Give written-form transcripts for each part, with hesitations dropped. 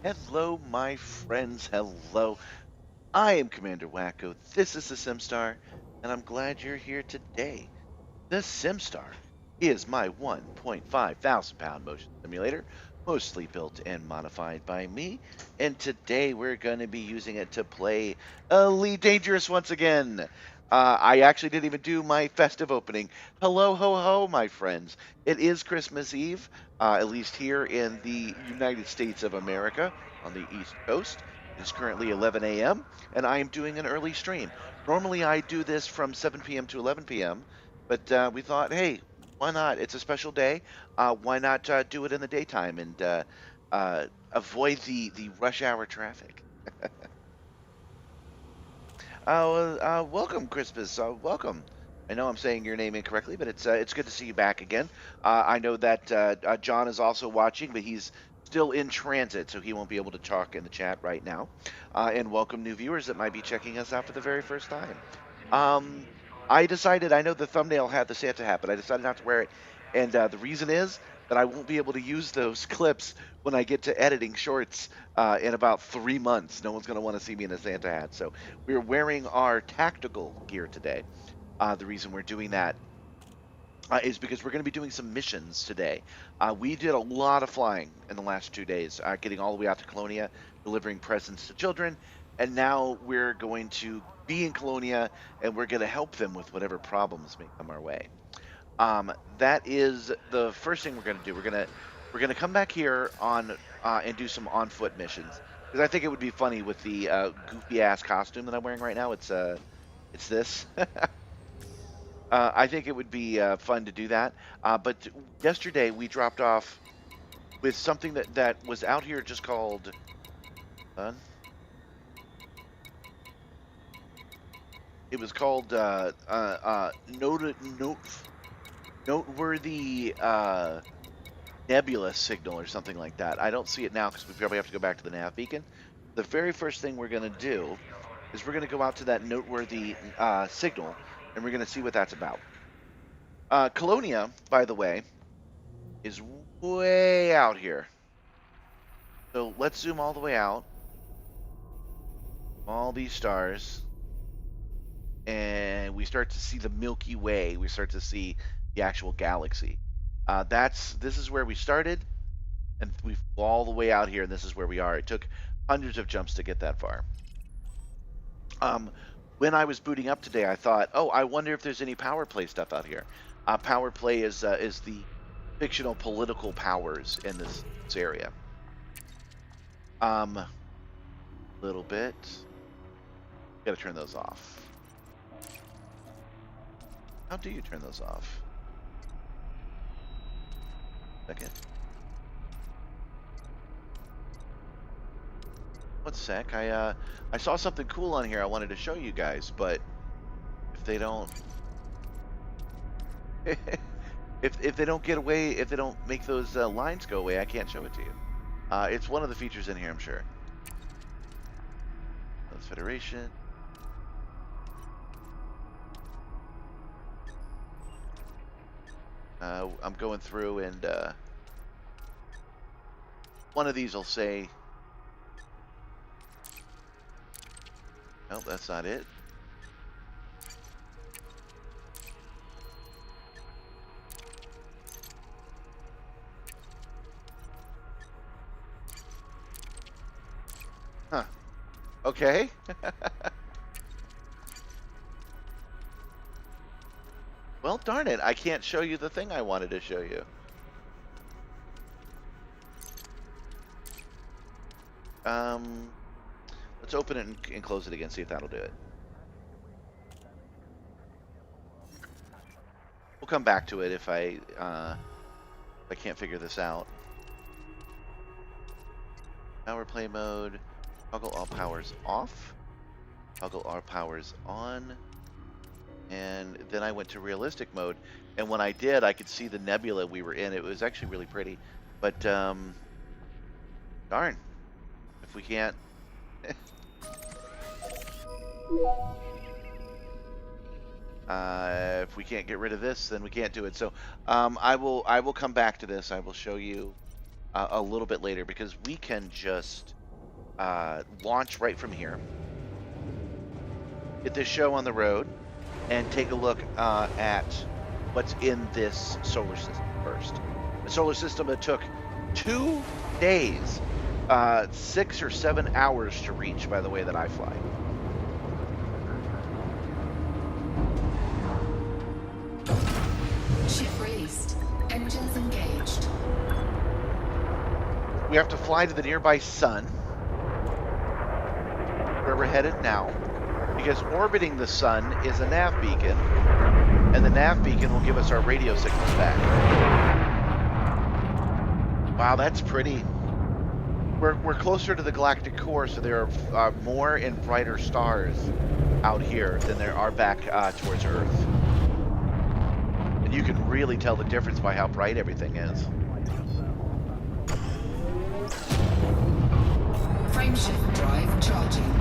Hello, my friends. Hello. I am Commander Wacko. This is the Simstarr, and I'm glad you're here today. The Simstarr is my 1.5 thousand pound motion simulator, mostly built and modified by me, and today we're going to be using it to play Elite Dangerous once again. I actually didn't even do my festive opening. Hello, ho, ho, my friends. It is Christmas Eve, at least here in the United States of America on the East Coast. It is currently 11 a.m., and I am doing an early stream. Normally, I do this from 7 p.m. to 11 p.m., but we thought, hey, why not? It's a special day. Why not do it in the daytime and avoid the rush hour traffic? Welcome, Crispus. Welcome. I know I'm saying your name incorrectly, but it's good to see you back again. I know that John is also watching, but he's still in transit, so he won't be able to talk in the chat right now. And welcome new viewers that might be checking us out for the very first time. Um, I decided, I know the thumbnail had the Santa hat, but I decided not to wear it. And the reason is that I won't be able to use those clips when I get to editing shorts in about 3 months. No one's going to want to see me in a Santa hat. So we're wearing our tactical gear today. The reason we're doing that is because we're going to be doing some missions today. We did a lot of flying in the last 2 days, getting all the way out to Colonia, delivering presents to children, and now we're going to be in Colonia and we're going to help them with whatever problems may come our way. That is the first thing we're going to do. We're gonna come back here on and do some on foot missions because I think it would be funny with the goofy ass costume that I'm wearing right now. It's this. I think it would be fun to do that. But yesterday we dropped off with something that was out here just called. Uh, it was called noteworthy nebula signal or something like that. I don't see it now because we probably have to go back to the nav beacon. The very first thing we're going to do is we're going to go out to that noteworthy signal and we're going to see what that's about. Colonia, by the way, is way out here. So let's zoom all the way out. All these stars. And we start to see the Milky Way. We start to see the actual galaxy. This is where we started, and we flew all the way out here, and this is where we are. It took hundreds of jumps to get that far. Um, when I was booting up today, I thought, oh, I wonder if there's any power play stuff out here. Power play is the fictional political powers in this area. Little bit. Got to turn those off. How do you turn those off? Second. One sec. I saw something cool on here I wanted to show you guys, but if they don't if they don't get away, if they don't make those lines go away, I can't show it to you. It's one of the features in here, I'm sure. That's Federation. I'm going through and one of these will say, no, that's not it. Huh. Okay. Well, darn it. I can't show you the thing I wanted to show you. Let's open it and close it again, see if that'll do it. We'll come back to it if I can't figure this out. Power play mode. Toggle all powers off. Toggle all powers on. And then I went to realistic mode. And when I did, I could see the nebula we were in. It was actually really pretty. But, darn. If we can't... if we can't get rid of this, then we can't do it. So I will come back to this. I will show you a little bit later because we can just launch right from here, get this show on the road, and take a look at what's in this solar system first. A solar system that took 2 days, 6 or 7 hours to reach by the way that I fly. Ship released. Engines engaged. We have to fly to the nearby sun, where we're headed now, because orbiting the sun is a nav beacon, and the nav beacon will give us our radio signals back. Wow, that's pretty. We're closer to the galactic core, so there are more and brighter stars out here than there are back towards Earth. And you can really tell the difference by how bright everything is. Frameshift drive charging.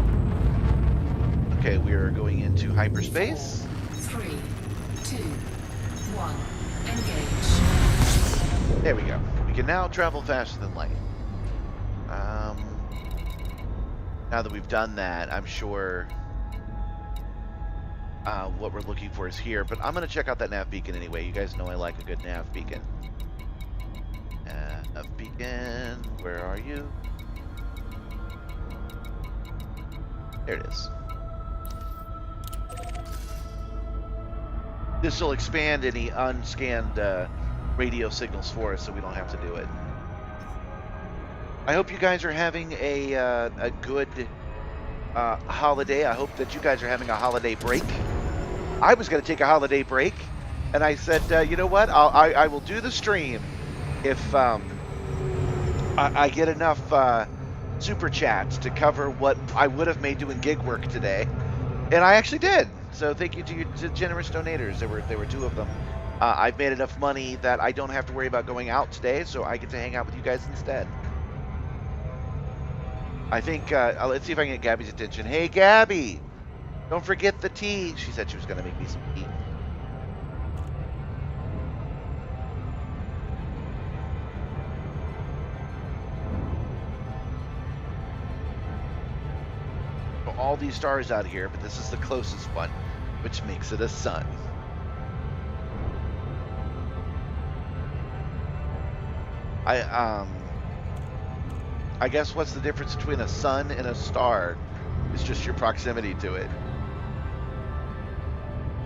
Okay, we are going into hyperspace. 3, 2, 1. Engage. There we go. We can now travel faster than light. Now that we've done that, I'm sure what we're looking for is here, but I'm going to check out that nav beacon anyway. You guys know I like a good nav beacon. Nav beacon, where are you? There it is. This will expand any unscanned radio signals for us so we don't have to do it. I hope you guys are having a good holiday. I hope that you guys are having a holiday break. I was going to take a holiday break, and I said, you know what? I will do the stream if I get enough super chats to cover what I would have made doing gig work today, and I actually did. So thank you to generous donators. There were 2 of them. I've made enough money that I don't have to worry about going out today, so I get to hang out with you guys instead. I think, let's see if I can get Gabby's attention. Hey, Gabby! Don't forget the tea. She said she was going to make me some tea. So all these stars out here, but this is the closest one, which makes it a sun. I guess what's the difference between a sun and a star is just your proximity to it.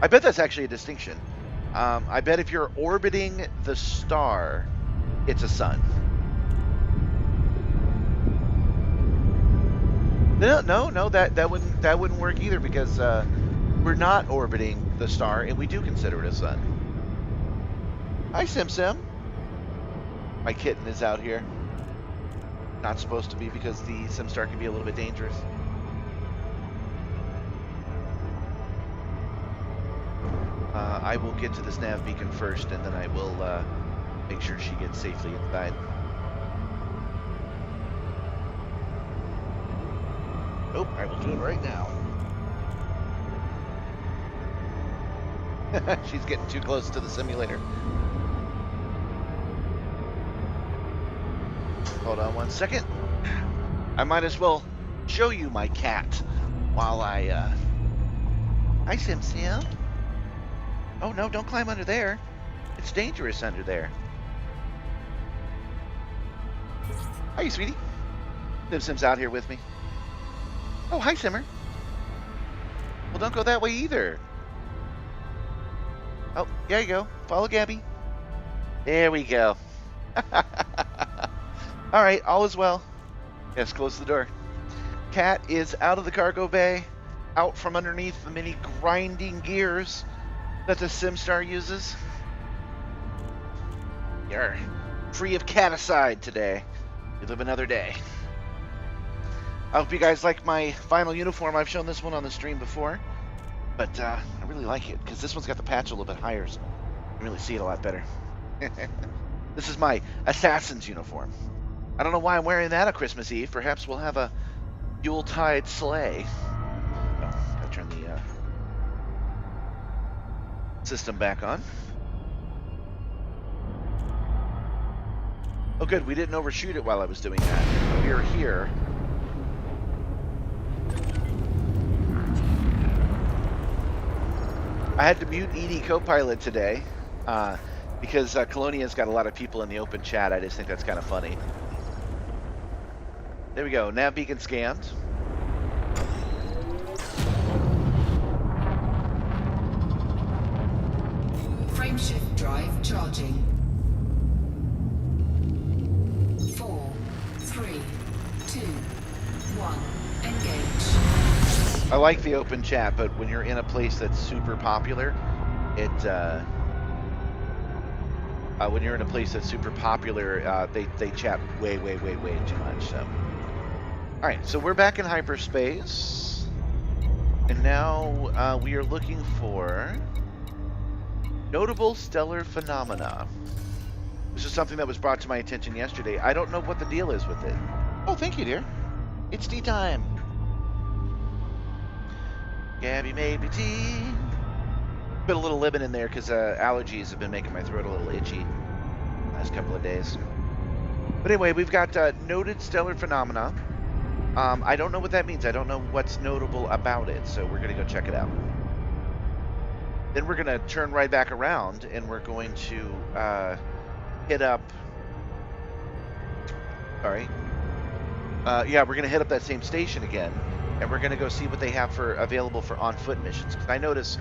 I bet that's actually a distinction. I bet if you're orbiting the star, it's a sun. No, that wouldn't work either because we're not orbiting the star and we do consider it a sun. Hi, Sim. My kitten is out here. Not supposed to be because the Simstarr can be a little bit dangerous. I will get to this nav beacon first, and then I will make sure she gets safely inside. Nope, I will do it right now. She's getting too close to the simulator. Hold on 1 second. I might as well show you my cat while I, Hi, Sim. Oh, no, don't climb under there. It's dangerous under there. Hi, sweetie. Sim's out here with me. Oh, hi, Simmer. Well, don't go that way either. Oh, there you go. Follow Gabby. There we go. All right, all is well. Yes, close the door. Cat is out of the cargo bay, out from underneath the many grinding gears that the Simstarr uses. You're free of caticide today. You live another day. I hope you guys like my final uniform. I've shown this one on the stream before, but I really like it because this one's got the patch a little bit higher, so you can really see it a lot better. This is my assassin's uniform. I don't know why I'm wearing that on Christmas Eve. Perhaps we'll have a Yuletide sleigh. Oh, gotta turn the system back on. Oh, good. We didn't overshoot it while I was doing that. We are here. I had to mute ED Copilot today because Colonia's got a lot of people in the open chat. I just think that's kind of funny. There we go. Nav beacon scanned. Frameshift drive charging. 4, 3, 2, 1. Engage. I like the open chat, but when you're in a place that's super popular, when you're in a place that's super popular, they chat way too much. So, all right, so we're back in hyperspace, and now we are looking for notable stellar phenomena. This is something that was brought to my attention yesterday. I don't know what the deal is with it. Oh, thank you, dear. It's tea time. Gabby made me tea. Put a little lemon in there because allergies have been making my throat a little itchy last couple of days. But anyway, we've got noted stellar phenomena. I don't know what that means. I don't know what's notable about it, so we're going to go check it out. Then we're going to turn right back around, and we're going to hit up... Sorry. Yeah, we're going to hit up that same station again, and we're going to go see what they have available for on-foot missions. Because I notice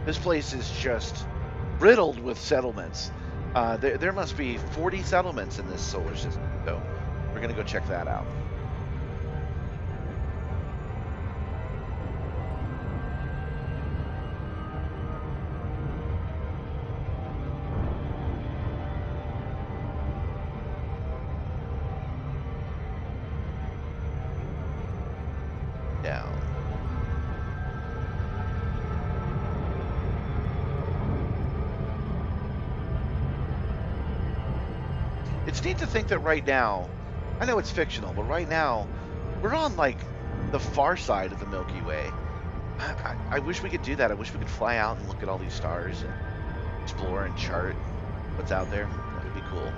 this place is just riddled with settlements. There must be 40 settlements in this solar system, so we're going to go check that out. Down. It's neat to think that right now, I know it's fictional, but right now, we're on like the far side of the Milky Way. I wish we could do that. I wish we could fly out and look at all these stars and explore and chart what's out there. That would be cool.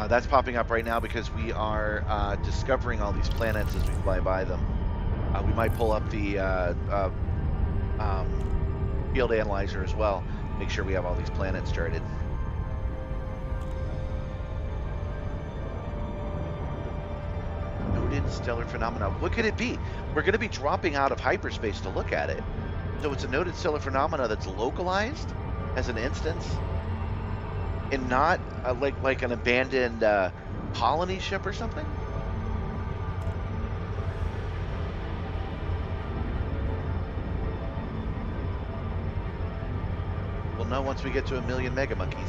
That's popping up right now because we are discovering all these planets as we fly by them. We might pull up the field analyzer as well, make sure we have all these planets charted. Noted stellar phenomena. What could it be? We're going to be dropping out of hyperspace to look at it. So it's a noted stellar phenomena that's localized as an instance, and not like an abandoned colony ship or something? We'll know once we get to 1 million mega monkeys.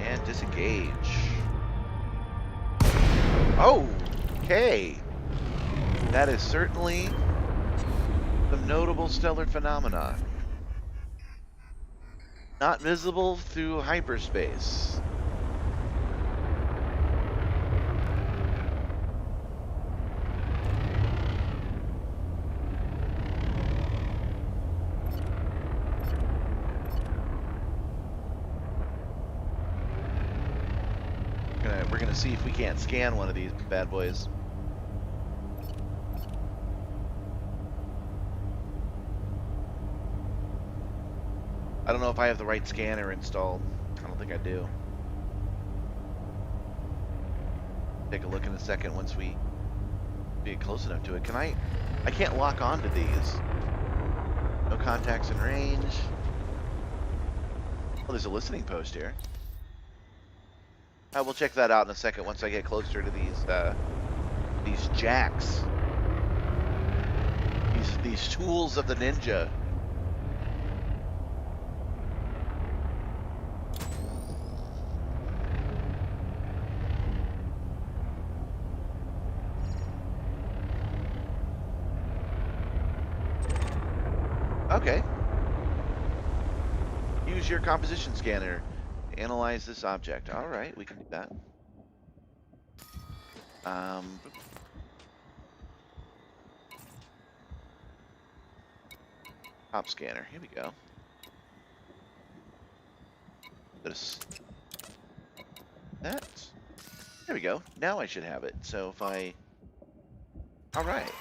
And disengage. Oh! Okay, that is certainly some notable stellar phenomena. Not visible through hyperspace. We're gonna see if we can't scan one of these bad boys. I don't know if I have the right scanner installed. I don't think I do. Take a look in a second once we get close enough to it. Can I can't lock onto these. No contacts in range. Oh, there's a listening post here. We'll check that out in a second once I get closer to these jacks. These tools of the ninja. Okay. Use your composition scanner to analyze this object. All right, we can do that. Um, top scanner. Here we go. That. There we go. Now I should have it. So if I. All right.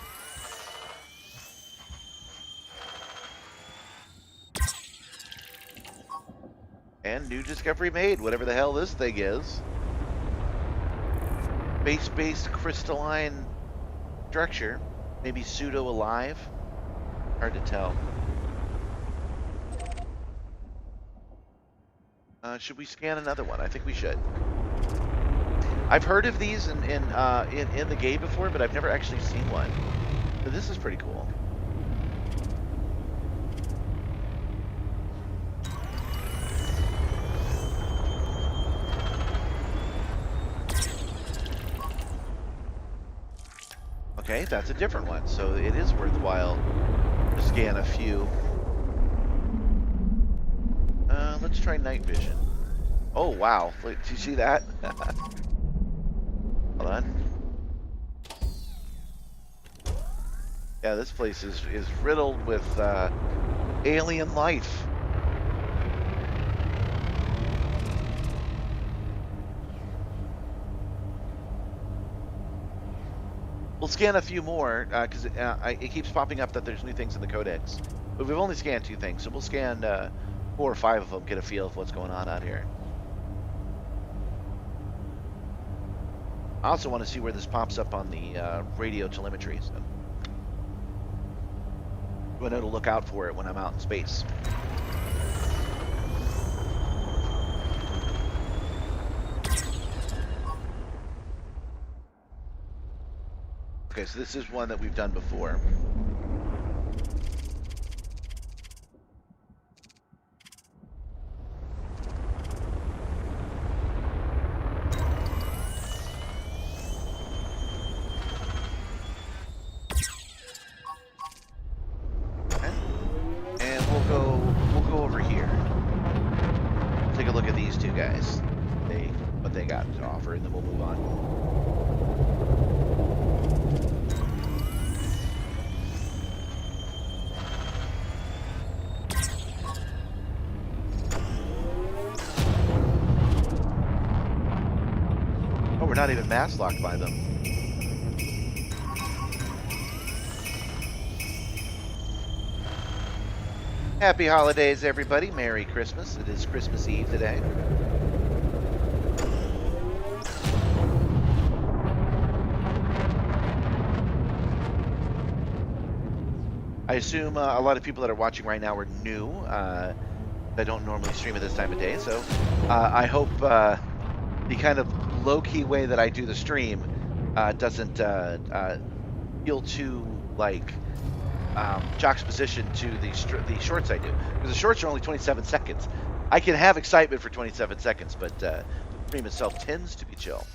And new discovery made, whatever the hell this thing is. Base-based crystalline structure. Maybe pseudo-alive. Hard to tell. Should we scan another one? I think we should. I've heard of these in the game before, but I've never actually seen one. So this is pretty cool. Okay, that's a different one, so it is worthwhile to scan a few. Let's try night vision. Oh, wow. Wait, do you see that? Hold on. Yeah, this place is riddled with alien life. We'll scan a few more, because it keeps popping up that there's new things in the codex. But we've only scanned 2 things, so we'll scan 4 or 5 of them, get a feel of what's going on out here. I also want to see where this pops up on the radio telemetry. So I know to look out for it when I'm out in space. Okay, so this is one that we've done before. Okay. And we'll go over here. Take a look at these 2 guys. What they got to offer, and then we'll move on. Oh, we're not even mass locked by them. Happy holidays, everybody. Merry Christmas. It is Christmas Eve today. I assume a lot of people that are watching right now are new. I don't normally stream at this time of day, so I hope the kind of low-key way that I do the stream doesn't feel too like juxtaposition to the shorts I do, because the shorts are only 27 seconds. I can have excitement for 27 seconds, but the stream itself tends to be chill.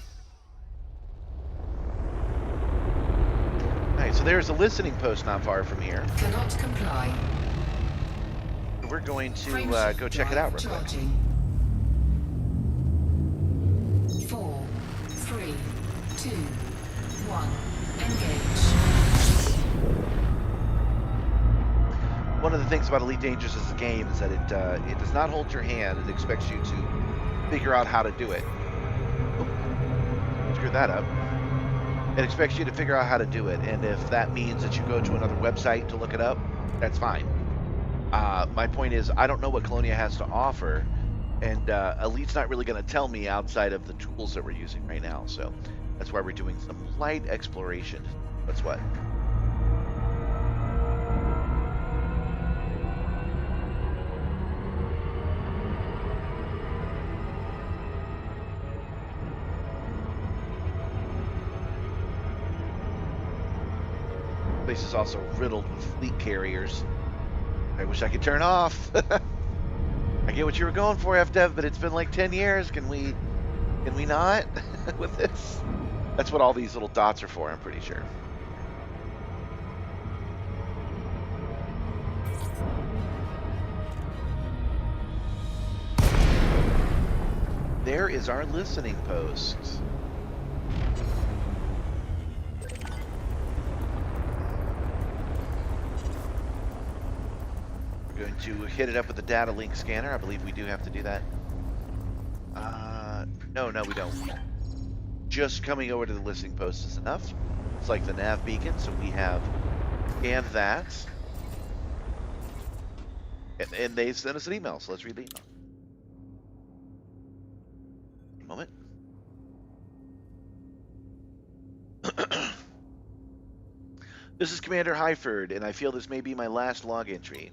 Alright, so there's a listening post not far from here. Cannot comply. We're going to go check it out real quick. 4, 3, 2, 1, engage. One of the things about Elite Dangerous as a game is that it does not hold your hand. It expects you to figure out how to do it. Oh, screwed that up. It expects you to figure out how to do it, and if that means that you go to another website to look it up, that's fine. My point is, I don't know what Colonia has to offer, and Elite's not really going to tell me outside of the tools that we're using right now, so that's why we're doing some light exploration. That's what. Place is also riddled with fleet carriers. I wish I could turn off. I get what you were going for, FDev, but it's been like 10 years. Can we not with this? That's what all these little dots are for, I'm pretty sure. there is our listening post. We're going to hit it up with the data link scanner. I believe we do have to do that. No, we don't. Just coming over to the listening post is enough. It's like the nav beacon, so we have scanned that. And they sent us an email, so let's read the email. A moment. This is Commander Highford, and I feel this may be my last log entry.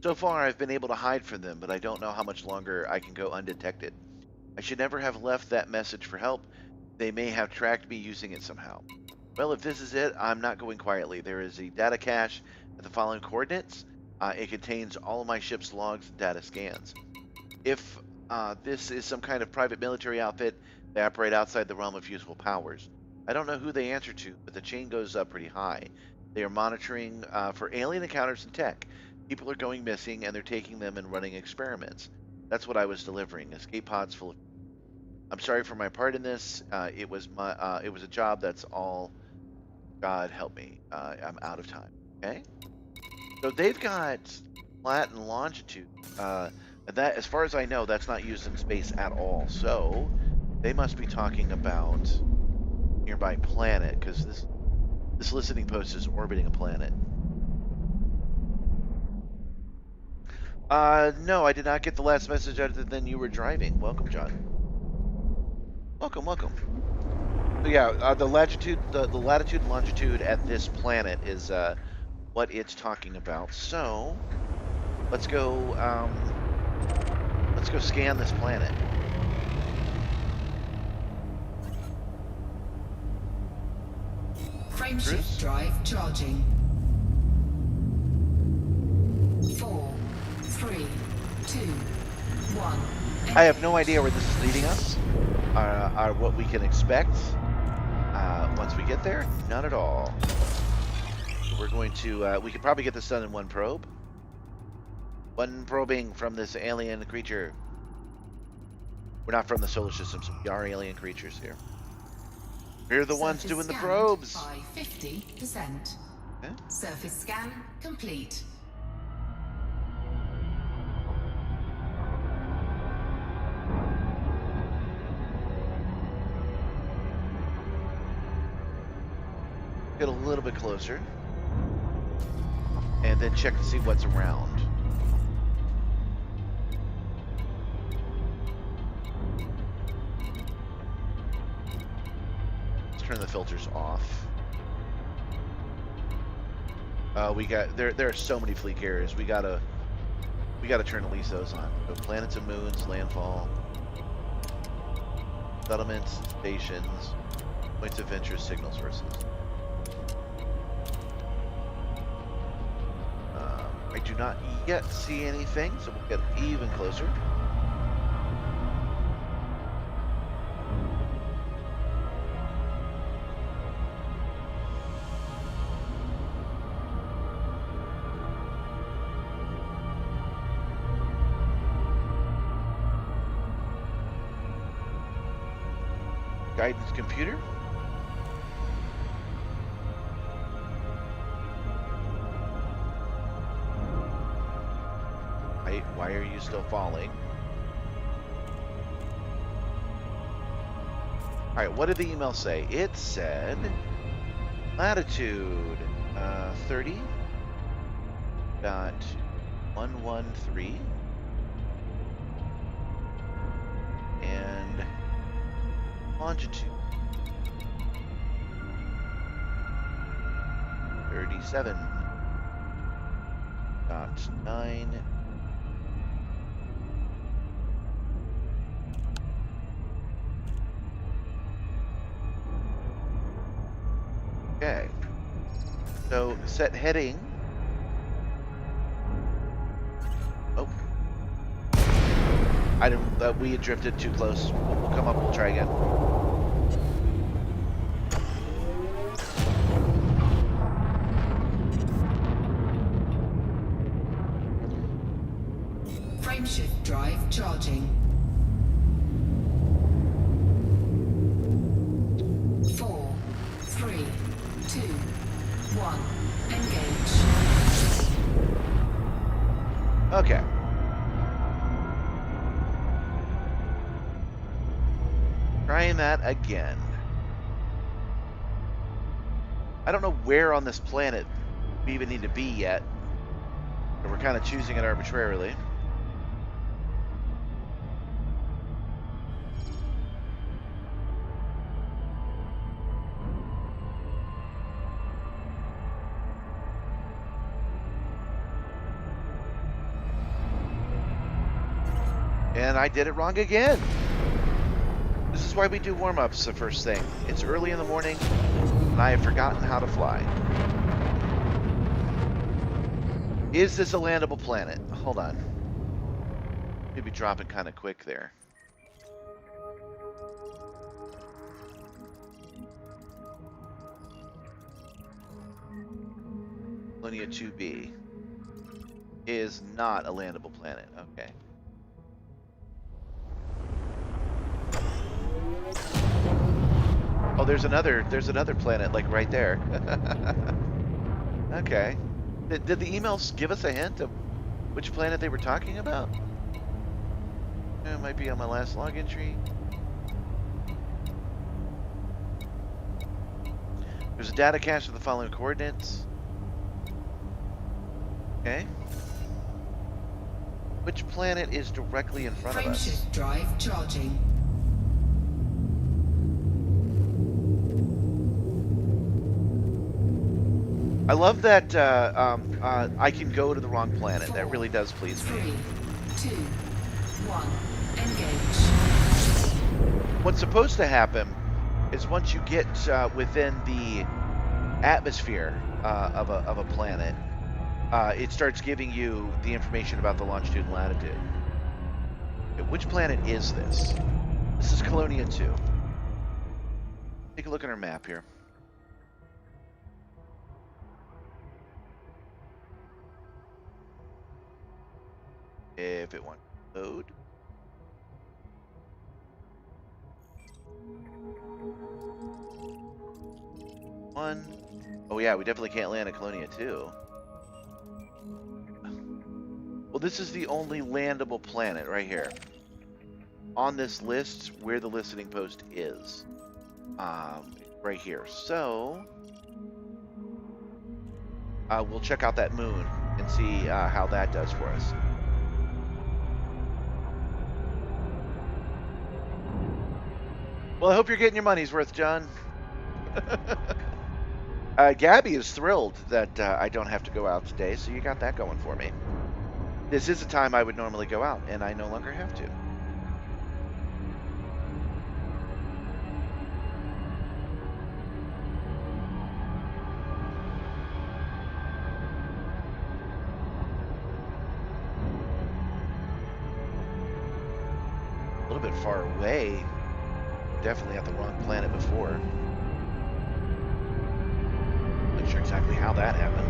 So far, I've been able to hide from them, but I don't know how much longer I can go undetected. I should never have left that message for help. They may have tracked me using it somehow. Well, if this is it, I'm not going quietly. There is a data cache at the following coordinates. It contains all of my ship's logs and data scans. If this is some kind of private military outfit, they operate outside the realm of useful powers. I don't know who they answer to, but the chain goes up pretty high. They are monitoring for alien encounters and tech. People are going missing, and they're taking them and running experiments. That's what I was delivering. Escape pods full of. I'm sorry for my part in this. It was a job. That's all. God help me. I'm out of time. Okay. So they've got lat and longitude. That, as far as I know, that's not used in space at all. So they must be talking about nearby planet, because this listening post is orbiting a planet. No, I did not get the last message other than you were driving. Welcome, John. Welcome. So yeah, the latitude and longitude at this planet is what it's talking about. So let's go scan this planet. Frameshift drive charging. 4, 3, 2, 1. I have no idea where this is leading us, or what we can expect once we get there. None at all. We're going to, we could probably get this done in one probe. One probing from this alien creature. We're not from the solar system, so we are alien creatures here. We're the ones doing the probes. By 50%. Okay. Surface scan complete. Get a little bit closer. And then check to see what's around. Let's turn the filters off. We got there are so many fleet carriers. We gotta turn at least those on. So planets and moons, landfall, settlements, stations, points of interest, signal sources. I do not yet see anything, so we'll get even closer. Guidance computer. Why are you still falling? Alright, what did the email say? It said latitude 30.113 and longitude 37.9. Okay, so set heading. Oh, I didn't. We had drifted too close. We'll come up. We'll try again. Frameshift drive charging. Trying that again. I don't know where on this planet we even need to be yet. But we're kind of choosing it arbitrarily. And I did it wrong again. This is why we do warm-ups the first thing. It's early in the morning, and I have forgotten how to fly. Is this a landable planet? Hold on. Maybe dropping kind of quick there. Colonia 2B is not a landable planet. Okay. Oh, there's another planet like right there. Okay. Did the emails give us a hint of which planet they were talking about? It might be on my last login tree. There's a data cache with the following coordinates. Okay. Which planet is directly in front of us? Frameshift drive charging. I love that I can go to the wrong planet. That really does please me. 3, 2, 1. Engage. What's supposed to happen is once you get within the atmosphere of a planet, it starts giving you the information about the longitude and latitude. Okay, which planet is this? This is Colonia 2. Take a look at our map here. If it wants to load. One. Oh yeah, we definitely can't land at Colonia 2. Well, this is the only landable planet right here. On this list, where the listening post is. Right here. So, we'll check out that moon and see how that does for us. Well, I hope you're getting your money's worth, John. Gabby is thrilled that I don't have to go out today, so you got that going for me. This is a time I would normally go out, and I no longer have to. A little bit far away. Definitely at the wrong planet before. Not sure exactly how that happened.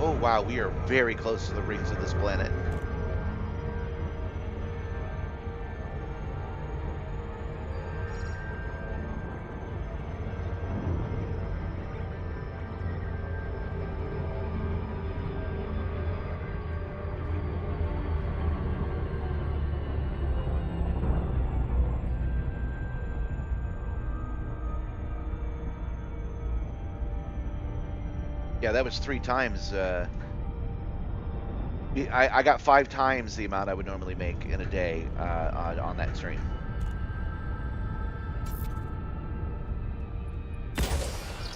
Oh wow, we are very close to the rings of this planet. Yeah, that was 3 times. I got 5 times the amount I would normally make in a day on that stream.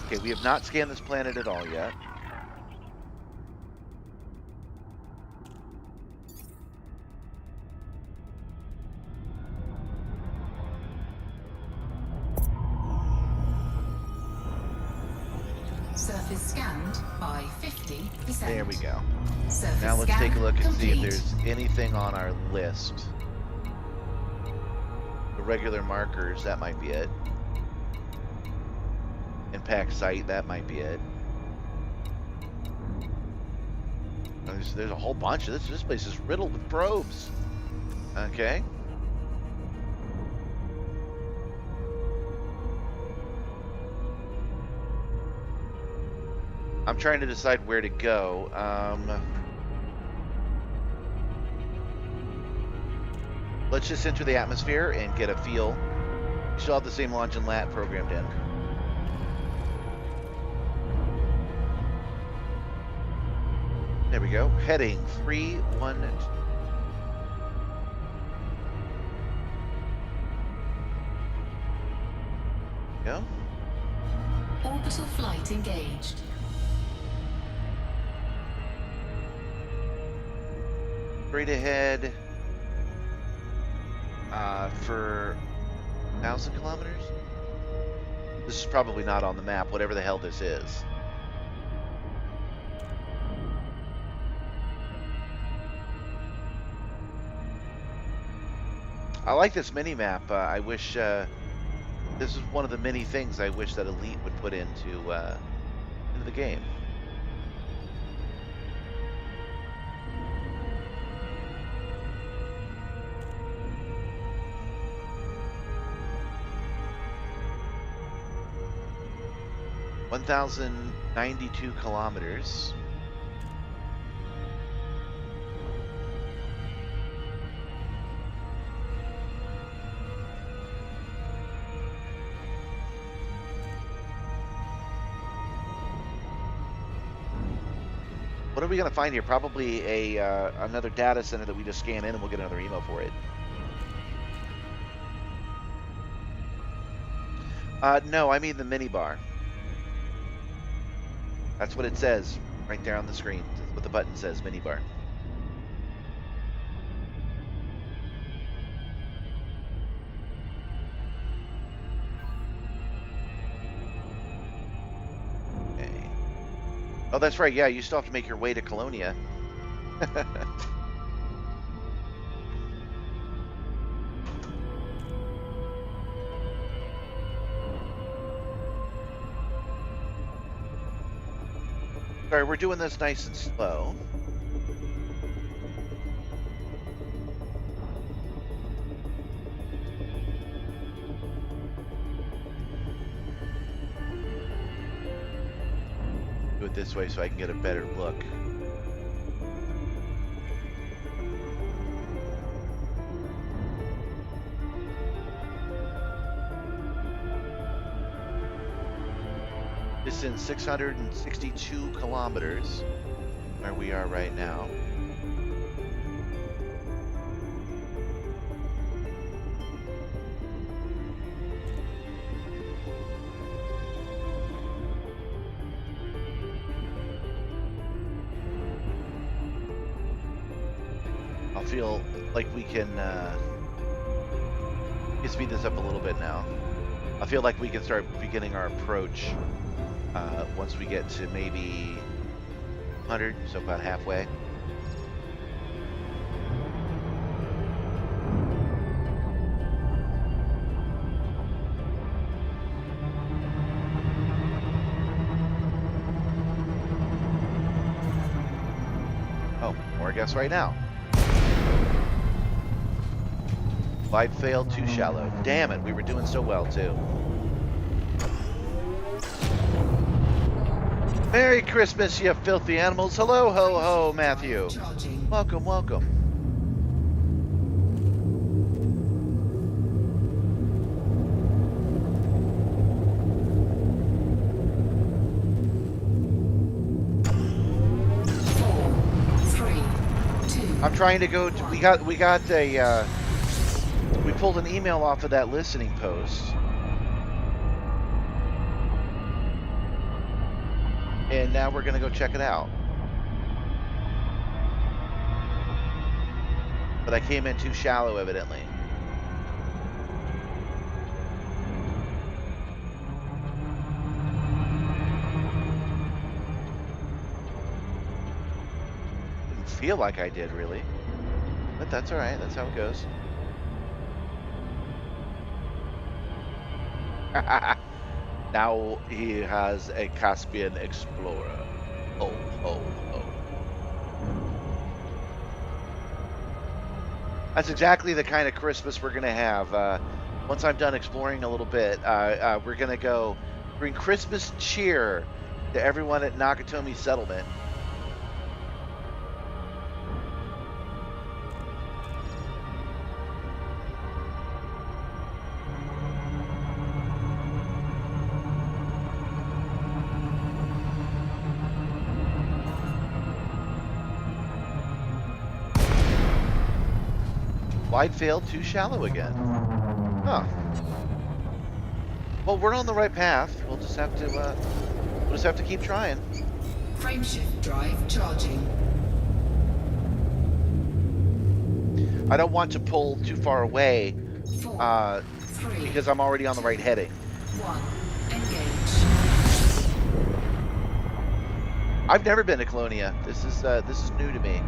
Okay, we have not scanned this planet at all yet. Surface scanned by 50%. There we go. Surface Now let's scan take a look and see if complete. there's anything on our list. The regular markers, that might be it. Impact site, that might be it. There's a whole bunch of this. This place is riddled with probes. Okay. I'm trying to decide where to go. let's just enter the atmosphere and get a feel. We still have the same launch and lat programmed in. There we go. Heading 312. Go. Orbital flight engaged. Straight ahead for 1,000 kilometers. This is probably not on the map, whatever the hell this is. I like this mini map. I wish this is one of the many things I wish that Elite would put into the game. (1,092 kilometers). What are we going to find here? Probably a another data center that we just scan in and we'll get another emo for it. No, I mean the minibar. That's what it says right there on the screen. That's what the button says, minibar. Okay. Oh, that's right. Yeah, you still have to make your way to Colonia. Sorry, we're doing this nice and slow. Do it this way so I can get a better look. Distance 662 kilometers, where we are right now. I'll feel like we can speed this up a little bit now. I feel like we can start beginning our approach once we get to maybe 100, so about halfway. Oh, more guess right now. Glide failed, too shallow. Damn it, we were doing so well too. Merry Christmas, you filthy animals. Hello, ho, ho, Matthew. Welcome, welcome. I'm trying to go to, we got a, we pulled an email off of that listening post. And now we're going to go check it out. But I came in too shallow, evidently. Didn't feel like I did, really. But that's all right. That's how it goes. Now he has a Caspian Explorer. Oh, oh, oh. That's exactly the kind of Christmas we're going to have. Once I'm done exploring a little bit, we're going to go bring Christmas cheer to everyone at Nakatomi Settlement. Wide failed, too shallow again. Huh. Well, we're on the right path. We'll just have to keep trying. Frameshift drive charging. I don't want to pull too far away, 4, 3, because I'm already on the right heading. 1. Engage. I've never been to Colonia. This is new to me.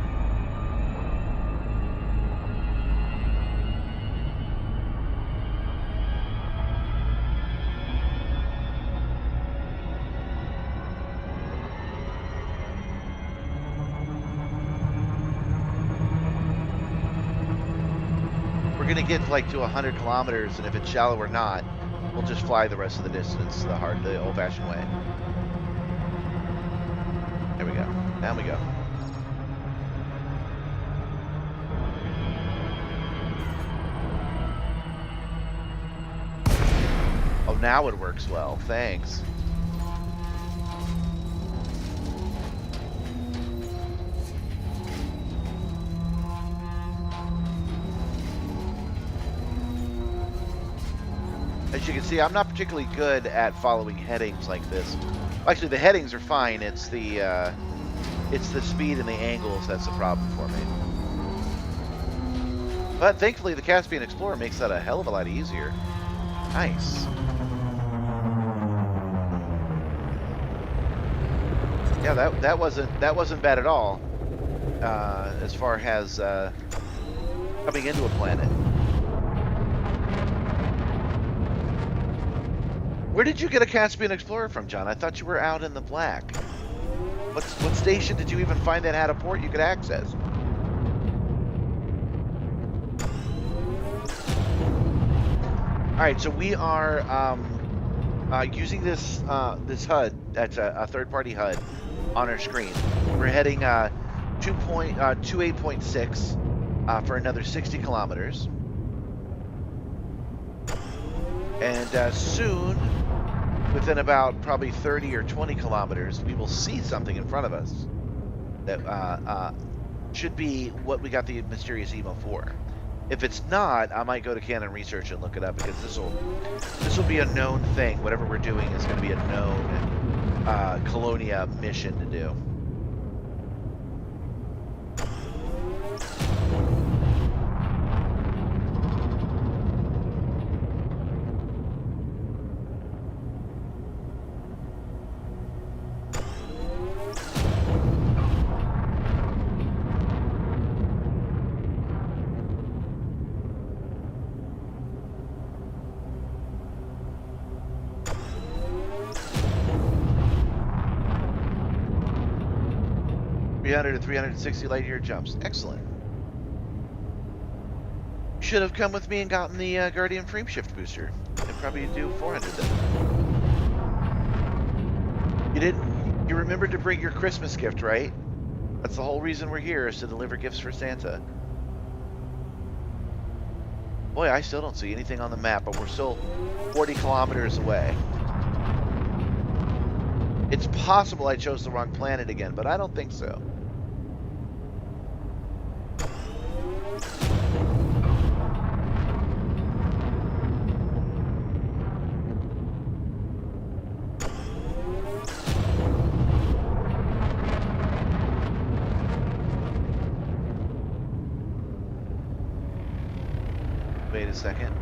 We're gonna get like to 100 kilometers, and if it's shallow or not, we'll just fly the rest of the distance the old-fashioned way. There we go. Down we go. Oh, now it works well. Thanks. As you can see, I'm not particularly good at following headings like this. Actually, the headings are fine. It's the speed and the angles that's the problem for me. But thankfully, the Caspian Explorer makes that a hell of a lot easier. Nice. Yeah, that wasn't bad at all. As far as coming into a planet. Where did you get a Caspian Explorer from, John? I thought you were out in the black. What station did you even find that had a port you could access? All right, so we are using this HUD. That's a third-party HUD on our screen. We're heading 28.6 for another 60 kilometers, and soon, within about probably 30 or 20 kilometers, we will see something in front of us that should be what we got the mysterious email for. If it's not, I might go to Canon Research and look it up, because this will be a known thing. Whatever we're doing is going to be a known Colonia mission to do. To 360 light year jumps. Excellent. You should have come with me and gotten the Guardian frameshift booster. I'd probably do 400 then. You didn't. You remembered to bring your Christmas gift, right? That's the whole reason we're here, is to deliver gifts for Santa. Boy, I still don't see anything on the map, but we're still 40 kilometers away. It's possible I chose the wrong planet again, but I don't think so. Wait a second.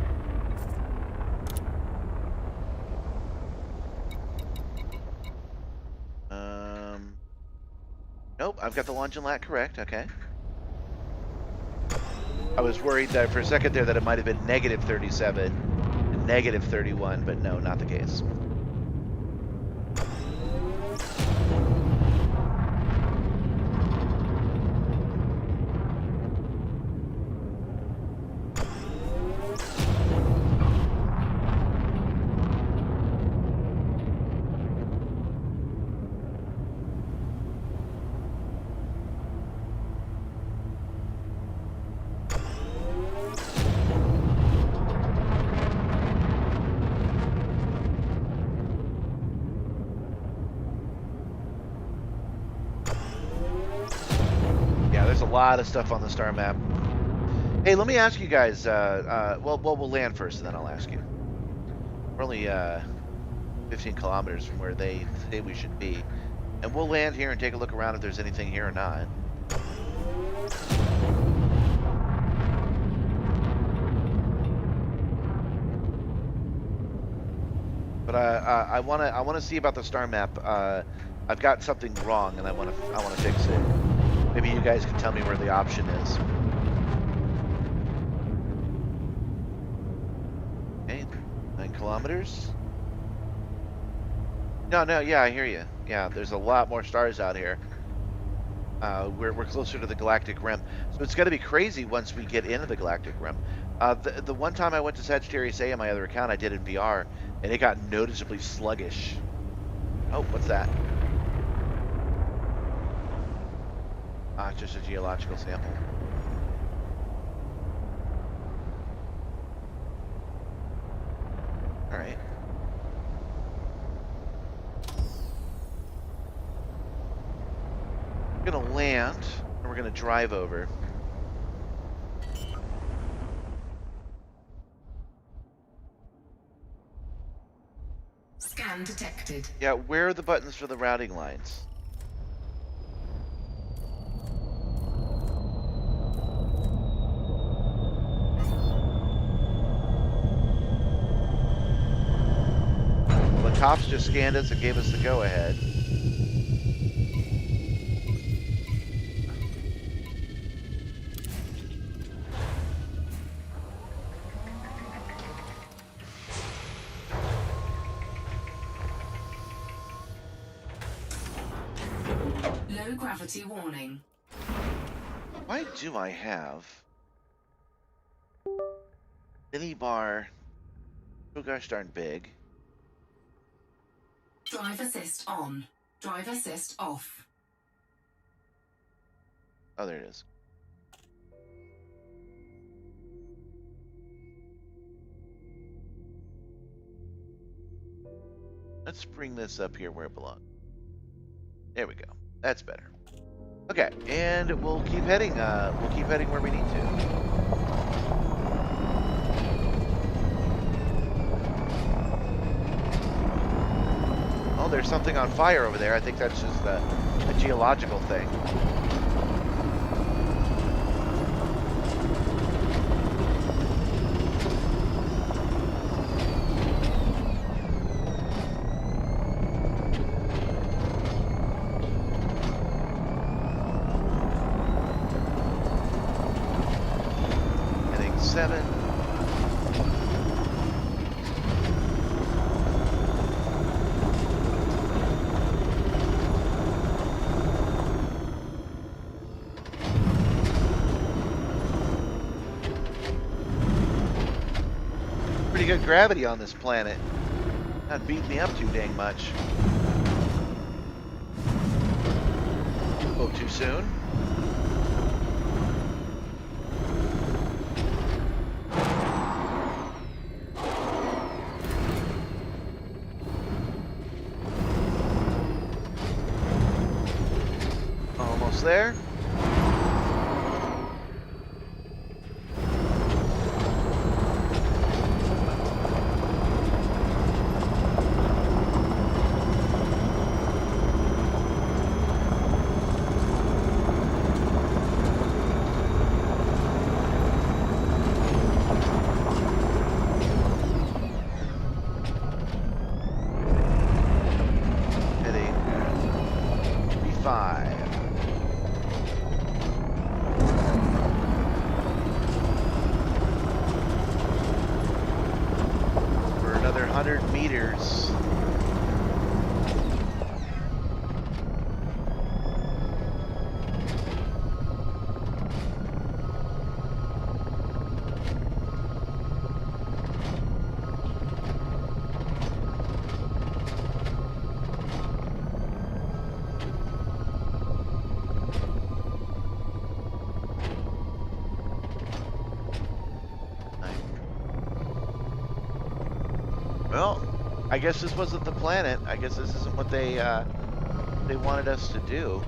Nope, I've got the launch and lat correct. Okay. I was worried that for a second there that it might have been negative 37 and negative 31, but no, not the case. A lot of stuff on the star map. Hey, let me ask you guys. Well, we'll land first, and then I'll ask you. We're only 15 kilometers from where they say we should be, and we'll land here and take a look around if there's anything here or not. But I wanna see about the star map. I've got something wrong, and I wanna fix it. Maybe you guys can tell me where the option is. Okay, 9 kilometers. No, no, yeah, I hear you. Yeah, there's a lot more stars out here. We're closer to the galactic rim, so it's going to be crazy once we get into the galactic rim. The one time I went to Sagittarius A on my other account, I did in VR, and it got noticeably sluggish. Oh, what's that? Ah, it's just a geological sample. All right. We're gonna land, and we're gonna drive over. Scan detected. Yeah, where are the buttons for the routing lines? Well, the cops just scanned us and gave us the go-ahead. Low gravity warning. Why do I have mini bar so gosh darn big? Drive assist on. Drive assist off. Oh, there it is. Let's bring this up here where it belongs. There we go. That's better. Okay, and we'll keep heading. We'll keep heading where we need to. Oh, there's something on fire over there. I think that's just a geological thing. Heading 7. Pretty good gravity on this planet. Not beating me up too dang much. Spoke too soon. Almost there. Heading B5. For another 100 meters. Well, I guess this wasn't the planet. I guess this isn't what they wanted us to do.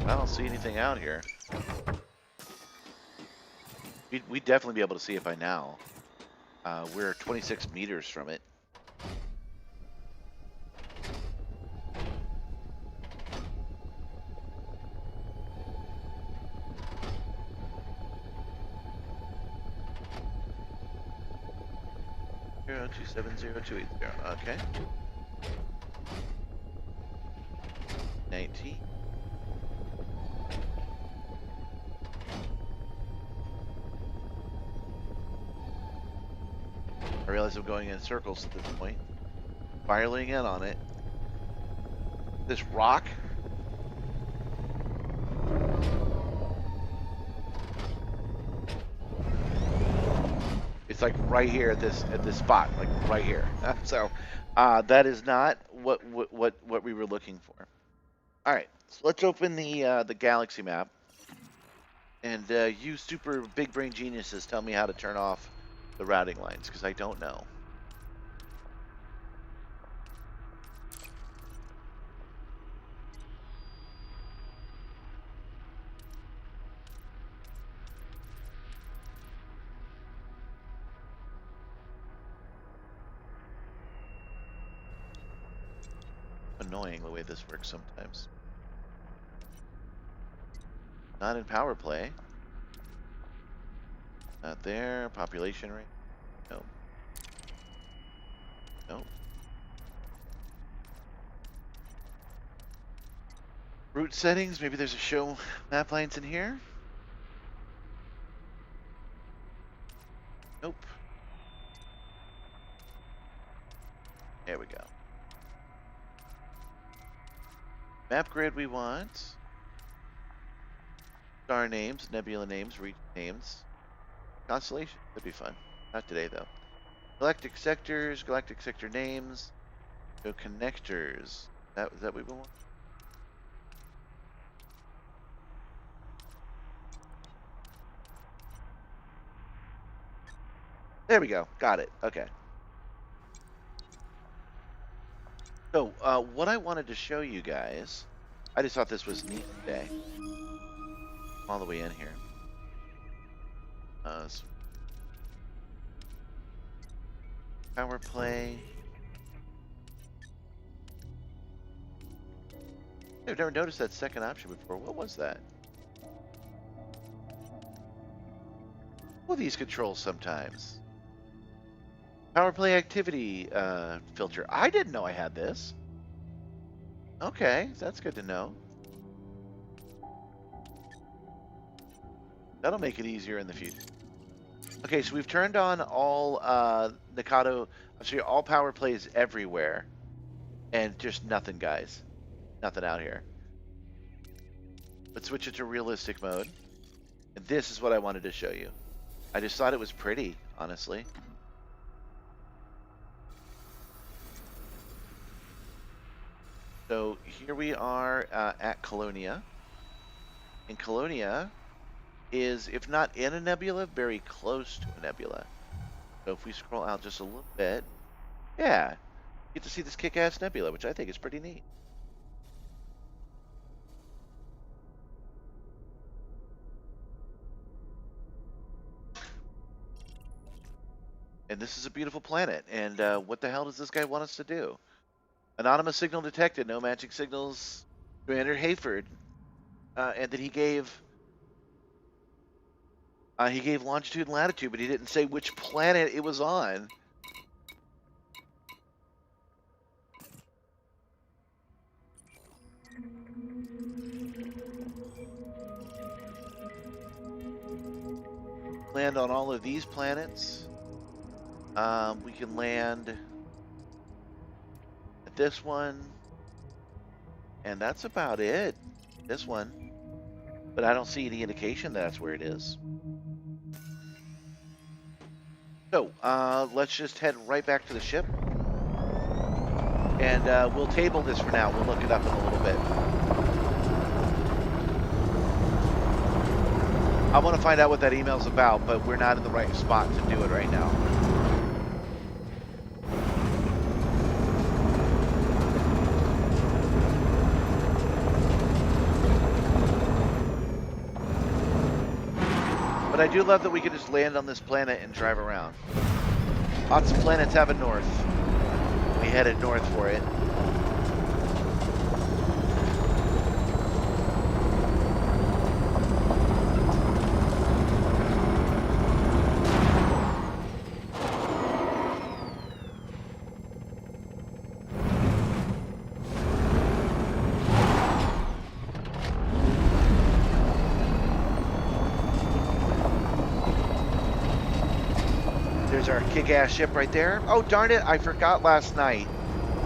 I don't see anything out here. We'd definitely be able to see it by now. We're 26 meters from it. Zero 270 280. Okay. 19. I realize I'm going in circles at this point. Firing in on it. This rock. It's like right here at this spot, like right here. So that is not what we were looking for. All right, so let's open the galaxy map, and you super big brain geniuses tell me how to turn off the routing lines because I don't know. Annoying the way this works sometimes. Not in power play. Not there. Population rate. Nope. Nope. Route settings. Maybe there's a show map lines in here. Nope. There we go. Map grid we want. Star names, nebula names, region names. Constellation. That'd be fun. Not today though. Galactic sector names. Go connectors. Is that what we want? There we go. Got it. Okay. So, what I wanted to show you guys, I just thought this was neat today. All the way in here. Power play. I've never noticed that second option before. What was that? Well, these controls sometimes. Power play activity filter. I didn't know I had this. Okay, that's good to know. That'll make it easier in the future. Okay, so we've turned on all Nikado, actually all power plays everywhere. And just nothing, guys. Nothing out here. Let's switch it to realistic mode. And this is what I wanted to show you. I just thought it was pretty, honestly. So here we are at Colonia. And Colonia is, if not in a nebula, very close to a nebula. So if we scroll out just a little bit, yeah, you get to see this kick-ass nebula, which I think is pretty neat. And this is a beautiful planet. And what the hell does this guy want us to do? Anonymous signal detected. No matching signals. Commander Hayford. And then he gave longitude and latitude, but he didn't say which planet it was on. Land on all of these planets. We can land at this one. And that's about it. This one. But I don't see any indication that's where it is. So, let's just head right back to the ship. And we'll table this for now. We'll look it up in a little bit. I want to find out what that email's about, but we're not in the right spot to do it right now. But But I do love that we can just land on this planet and drive around. Lots of planets have a north. We headed north for it. There's our kick-ass ship right there. Oh, darn it, I forgot last night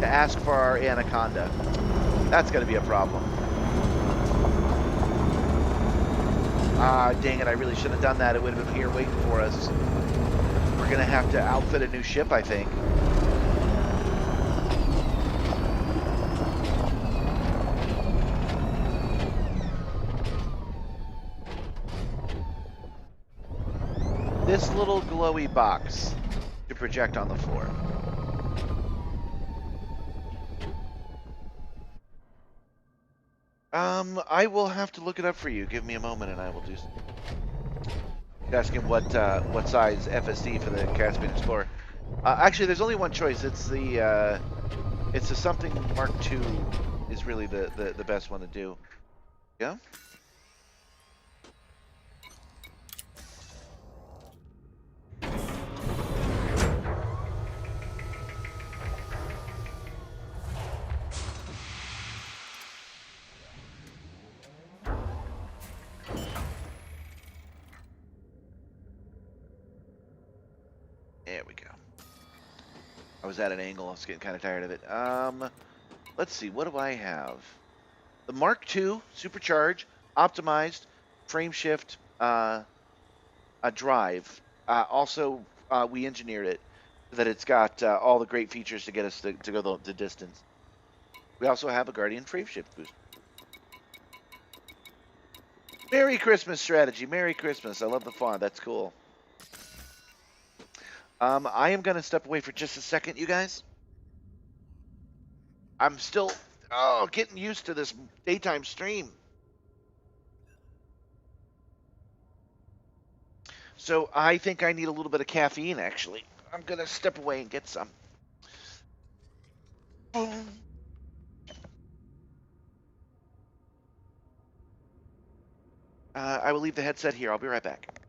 to ask for our Anaconda. That's going to be a problem. Ah, dang it, I really should have done that. It would have been here waiting for us. We're going to have to outfit a new ship, I think. This little glowy box to project on the floor. I will have to look it up for you. Give me a moment, and I will do. Ask him what size FSD for the Caspian Explorer. Actually, there's only one choice. It's the something Mark II is really the best one to do. Yeah. There we go. I was at an angle. I was getting kind of tired of it. Let's see. What do I have? The Mark II supercharged, optimized, frame shift, a drive. Also, we engineered it so that it's got all the great features to get us to go the distance. We also have a Guardian frame shift boost. Merry Christmas strategy. Merry Christmas. I love the font. That's cool. I am going to step away for just a second, you guys. I'm still getting used to this daytime stream. So I think I need a little bit of caffeine, actually. I'm going to step away and get some. I will leave the headset here. I'll be right back.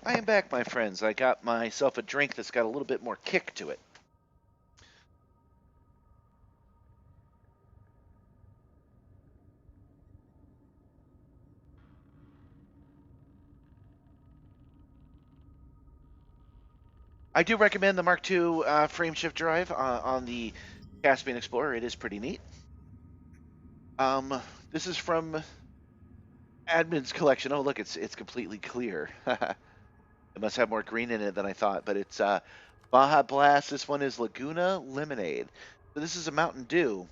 I am back, my friends. I got myself a drink that's got a little bit more kick to it. I do recommend the Mark II frame shift drive on the Caspian Explorer. It is pretty neat. This is from Admin's collection. Oh, look, it's completely clear. It must have more green in it than I thought, but it's Baja Blast. This one is Laguna Lemonade. So this is a Mountain Dew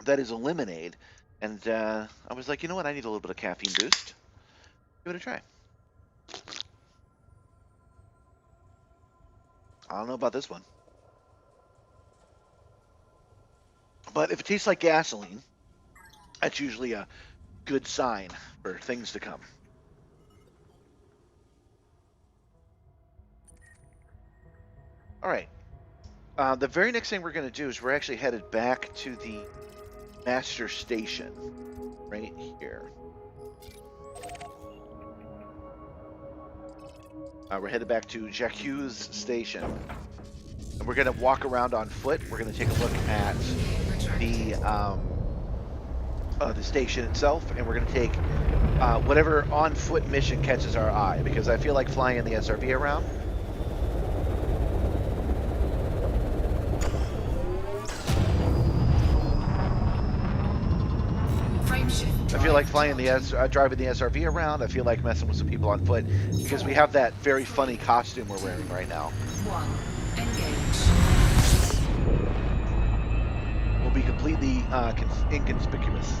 that is a lemonade. And I was like, you know what? I need a little bit of caffeine boost. Give it a try. I don't know about this one. But if it tastes like gasoline, that's usually a good sign for things to come. All right. The very next thing we're going to do is we're actually headed back to the master station right here. We're headed back to Jacques station. And we're going to walk around on foot. We're going to take a look at the station itself, and we're going to take whatever on foot mission catches our eye, because I feel like flying the SRV around. I feel like flying driving the SRV around. I feel like messing with some people on foot, because we have that very funny costume we're wearing right now. We'll be completely inconspicuous.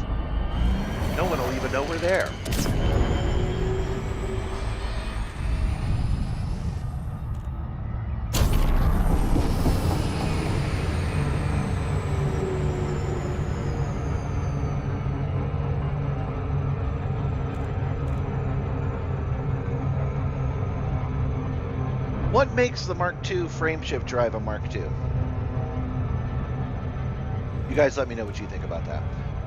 No one will even know we're there. What makes the Mark II frame shift drive a Mark II? You guys let me know what you think about that.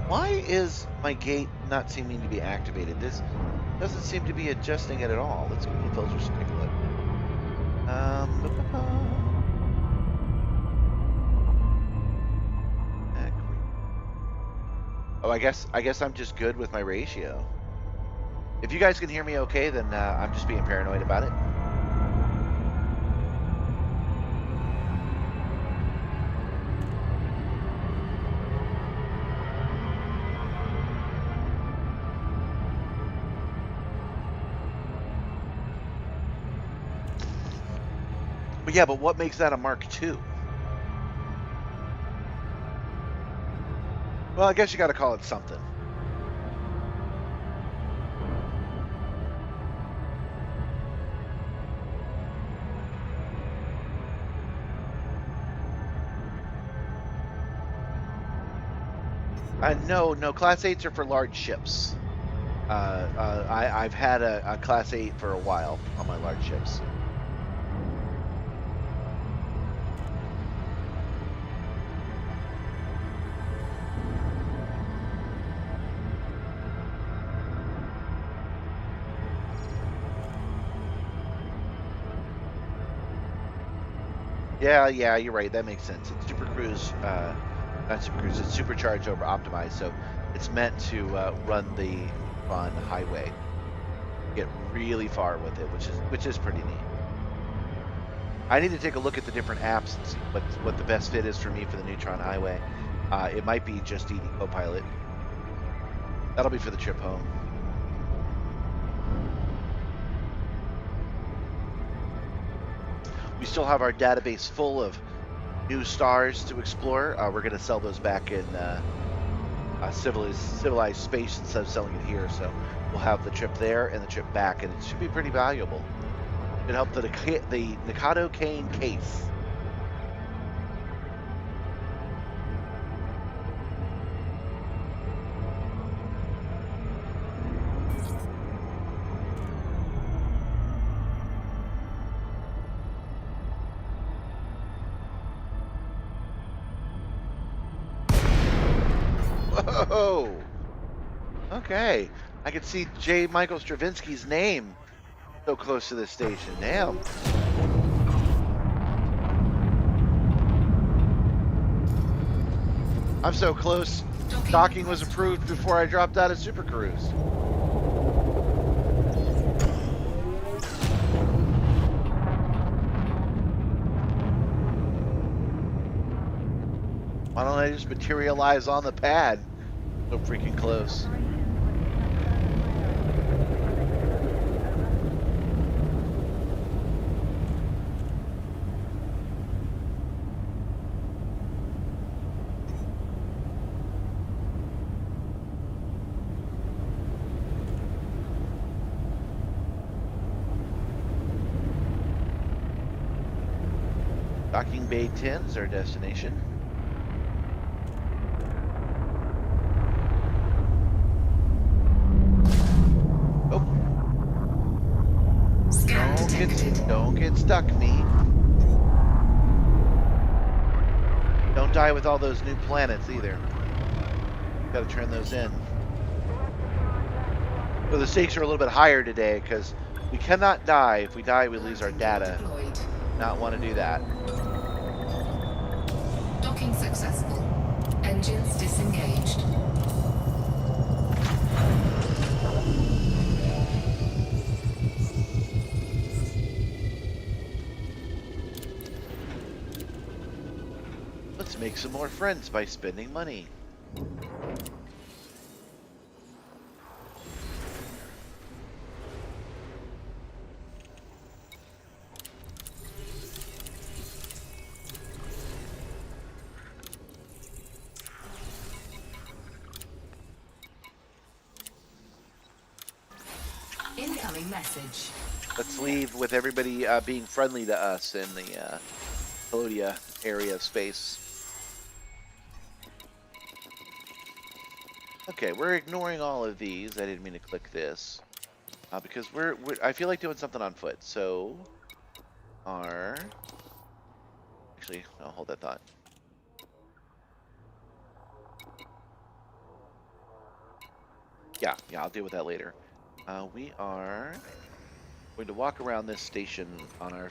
Why is my gate not seeming to be activated? This doesn't seem to be adjusting it at all. Let's get the filters to take a look. Oh, I guess I'm just good with my ratio. If you guys can hear me okay, then I'm just being paranoid about it. But yeah, but what makes that a Mark II? Well, I guess you got to call it something. No, Class 8s are for large ships. I've had a Class 8 for a while on my large ships. Yeah, you're right. That makes sense. It's Super Cruise, not Super Cruise. It's supercharged over optimized, so it's meant to run on highway, get really far with it, which is pretty neat. I need to take a look at the different apps and see what the best fit is for me for the Neutron Highway. It might be just ED Copilot. That'll be for the trip home. We still have our database full of new stars to explore. We're going to sell those back in civilized space instead of selling it here. So we'll have the trip there and the trip back, and it should be pretty valuable. It helped the Nikado Kane case. Whoa! Okay, I can see J. Michael Stravinsky's name so close to this station. Damn. I'm so close. Docking was approved before I dropped out of Super Cruise. Why don't I just materialize on the pad? So freaking close. Docking Bay 10 is our destination. Oh. Scan detected. Don't get stuck, me. Don't die with all those new planets either. Gotta turn those in. So the stakes are a little bit higher today because we cannot die. If we die, we lose our data. Deployed. Not want to do that. Docking successful. Engines disengaged. Let's make some more friends by spending money. Incoming message. Let's leave with everybody being friendly to us in the Colonia area of space. Okay, we're ignoring all of these. I didn't mean to click this because we're I feel like doing something on foot. So, actually, I'll hold that thought. Yeah, I'll deal with that later. We are going to walk around this station on our.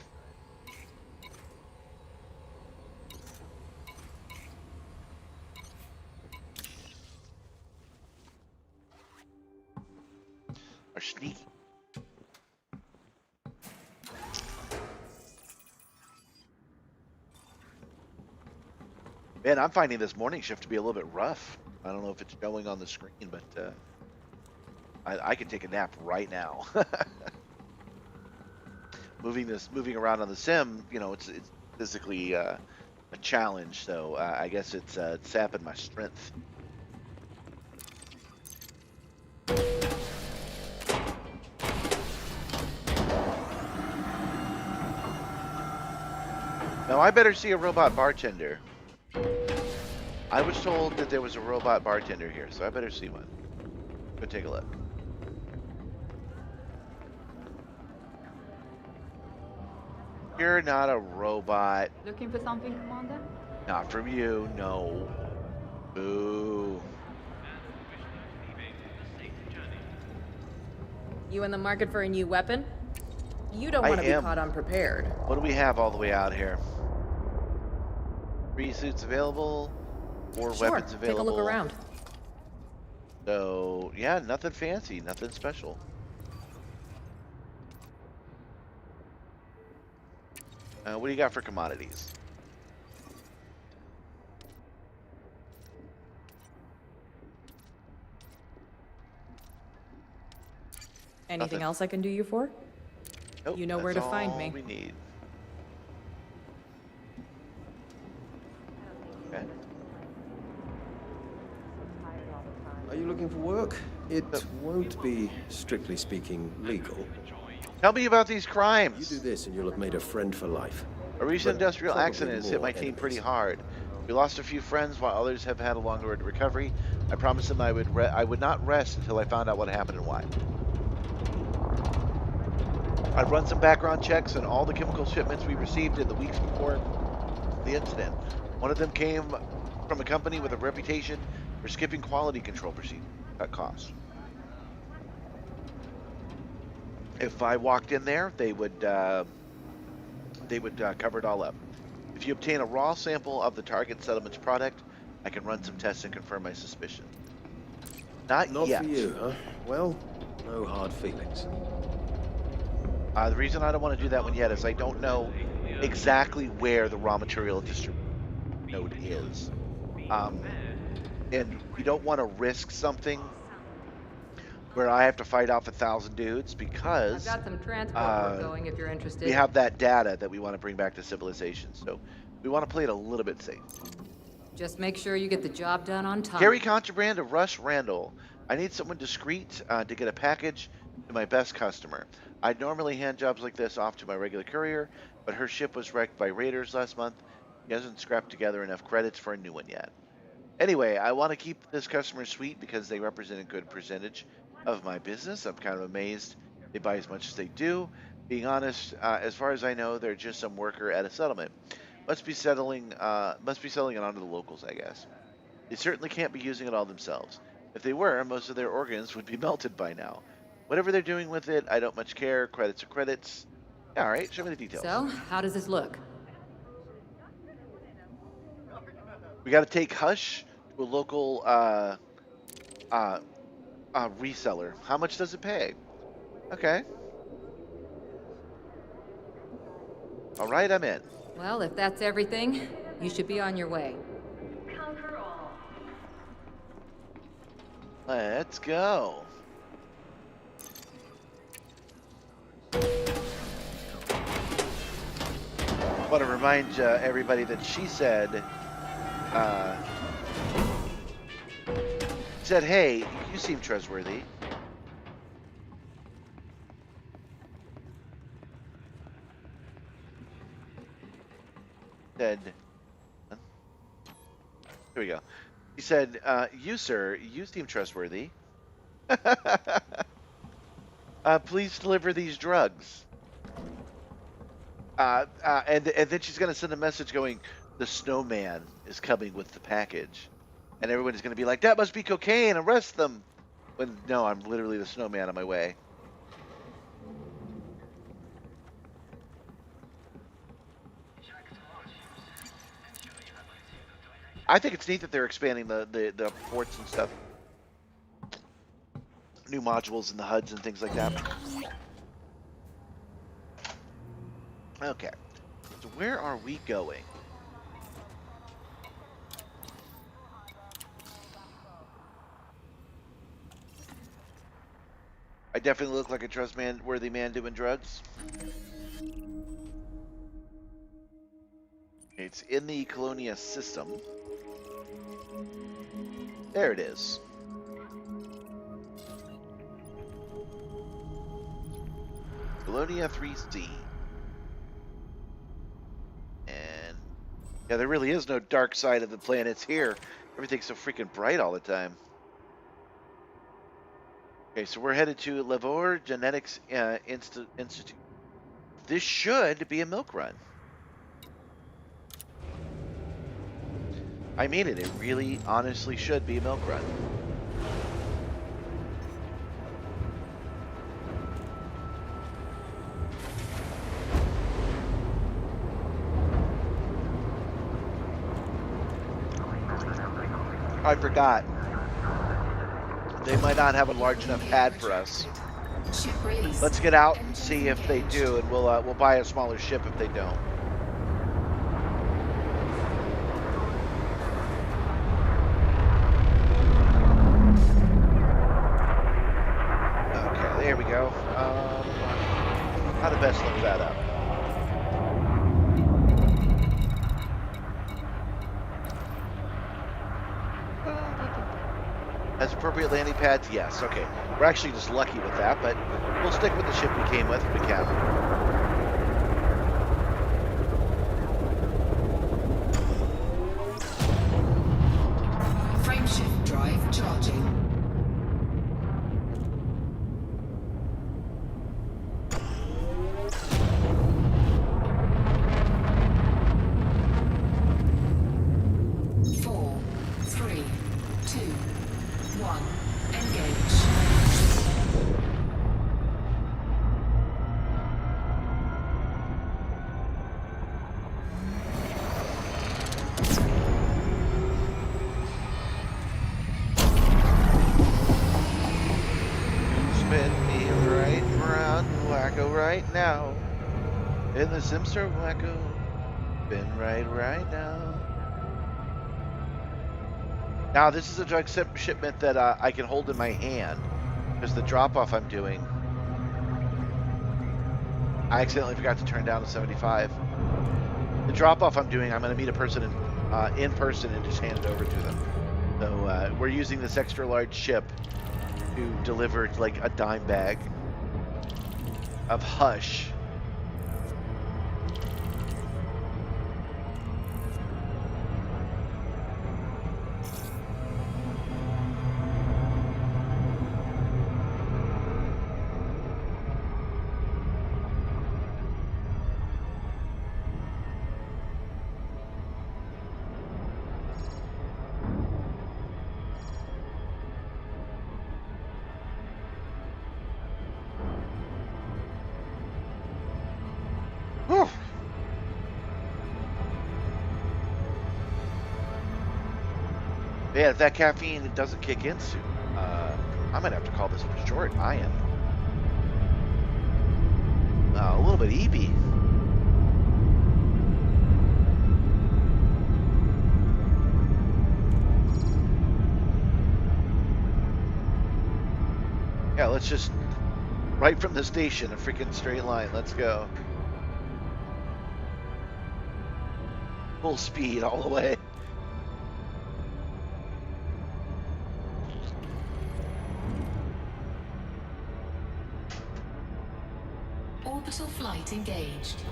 Our sneaky. Man, I'm finding this morning shift to be a little bit rough. I don't know if it's showing on the screen, but I could take a nap right now. Moving around on the sim, you know, it's physically a challenge. So I guess it's sapping my strength. Now I better see a robot bartender. I was told that there was a robot bartender here, so I better see one. Go take a look. You're not a robot. Looking for something, Commander? Not from you, no. Boo. You in the market for a new weapon? You don't I want to be am. caught unprepared. What do we have all the way out here? 3 suits available, 4 Sure, weapons available. take a look around. So, yeah, nothing fancy, nothing special. What do you got for commodities? Anything Nothing. else I can do you for? Nope, You know where that's to find all me. we need. Okay. Are you looking for work? It won't be, strictly speaking, legal. Tell me about these You crimes. do this and you'll have made a friend for life. A recent But industrial probably accident has hit more my team enemies. pretty hard. We lost a few friends while others have had a longer road to recovery. I promised them I would not rest until I found out what happened and why. I've run some background checks on all the chemical shipments we received in the weeks before the incident. One of them came from a company with a reputation for skipping quality control procedures at cost. If I walked in there, they would cover it all up. If you obtain a raw sample of the target settlement's product, I can run some tests and confirm my suspicion. Not yet. for you, huh? Well, no hard feelings. The reason I don't want to do that one yet is I don't know exactly where the raw material distribution node is. Um, and we don't want to risk something where I have to fight off 1,000 dudes I've because got some transport work uh, going if you're we interested. have that data that we want to bring back to civilization. So we want to play it a little bit safe. Just make sure you get the job done on time. Carry contraband to Rush Randall. I need someone discreet to get a package to my best customer. I'd normally hand jobs like this off to my regular courier, but her ship was wrecked by raiders last month. She hasn't scrapped together enough credits for a new one yet. Anyway, I want to keep this customer sweet because they represent a good percentage of my business. I'm kind of amazed they buy as much as they do. Being honest, as far as I know, they're just some worker at a settlement. Must be selling it on to the locals, I guess. They certainly can't be using it all themselves. If they were, most of their organs would be melted by now. Whatever they're doing with it, I don't much care. Credits are credits. Yeah, all right, show me the details. So, how does this look? We got to take Hush to a local uh, reseller. How much does it pay? Okay. All right, I'm in. Well, if that's everything, you should be on your way. Let's go. I want to remind everybody that she said, hey, you seem trustworthy. Said, here we go. He said, you, sir, you seem trustworthy. Please deliver these drugs. And then she's going to send a message going, the snowman is coming with the package. And everybody's going to be like, that must be cocaine, arrest them. When, no, I'm literally the snowman on my way. I think it's neat that they're expanding the ports and stuff. New modules in the HUDs and things like that. Okay. So where are we going? I definitely look like a trustworthy man doing drugs. It's in the Colonia system. There it is. Colonia 3C. And yeah, there really is no dark side of the planets here. Everything's so freaking bright all the time. Okay, so we're headed to Lavore Genetics Institute. This should be a milk run. I mean it. It really, honestly should be a milk run. I forgot. They might not have a large enough pad for us. Let's get out and see if they do, and we'll buy a smaller ship if they don't. Okay, there we go. How to best look that up? Has appropriate landing pads? Yes. Okay. We're actually just lucky with that, but we'll stick with the ship we came with if we can. Frameshift drive charging. Four, three, two, one. Engage. Spin me right round, wacko right now. In the Simstarr wacko. Spin right now. Now, this is a drug shipment that I can hold in my hand, because the drop-off I'm doing, I accidentally forgot to turn down to 75. The drop-off I'm doing, I'm going to meet a person in person and just hand it over to them. So we're using this extra large ship to deliver like a dime bag of hush. Whew. Yeah, if that caffeine doesn't kick in soon, I might have to call this one short. I am a little bit eepy. Yeah, let's just right from the station, a freaking straight line. Let's go. Full speed all the way. Orbital flight engaged.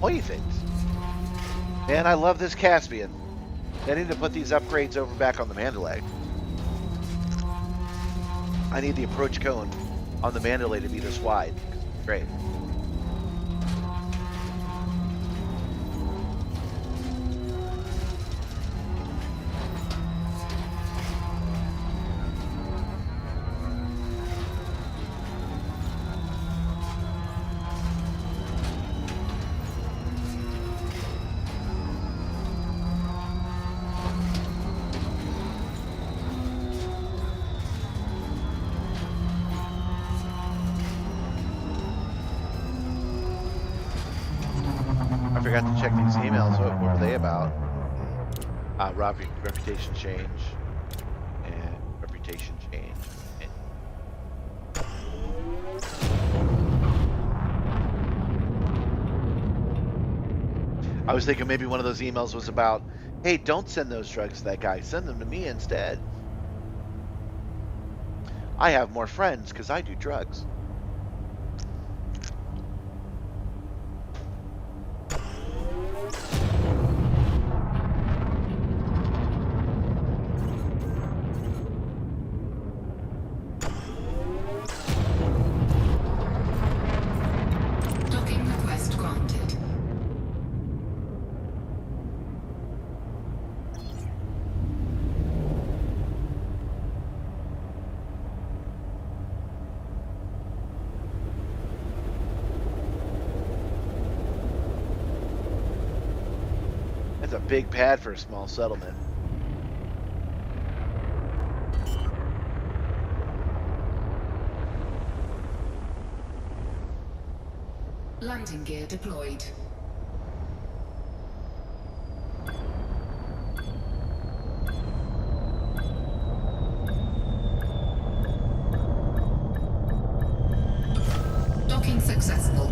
What do you think? Man, I love this Caspian. They need to put these upgrades over back on the Mandalay. I need the approach cone on the Mandalay to be this wide. Great. I forgot to check these emails. What were they about? Reputation change and reputation change. I was thinking maybe one of those emails was about, hey, don't send those drugs to that guy. Send them to me instead. I have more friends because I do drugs. Docking request granted. That's a big pad for a small settlement. Landing gear deployed. Docking successful.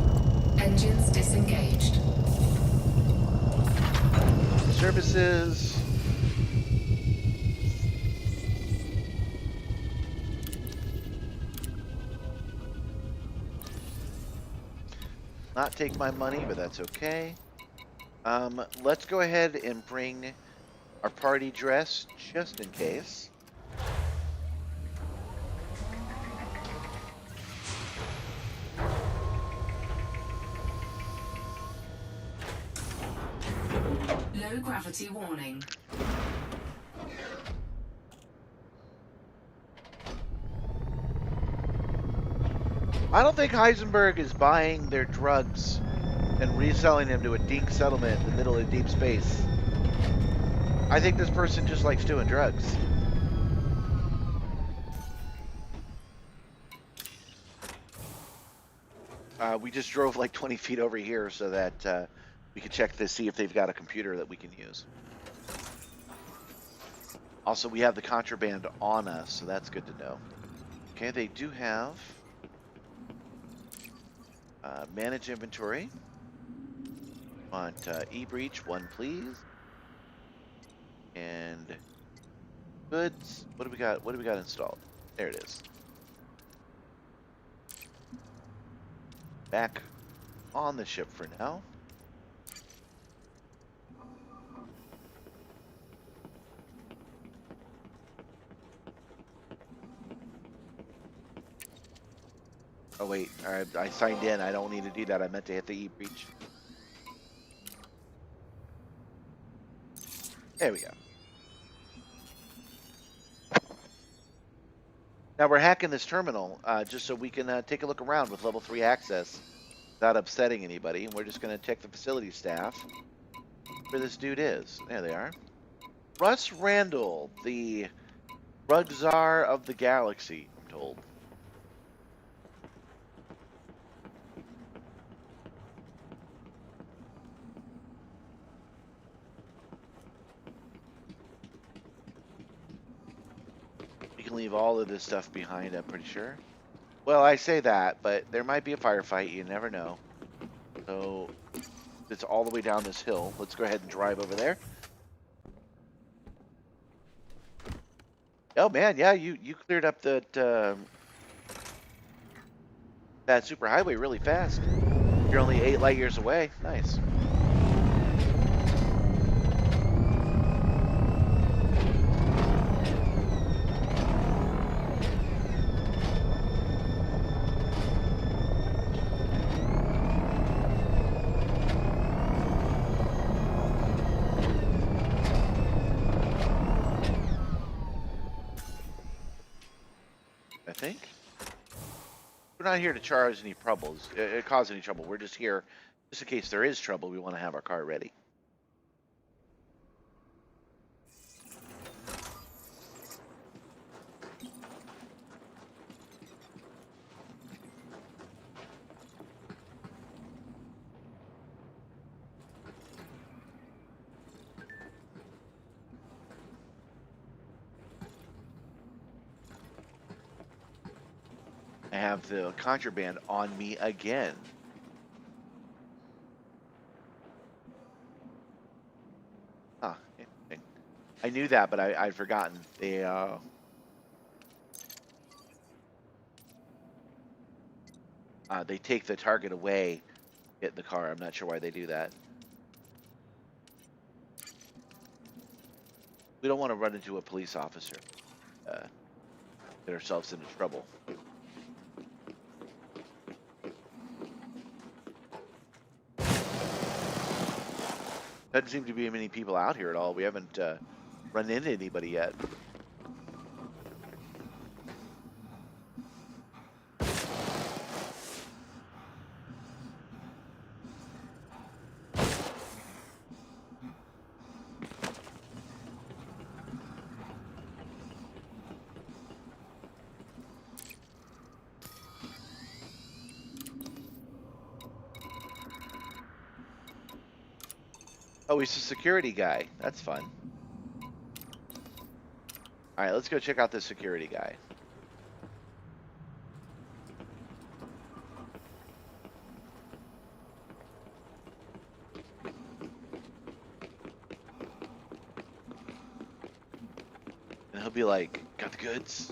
Engines disengaged. Services. Not take my money, but that's okay. Let's go ahead and bring our party dress just in case. Low gravity warning. I don't think Heisenberg is buying their drugs and reselling them to a dink settlement in the middle of deep space. I think this person just likes doing drugs. We just drove like 20 feet over here so that we could check to see if they've got a computer that we can use. Also, we have the contraband on us, so that's good to know. Okay, they do have manage inventory. Want e-breach, one please. And goods. What do we got? What do we got installed? There it is. Back on the ship for now. Oh wait, I signed in. I don't need to do that. I meant to hit the e-breach. There we go. Now we're hacking this terminal just so we can take a look around with level 3 access without upsetting anybody. And we're just going to check the facility staff where this dude is. There they are. Russ Randall, the drug czar of the galaxy, I'm told. We can leave all of this stuff behind, I'm pretty sure. Well, I say that, but there might be a firefight. You never know. So it's all the way down this hill. Let's go ahead and drive over there. Oh man, yeah, you cleared up that superhighway really fast. You're only 8 light years away. Nice. I think we're not here to cause any troubles. Cause any trouble. We're just here, just in case there is trouble. We want to have our car ready. I have the contraband on me again. Huh. Interesting. I knew that, but I'd forgotten. They take the target away, get in the car. I'm not sure why they do that. We don't want to run into a police officer. Get ourselves into trouble. Doesn't seem to be many people out here at all. We haven't run into anybody yet. Oh, he's a security guy. That's fun. All right, let's go check out this security guy. And he'll be like, got the goods?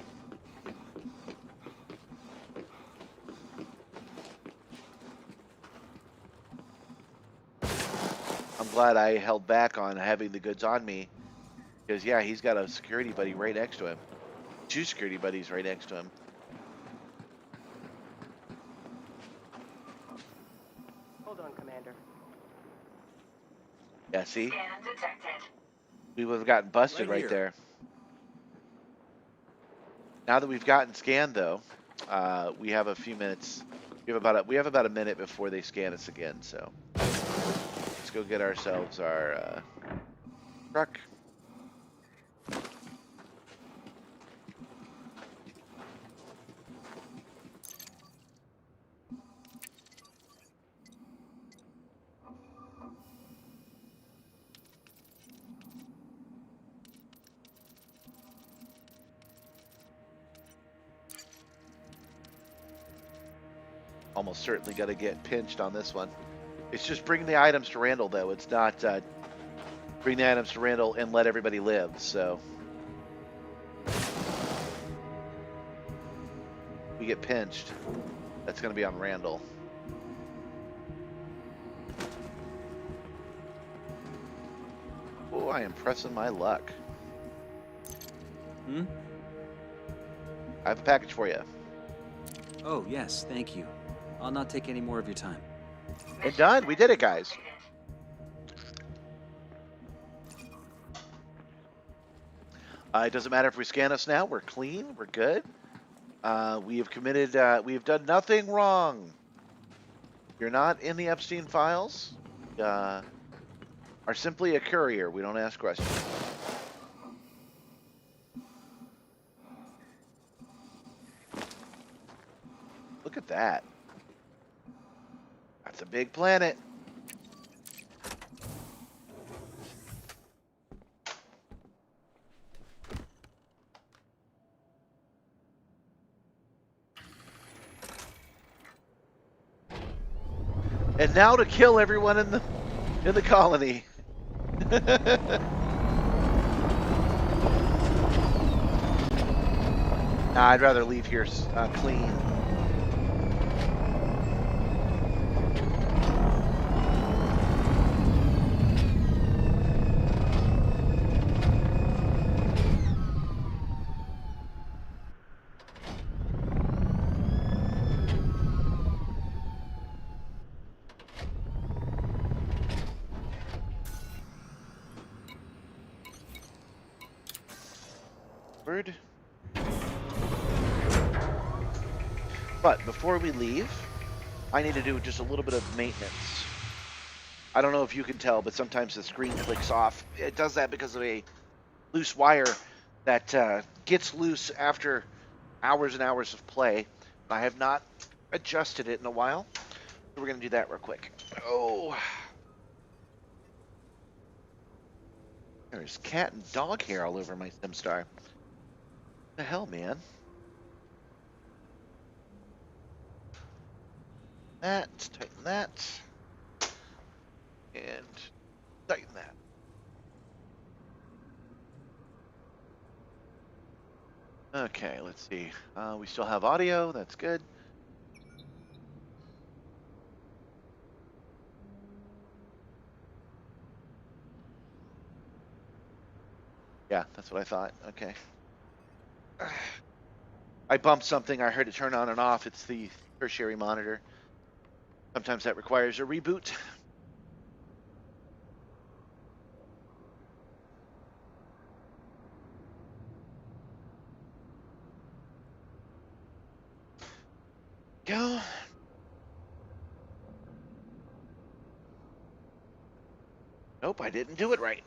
I'm glad I held back on having the goods on me. Because, yeah, he's got a security buddy right next to him. 2 security buddies right next to him. Hold on, Commander. Yeah, see? Scan detected. We would have gotten busted Right right here. there. Now that we've gotten scanned, though, we have a few minutes. We have about a minute before they scan us again. So let's go get ourselves our truck. Almost certainly going to get pinched on this one. It's just bring the items to Randall, though. It's not bring the items to Randall and let everybody live. So we get pinched. That's going to be on Randall. Oh, I am pressing my luck. Hmm? I have a package for you. Oh, yes, thank you. I'll not take any more of your time. And done. We did it, guys. It doesn't matter if we scan us now. We're clean. We're good. We have committed. We have done nothing wrong. You're not in the Epstein files. Are simply a courier. We don't ask questions. Look at that. That's a big planet. And now to kill everyone in the colony. Nah, I'd rather leave here clean. Word. But before we leave, I need to do just a little bit of maintenance. I don't know if you can tell, but sometimes the screen clicks off. It does that because of a loose wire that gets loose after hours and hours of play. I have not adjusted it in a while, so we're going to do that real quick. Oh, there's cat and dog hair all over my Simstarr. What the hell, man? That, tighten that, and tighten that. Okay, let's see. We still have audio. That's good. Yeah, that's what I thought. Okay. I bumped something. I heard it turn on and off. It's the tertiary monitor. Sometimes that requires a reboot. Go. Nope, I didn't do it right.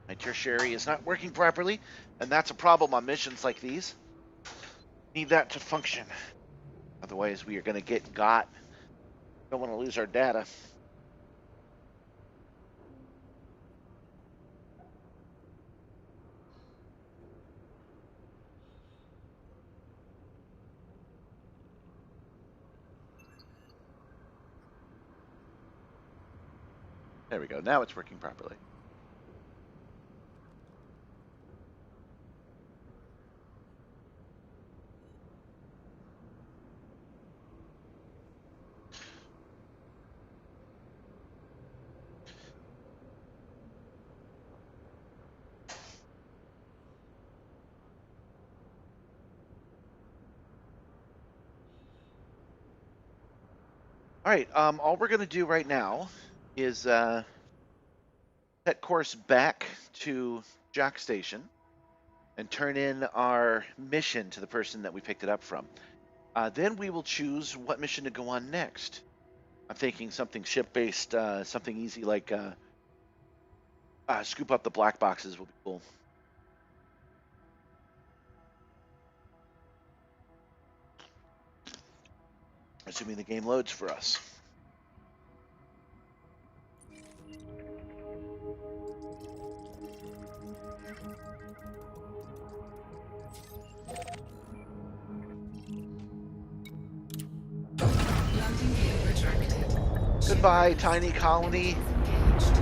My tertiary is not working properly, and that's a problem on missions like these. Need that to function. Otherwise, we are going to get got. Don't want to lose our data. There we go. Now it's working properly. All right. All we're going to do right now is set course back to Jock Station and turn in our mission to the person that we picked it up from. Then we will choose what mission to go on next. I'm thinking something ship-based, something easy like scoop up the black boxes will be cool. Assuming the game loads for us. Landing gear retracted. Goodbye, tiny colony. Engaged.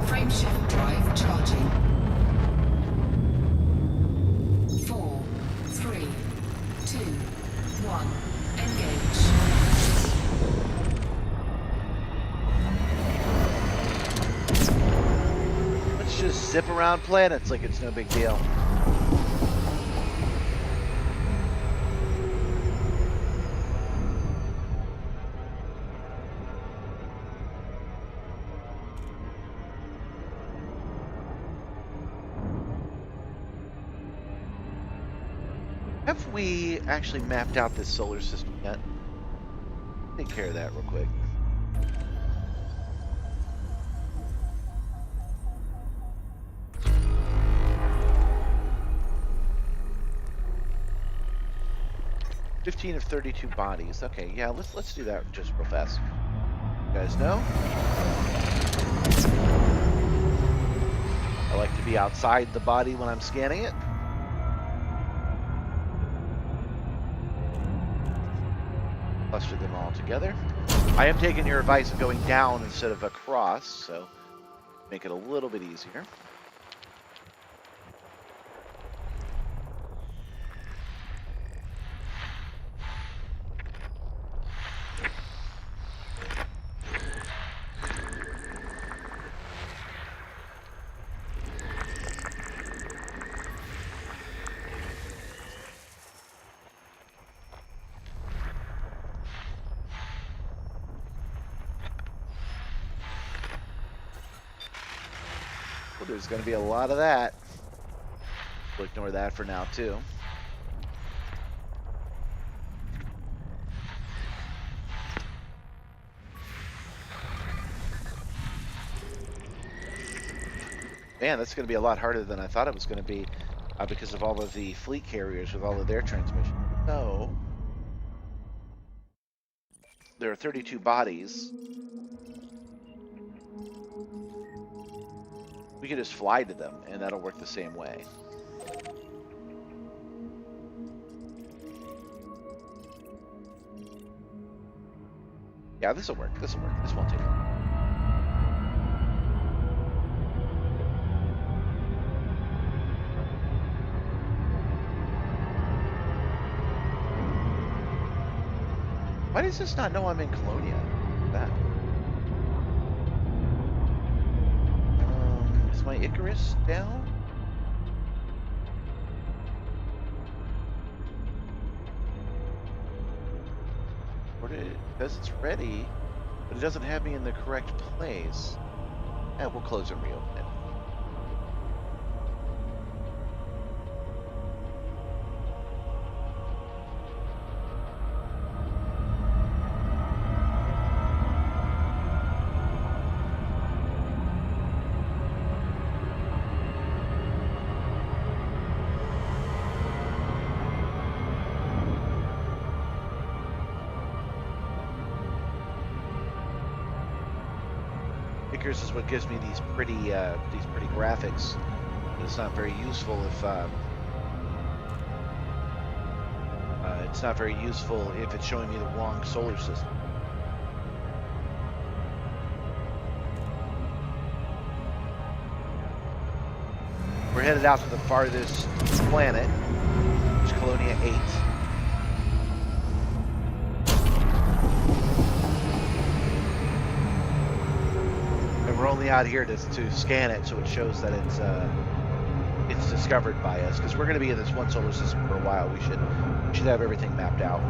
Frameshift drive charging. 4, 3, 2, 1. Engage. Let's just zip around planets like it's no big deal. Have we actually mapped out this solar system yet? Take care of that real quick. "15 of 32 bodies." Okay, yeah, let's do that just real fast. You guys know? I like to be outside the body when I'm scanning it. Cluster them all together. I am taking your advice of going down instead of across, so make it a little bit easier. Well, there's going to be a lot of that. We'll ignore that for now, too. Man, that's going to be a lot harder than I thought it was going to be because of all of the fleet carriers with all of their transmissions. So, there are 32 bodies. We could just fly to them, and that'll work the same way. Yeah, this will work. This will work. This won't take long. Why does this not know I'm in Colonia? That. Is my Icarus down? Or it says it's ready, but it doesn't have me in the correct place. Yeah, we'll close and reopen it. Icarus is what gives me these pretty graphics. It's not very useful if it's showing me the wrong solar system. We're headed out to the farthest planet, which is Colonia 8. And we're only out here to scan it, so it shows that it's planets discovered by us, because we're going to be in this one solar system for a while. We should have everything mapped out.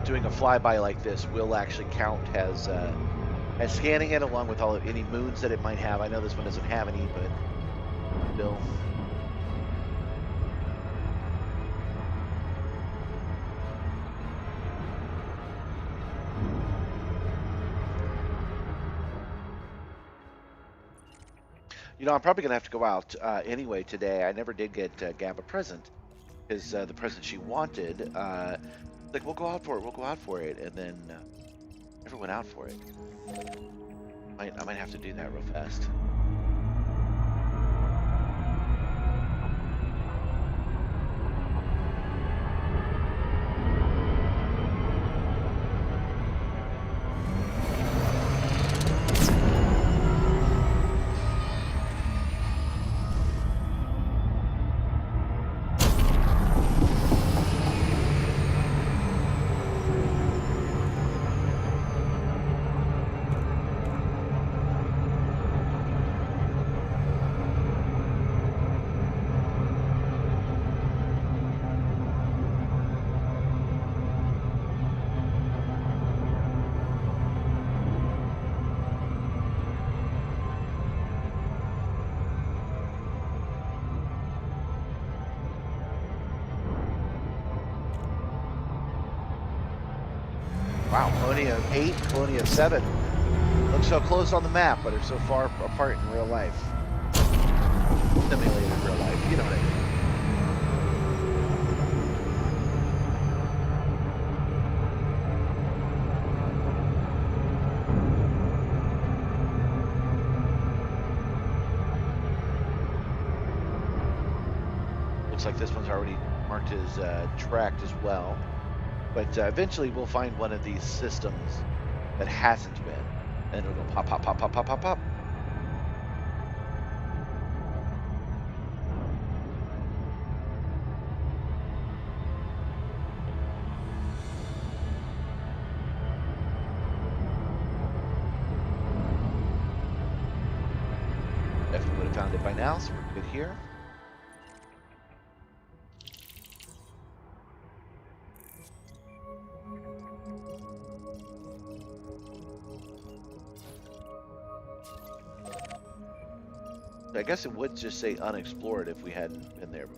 Doing a flyby like this will actually count as scanning it along with all of any moons that it might have. I know this one doesn't have any, but still. You know, I'm probably gonna have to go out anyway today. I never did get Gab a present because the present she wanted, like we'll go out for it, we'll go out for it, and then never went out for it. I might have to do that real fast. Wow, Colonia 8, Colonia 7. Look so close on the map, but are so far apart in real life. Simulated real life, you know what I mean. Looks like this one's already marked as tracked as well. But eventually we'll find one of these systems that hasn't been. And it'll go pop, pop, pop, pop, pop, pop, pop. Definitely would have found it by now, so we're good here. I guess it would just say unexplored if we hadn't been there.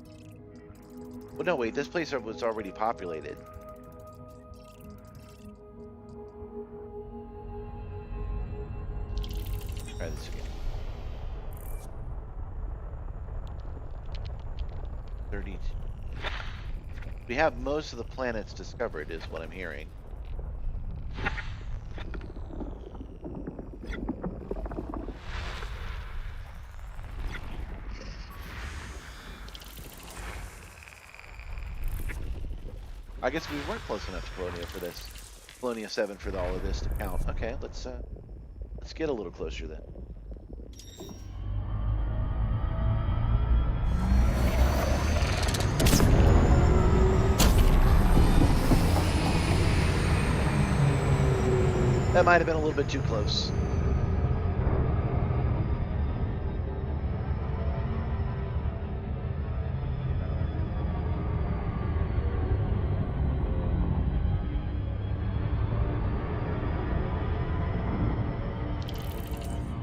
Well, no, wait, this place was already populated. Try this again. 32. We have most of the planets discovered, is what I'm hearing. I guess we weren't close enough to Colonia for this. Colonia 7 for all of this to count. Okay, let's get a little closer then. That might have been a little bit too close.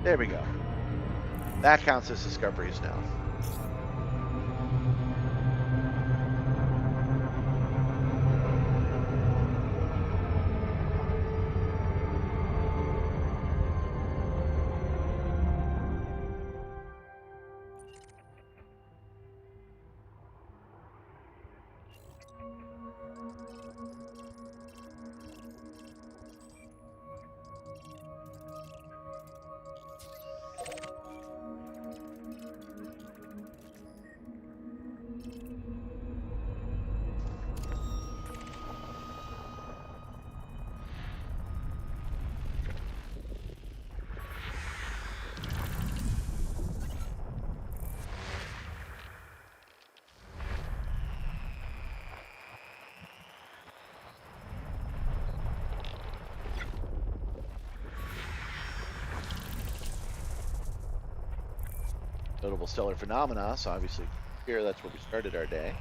There we go. That counts as discoveries now. notable stellar phenomena. So obviously here, that's where we started our day.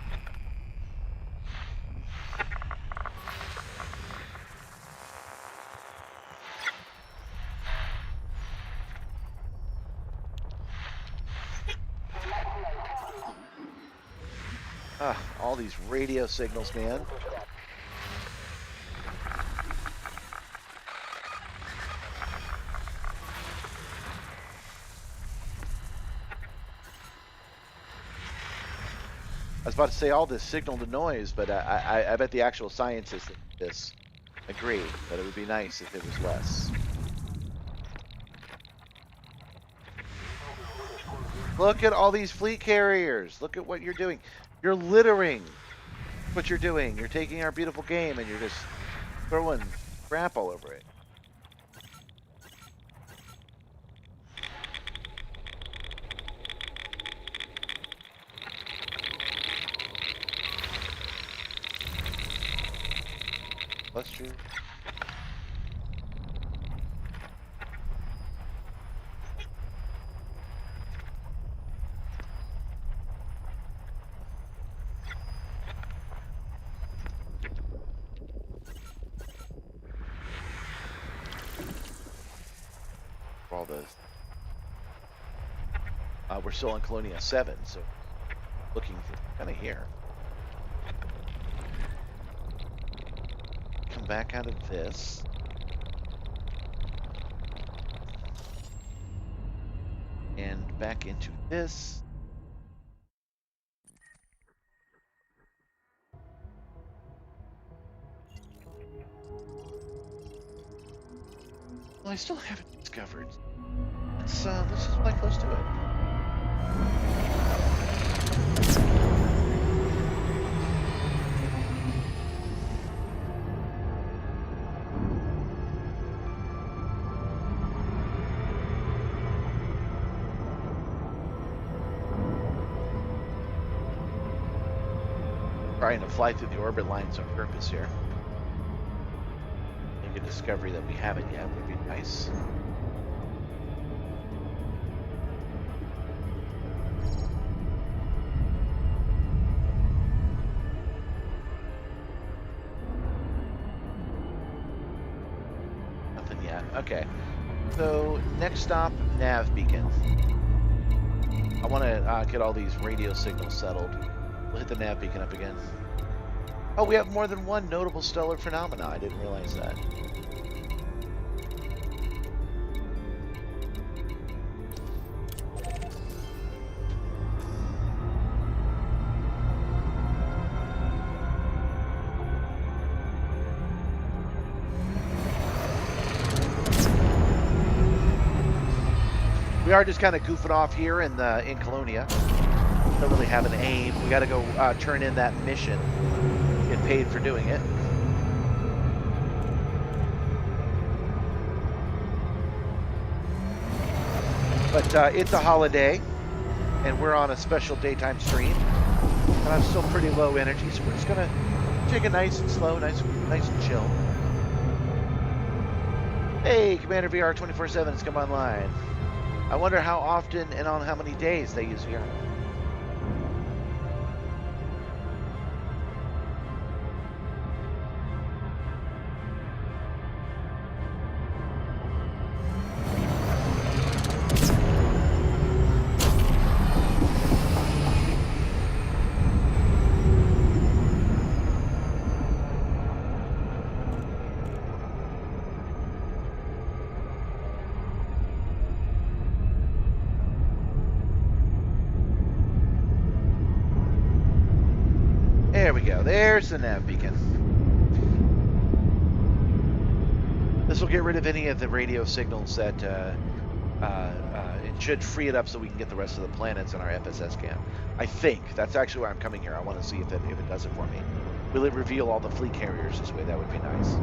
Ah, all these radio signals, man. I was about to say all this signal to noise, but I bet the actual scientists in this agree that it would be nice if it was less. Look at all these fleet carriers. Look at what you're doing. You're littering. What you're doing. You're taking our beautiful game and you're just throwing crap all over it. Buster. For all those. We're still on Colonia 7, so looking for kind of here. Come back out of this. And back into this. Well, I still haven't discovered. Let's just play close to it. Trying to fly through the orbit lines on purpose here. Make a discovery that we haven't yet would be nice. Nothing yet. Okay. So next stop, nav beacon. I want to get all these radio signals settled. We'll hit the nav beacon up again. Oh, we have more than one notable stellar phenomena. I didn't realize that. We are just kind of goofing off here in Colonia. Don't really have an aim. We got to go turn in that mission. Get paid for doing it. But it's a holiday, and we're on a special daytime stream. And I'm still pretty low energy, so we're just gonna take it nice and slow, nice and chill. Hey, Commander VR 24/7 has come online. I wonder how often and on how many days they use VR. There we go. There's the nav beacon. This will get rid of any of the radio signals that it should free it up so we can get the rest of the planets in our FSS scan. I think that's actually why I'm coming here. I want to see if it does it for me. Will it reveal all the fleet carriers this way? That would be nice.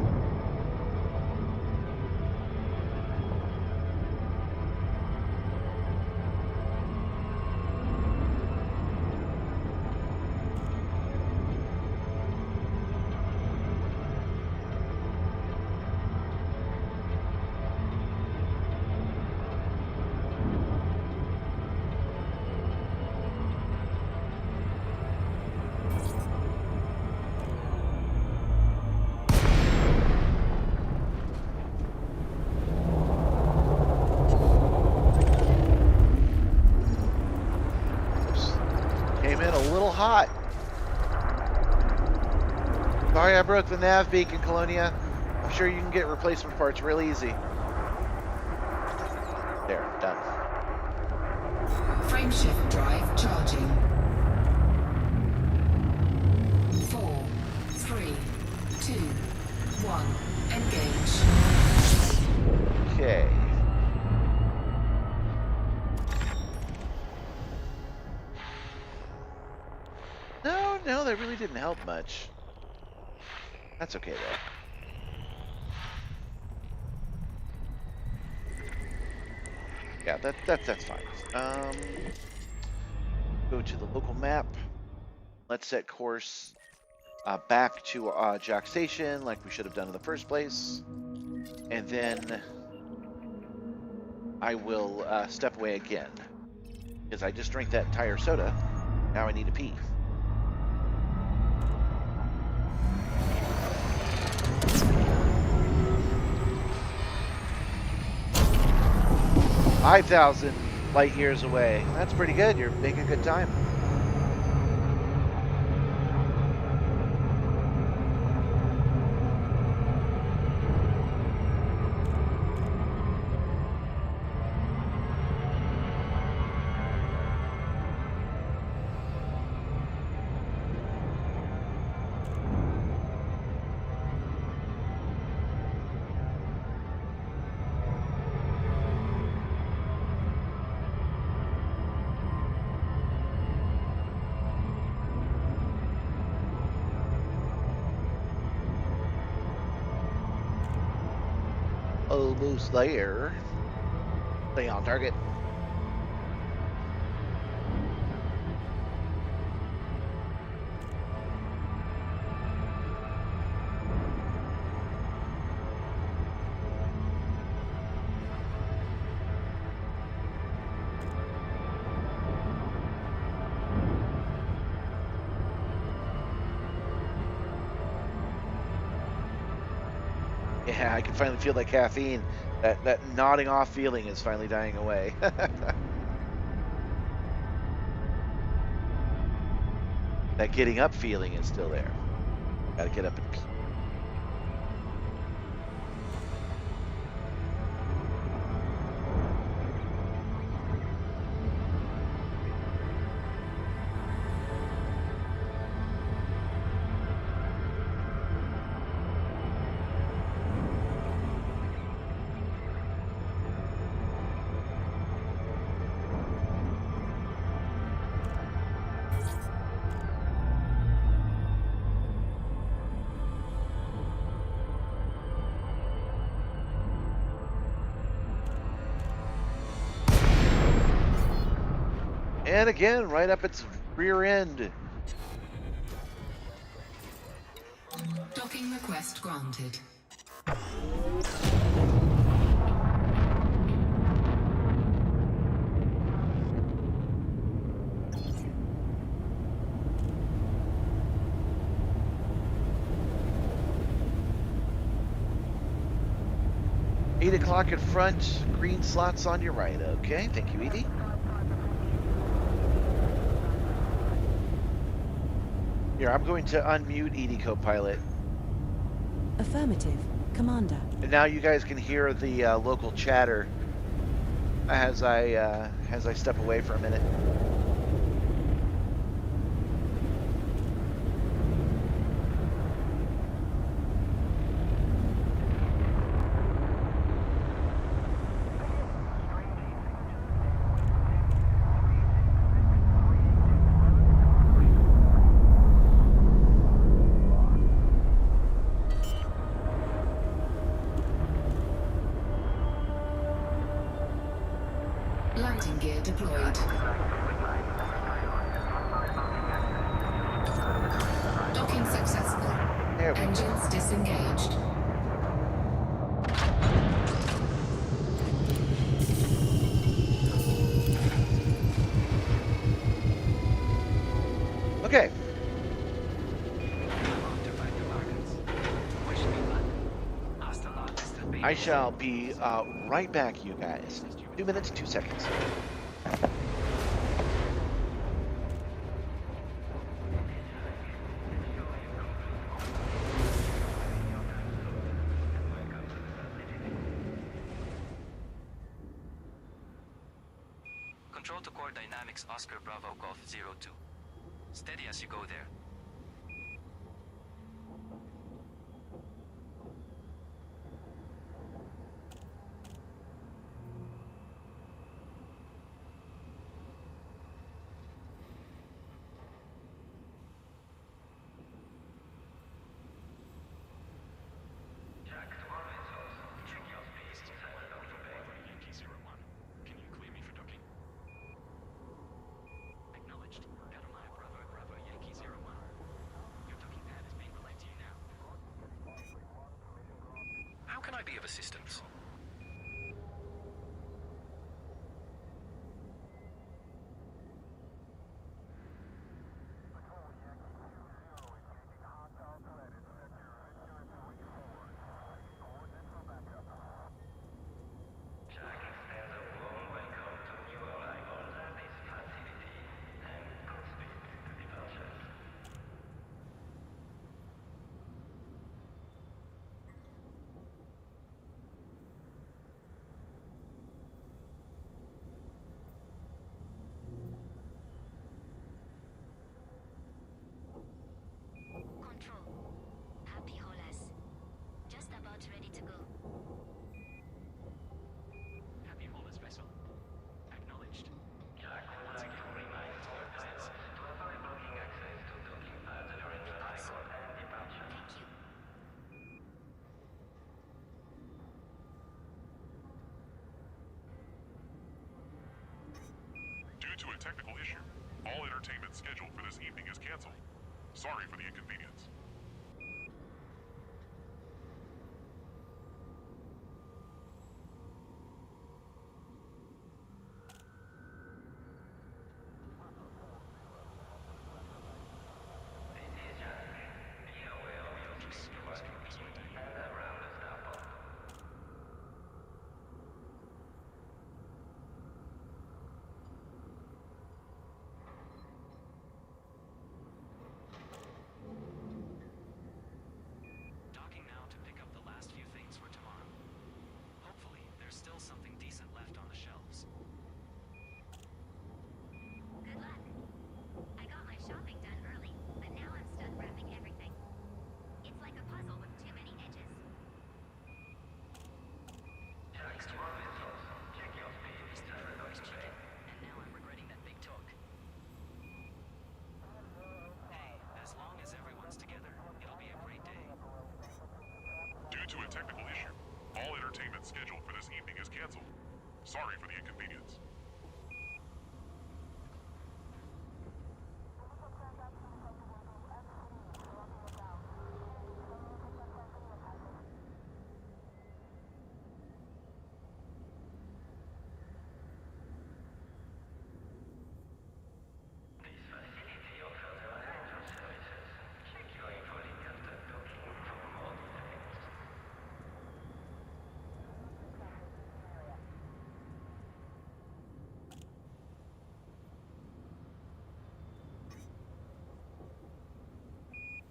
hot. Sorry I broke the nav beacon, Colonia. I'm sure you can get replacement parts real easy. There, done. Frameshift drive charging. 4, 3, 2, 1. Engage. Okay. No, that really didn't help much. That's okay though. Yeah, that's fine. Go to the local map. Let's set course back to Jock Station, like we should have done in the first place, and then I will step away again because I just drank that entire soda. Now I need to pee. $5,000 light years away. That's pretty good. You're making good time. Almost there. Stay on target. Yeah, I can finally feel that caffeine. That nodding off feeling is finally dying away. That getting up feeling is still there. Gotta get up and pee. And again, right up its rear end. Docking request granted. Eight o'clock in front, green slots on your right. Okay, thank you, Edie. Here, I'm going to unmute Edie Copilot. Affirmative, Commander. And now you guys can hear the local chatter as I step away for a minute. Landing gear deployed. Docking successful. There we go. Engines disengaged. Okay. I shall be right back, you guys. 2 minutes, 2 seconds. Control to core dynamics Oscar Bravo Golf 02. Steady as you go there. How can I be of assistance? Control. Happy Holas. Just about ready to go. Happy Holas vessel. Acknowledged. Once again, reminds your business to avoid blocking access to docking pads during arrival and departure. Thank you. Due to a technical issue, all entertainment scheduled for this evening is canceled. Sorry for the inconvenience. Docking now to pick up the last few things for tomorrow. Hopefully, there's still something decent left on the shelves. Good luck. I got my shopping done early, but now I'm stuck wrapping everything. It's like a puzzle with too many edges. Thanks to our vessels, check your speed inside the docking bay. And now I'm regretting that big talk. Hey, as long as everyone's together, it'll be a great day. Due to a technical issue, all entertainment scheduled for this evening is canceled. Sorry for the inconvenience. This facility offers a range of services. Check your info link after docking for more details.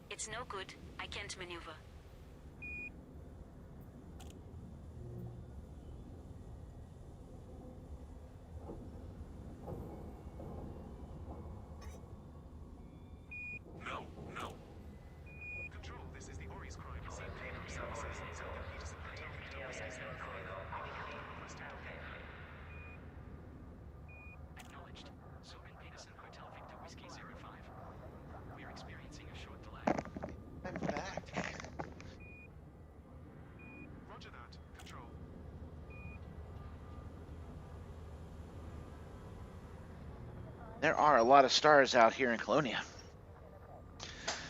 It's no good. I can't maneuver. No, no. Control, this is the Ori's crime scene. Services. Peterson Hotel Victor Whiskey 05. Requesting docking. Acknowledged. Sogan Peterson Hotel Victor Whiskey 05. We're experiencing a short delay. I'm back. Roger that. Control. There are a lot of stars out here in Colonia.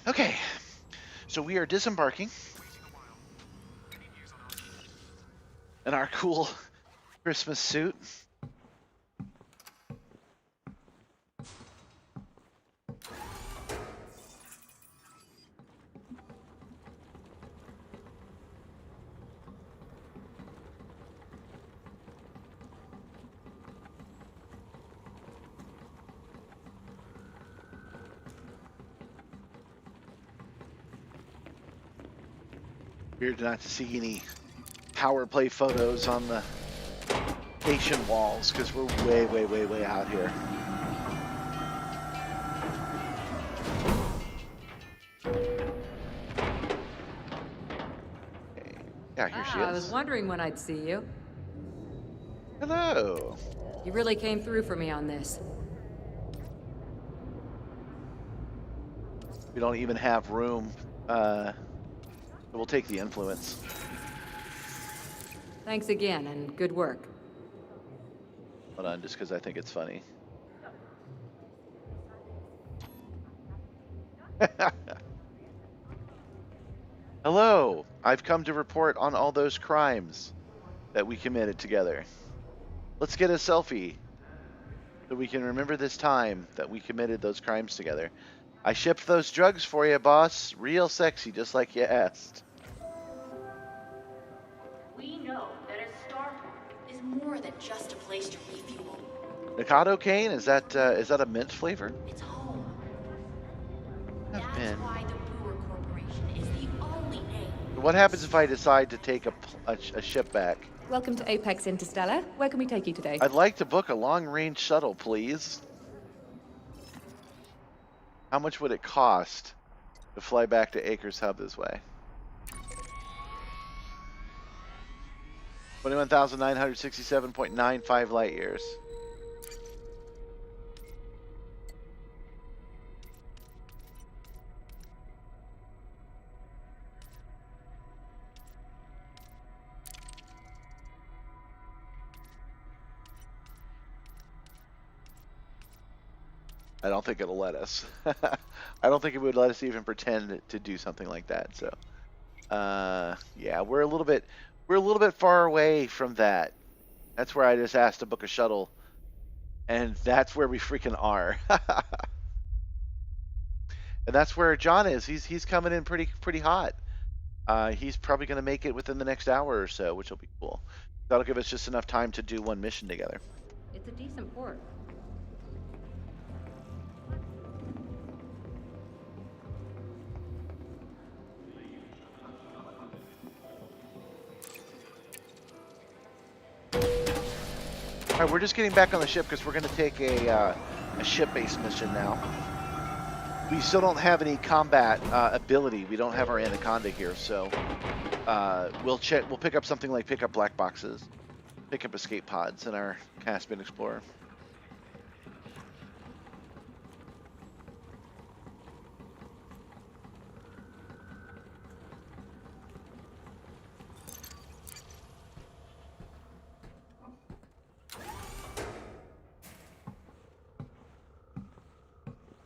Okay, so we are disembarking Waiting a while. Any news on us? in our cool Christmas suit. Weird not to see any power play photos on the station walls because we're way, way, way, way out here. Okay. Yeah, here she I was is. wondering when I'd see you. Hello. You really came through for me on this. We don't even have room. We'll take the influence. Thanks again, and good work. Hold on, just because I think it's funny. Hello. I've come to report on all those crimes that we committed together. Let's get a selfie so we can remember this time that we committed those crimes together. I shipped those drugs for you, boss. Real sexy, just like you asked. We know that a starport is more than just a place to refuel. Mikado cane? Is that a mint flavor? It's home. Have That's been. why the Brewer Corporation is the only name. What happens if I decide to take a ship back? Welcome to Apex Interstellar. Where can we take you today? I'd like to book a long-range shuttle, please. How much would it cost to fly back to Acres Hub this way? 21,967.95 light years. I don't think it'll let us. I don't think it would let us even pretend to do something like that. So, yeah, we're a little bit far away from that. That's where I just asked to book a shuttle, and that's where we freaking are. And that's where John is. He's coming in pretty hot. He's probably going to make it within the next hour or so, which will be cool. That'll give us just enough time to do one mission together. It's a decent port. All right, we're just getting back on the ship because we're going to take a ship-based mission now. We still don't have any combat ability. We don't have our Anaconda here, so we'll check. We'll pick up something like pick up black boxes, pick up escape pods in our Caspian Explorer.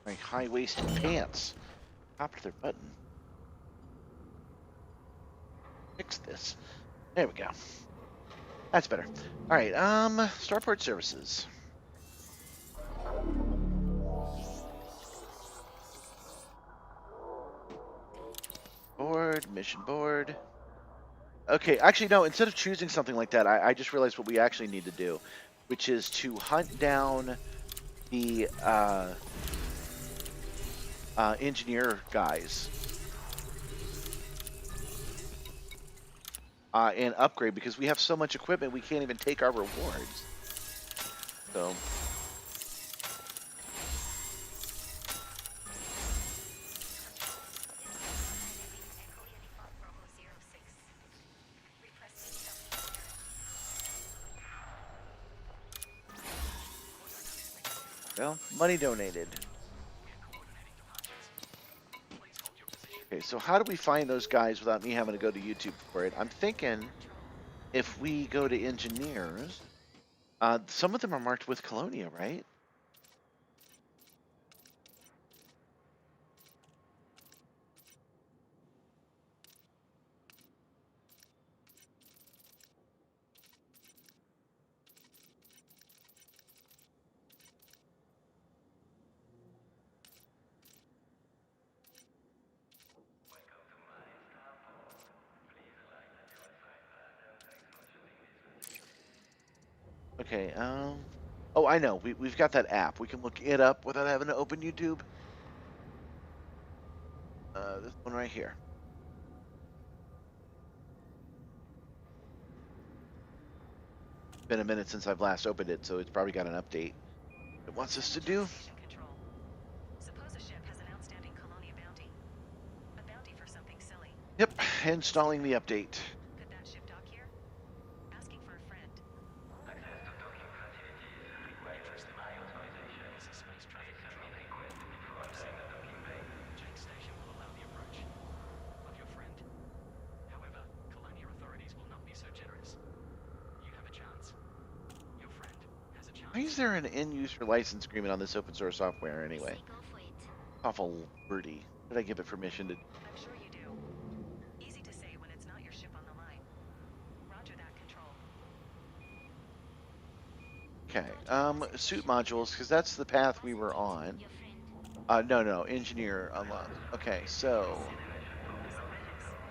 My high-waisted pants. Popped their button. Fix this. There we go. That's better. All right. Starport services. Board. Mission board. Okay. Actually, no. Instead of choosing something like that, I just realized what we actually need to do, which is to hunt down the engineer guys and upgrade, because we have so much equipment we can't even take our rewards. So well, money donated. Okay, so how do we find those guys without me having to go to YouTube for it? I'm thinking if we go to engineers, some of them are marked with Colonia, right? Okay, oh, I know. We've got that app. We can look it up without having to open YouTube. This one right here. been a minute since I've last opened it, so it's probably got an update it wants us to do. Station control. Suppose a ship has an outstanding Colonia bounty. A bounty for something silly. Yep, installing the update. Could that ship dock here? Asking for a friend. Access to docking facilities requires my authorization. This is space traffic control. Request before entering the docking bay. Jake Station will allow the approach of your friend. However, Colonia authorities will not be so generous. You have a chance. Your friend has a chance. Why is there an end-user license agreement on this open source software anyway? Go for it. Awful birdie. Did I give it permission to? I'm sure you do. Easy to say when it's not your ship on the line. Roger that, control. Okay. Suit modules, because that's the path we were on. Your friend. No, engineer unlocked. Okay, so,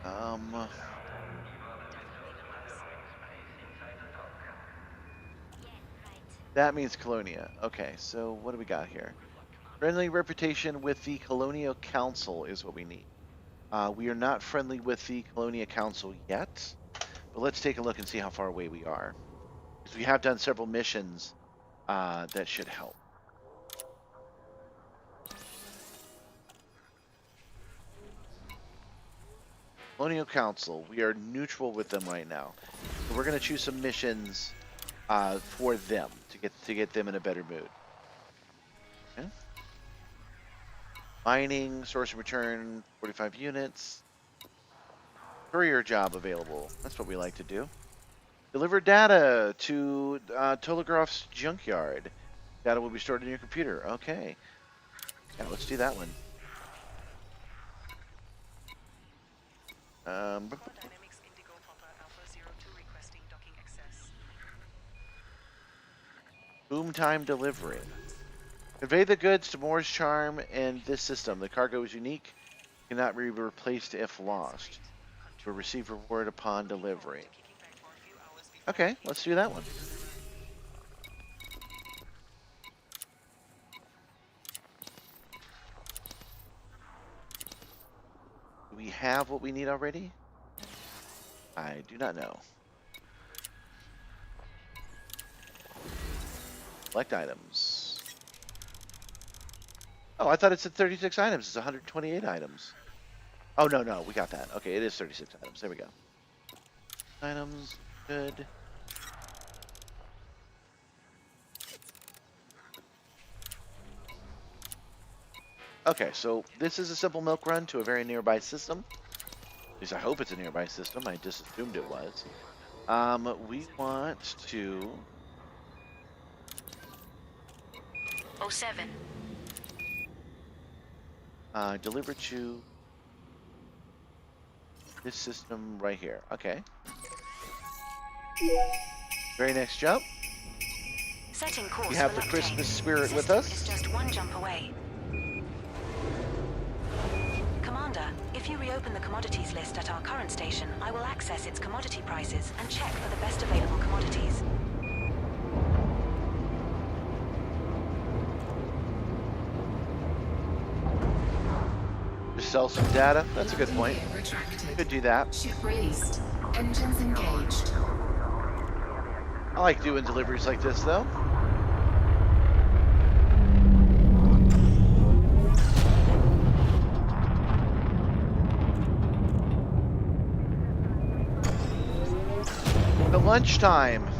Yeah, right. that means Colonia. Okay, so what do we got here? Friendly reputation with the Colonial Council is what we need. We are not friendly with the Colonia Council yet, but let's take a look and see how far away we are. Because we have done several missions that should help. Colonial Council, we are neutral with them right now. So we're going to choose some missions for them to get them in a better mood. Okay. Mining, source and return, 45 units. Courier job available. That's what we like to do. Deliver data to Telegraph's junkyard. Data will be stored in your computer. Okay. Yeah, let's do that one. Dynamics Indigo Papa Alpha 02 requesting docking access. Boom time delivery. Convey the goods to Moore's Charm and this system. The cargo is unique, cannot be replaced if lost. Will receive reward upon delivery. Okay, let's do that one. Do we have what we need already? I do not know. Select items. Oh, I thought it said 36 items. It's 128 items. Oh, no, we got that. Okay, it is 36 items. There we go. Items, good. Okay, so this is a simple milk run to a very nearby system. At least I hope it's a nearby system. I just assumed it was. We want to... 07. Deliver to this system right here. Okay. Very next jump. Setting course We have for the left Christmas tank. spirit with System us. is just one jump away. Commander, if you reopen the commodities list at our current station, I will access its commodity prices and check for the best available commodities. Just sell some data. That's a good point. Gear retracted. Could do that. Ship released. Engines engaged. I like doing deliveries like this, though. The lunchtime.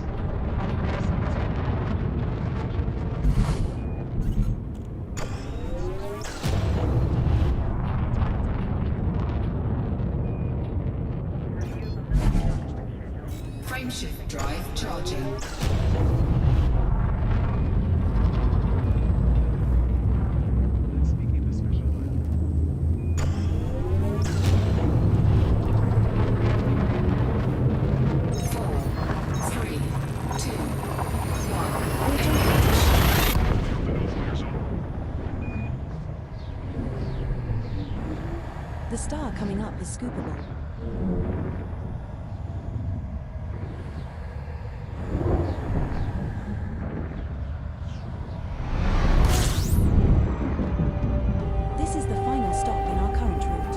Frameshift drive charging. The star coming up is scoopable. This is the final stop in our current route.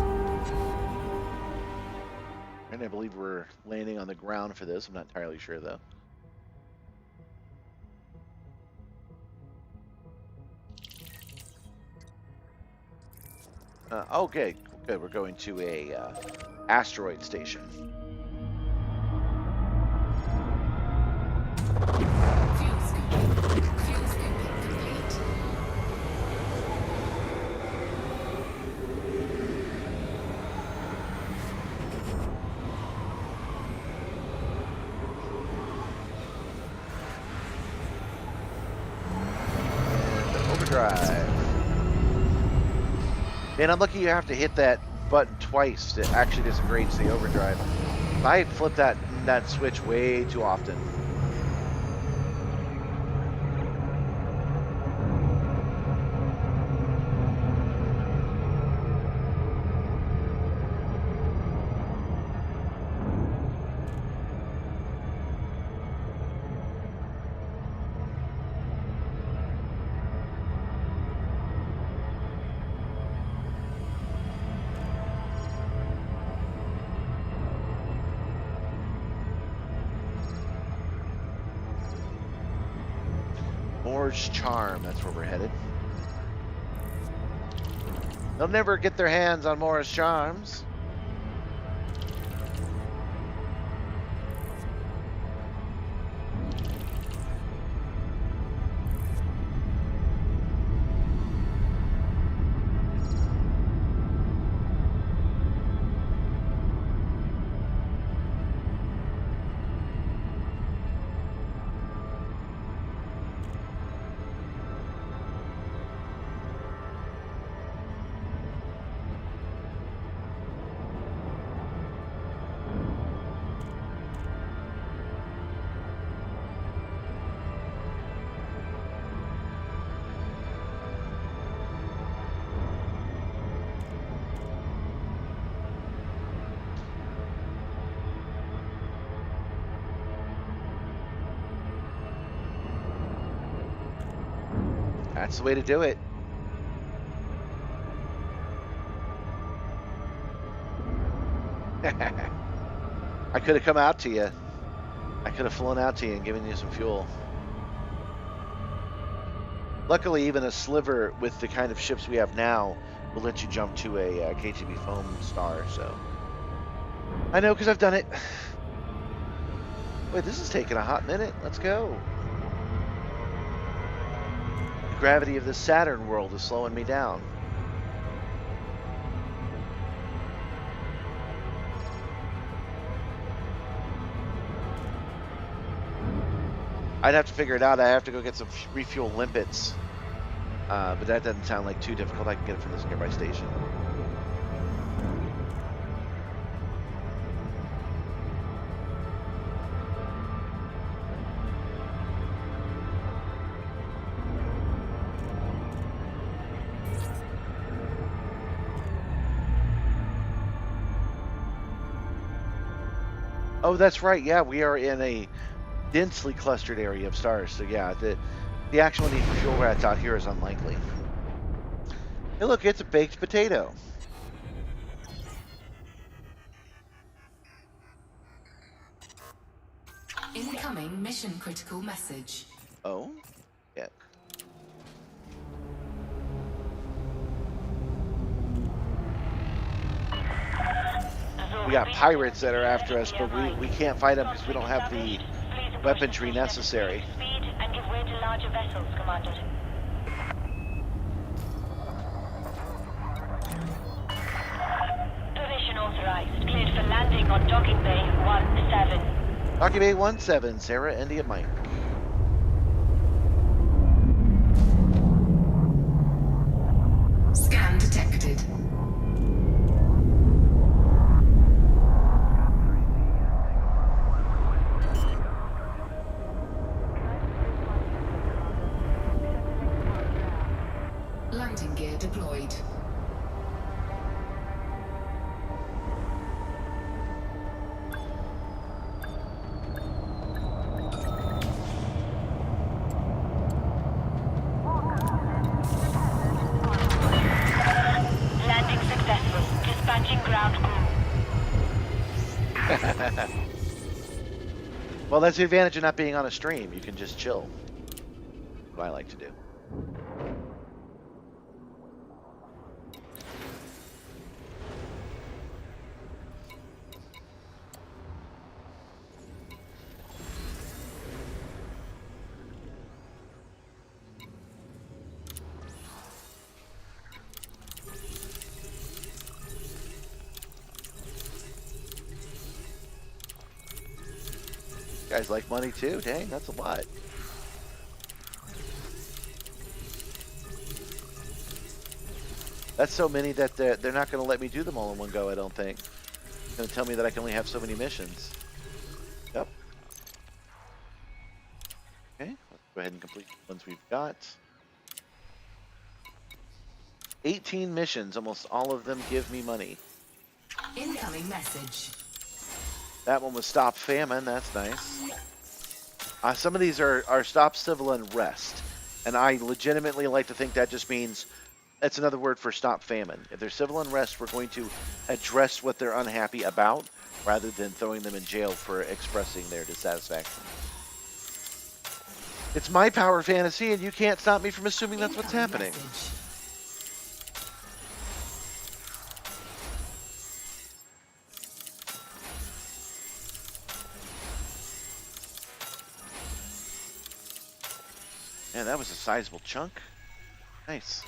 And I believe we're landing on the ground for this. I'm not entirely sure, though. Okay, good. We're going to a asteroid station. Fuel scooping. Fuel scooping complete. And overdrive. Man, I'm lucky you have to hit that button twice to actually disengage the overdrive. I flip that switch way too often. Moore's Charm, that's where we're headed. They'll never get their hands on Moore's Charms. That's the way to do it. I could have come out to you. I could have flown out to you and given you some fuel. Luckily, even a sliver with the kind of ships we have now will let you jump to a KGB foam star, so. I know, because I've done it. Wait, this is taking a hot minute. Let's go. The gravity of this Saturn world is slowing me down. I'd have to figure it out. I have to go get some refuel limpets. But that doesn't sound like too difficult. I can get it from this nearby station. Oh, that's right. Yeah, we are in a densely clustered area of stars. So yeah, the actual need for fuel rats out here is unlikely. Hey, look, it's a baked potato. Incoming mission critical message. Oh, yeah. We got pirates that are after us, but we can't fight them because we don't have the weaponry necessary. Speed and give way to larger vessels, Commander. Permission authorized. Cleared for landing on Docking Bay 17. Docking Bay 17, Sarah, India, Mike. Scan detected. Landing gear deployed. Landing successful. Dispatching ground crew. Well, that's the advantage of not being on a stream. You can just chill. What I like to do. guys like money too. Dang, that's a lot. That's so many that they're not going to let me do them all in one go, I don't think. They're going to tell me that I can only have so many missions. Yep. Okay, let's go ahead and complete the ones we've got. 18 missions, almost all of them give me money. Incoming message. That one was Stop Famine, that's nice. Some of these are Stop Civil Unrest, and I legitimately like to think that just means that's another word for Stop Famine. If there's civil unrest, we're going to address what they're unhappy about rather than throwing them in jail for expressing their dissatisfaction. It's my power fantasy, and you can't stop me from assuming that's what's happening. Message. Man, that was a sizable chunk. Nice.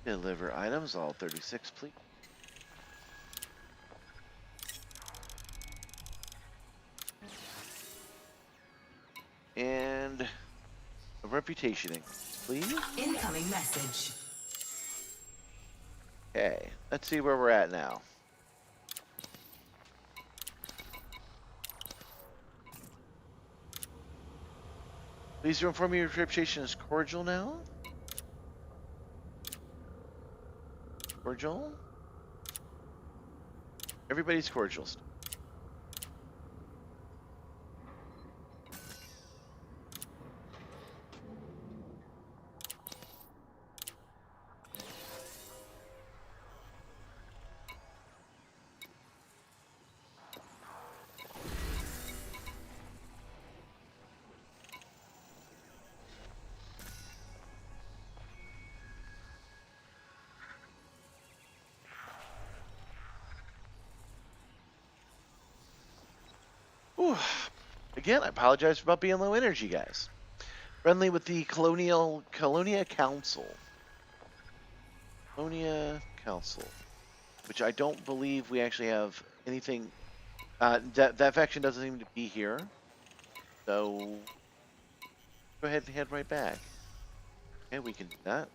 Deliver items, all 36, please. And a reputationing, please. Incoming message. Okay, let's see where we're at now. Please inform me your reputation is cordial now. Cordial? Everybody's cordial. Whew. Again, I apologize about being low energy, guys. Friendly with the Colonia Council. Colonia Council. Which I don't believe we actually have anything. That faction doesn't seem to be here. So, go ahead and head right back. Okay, we can do that.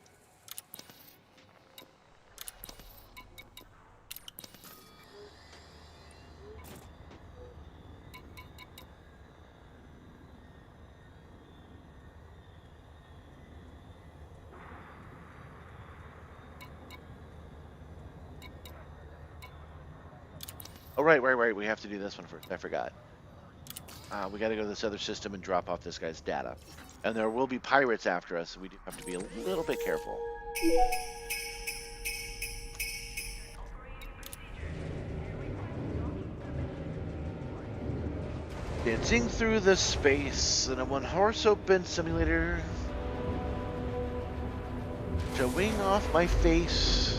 Oh, right. We have to do this one first. I forgot. We got to go to this other system and drop off this guy's data. And there will be pirates after us, so we do have to be a little bit careful. Dancing through the space in a one-horse open simulator. Showing off my face.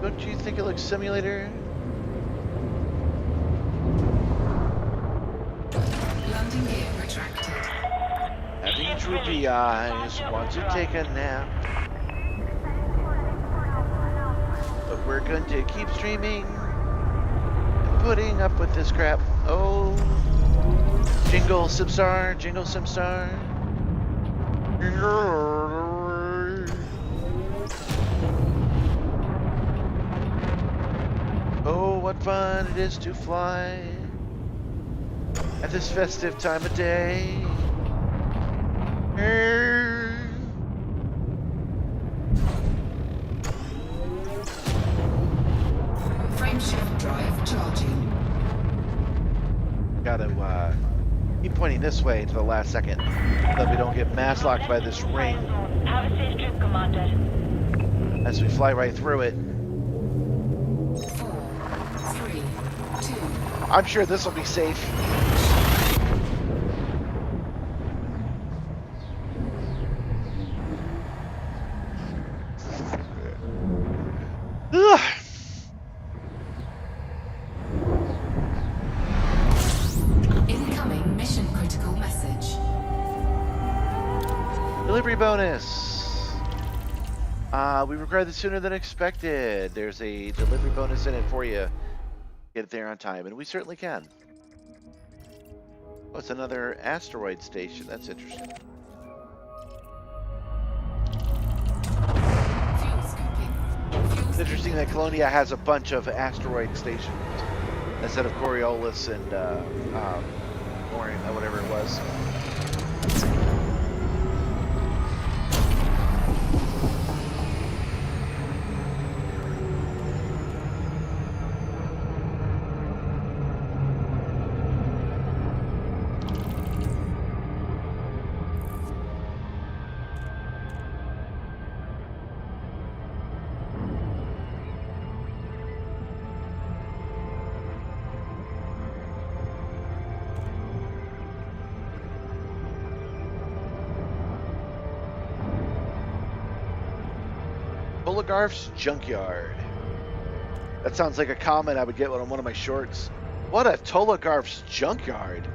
Don't you think it looks simulator? Landing gear retracted. Having droopy eyes, want to take a nap. But we're going to keep streaming and putting up with this crap. Oh, jingle Simstarr, jingle Simstarr. Oh, what fun it is to fly at this festive time of day. Frameshift drive charging. Gotta keep pointing this way to the last second so that we don't get mass locked by this ring Have a safe trip, Commander. as we fly right through it. 4, 3, 2. I'm sure this will be safe. Delivery bonus. We required this sooner than expected. There's a delivery bonus in it for you. Get it there on time, and we certainly can. Oh, it's another asteroid station. That's interesting. It's interesting that Colonia has a bunch of asteroid stations instead of Coriolis and whatever it was. Oligarch's Junkyard. That sounds like a comment I would get on one of my shorts. What a Toligarph's Junkyard.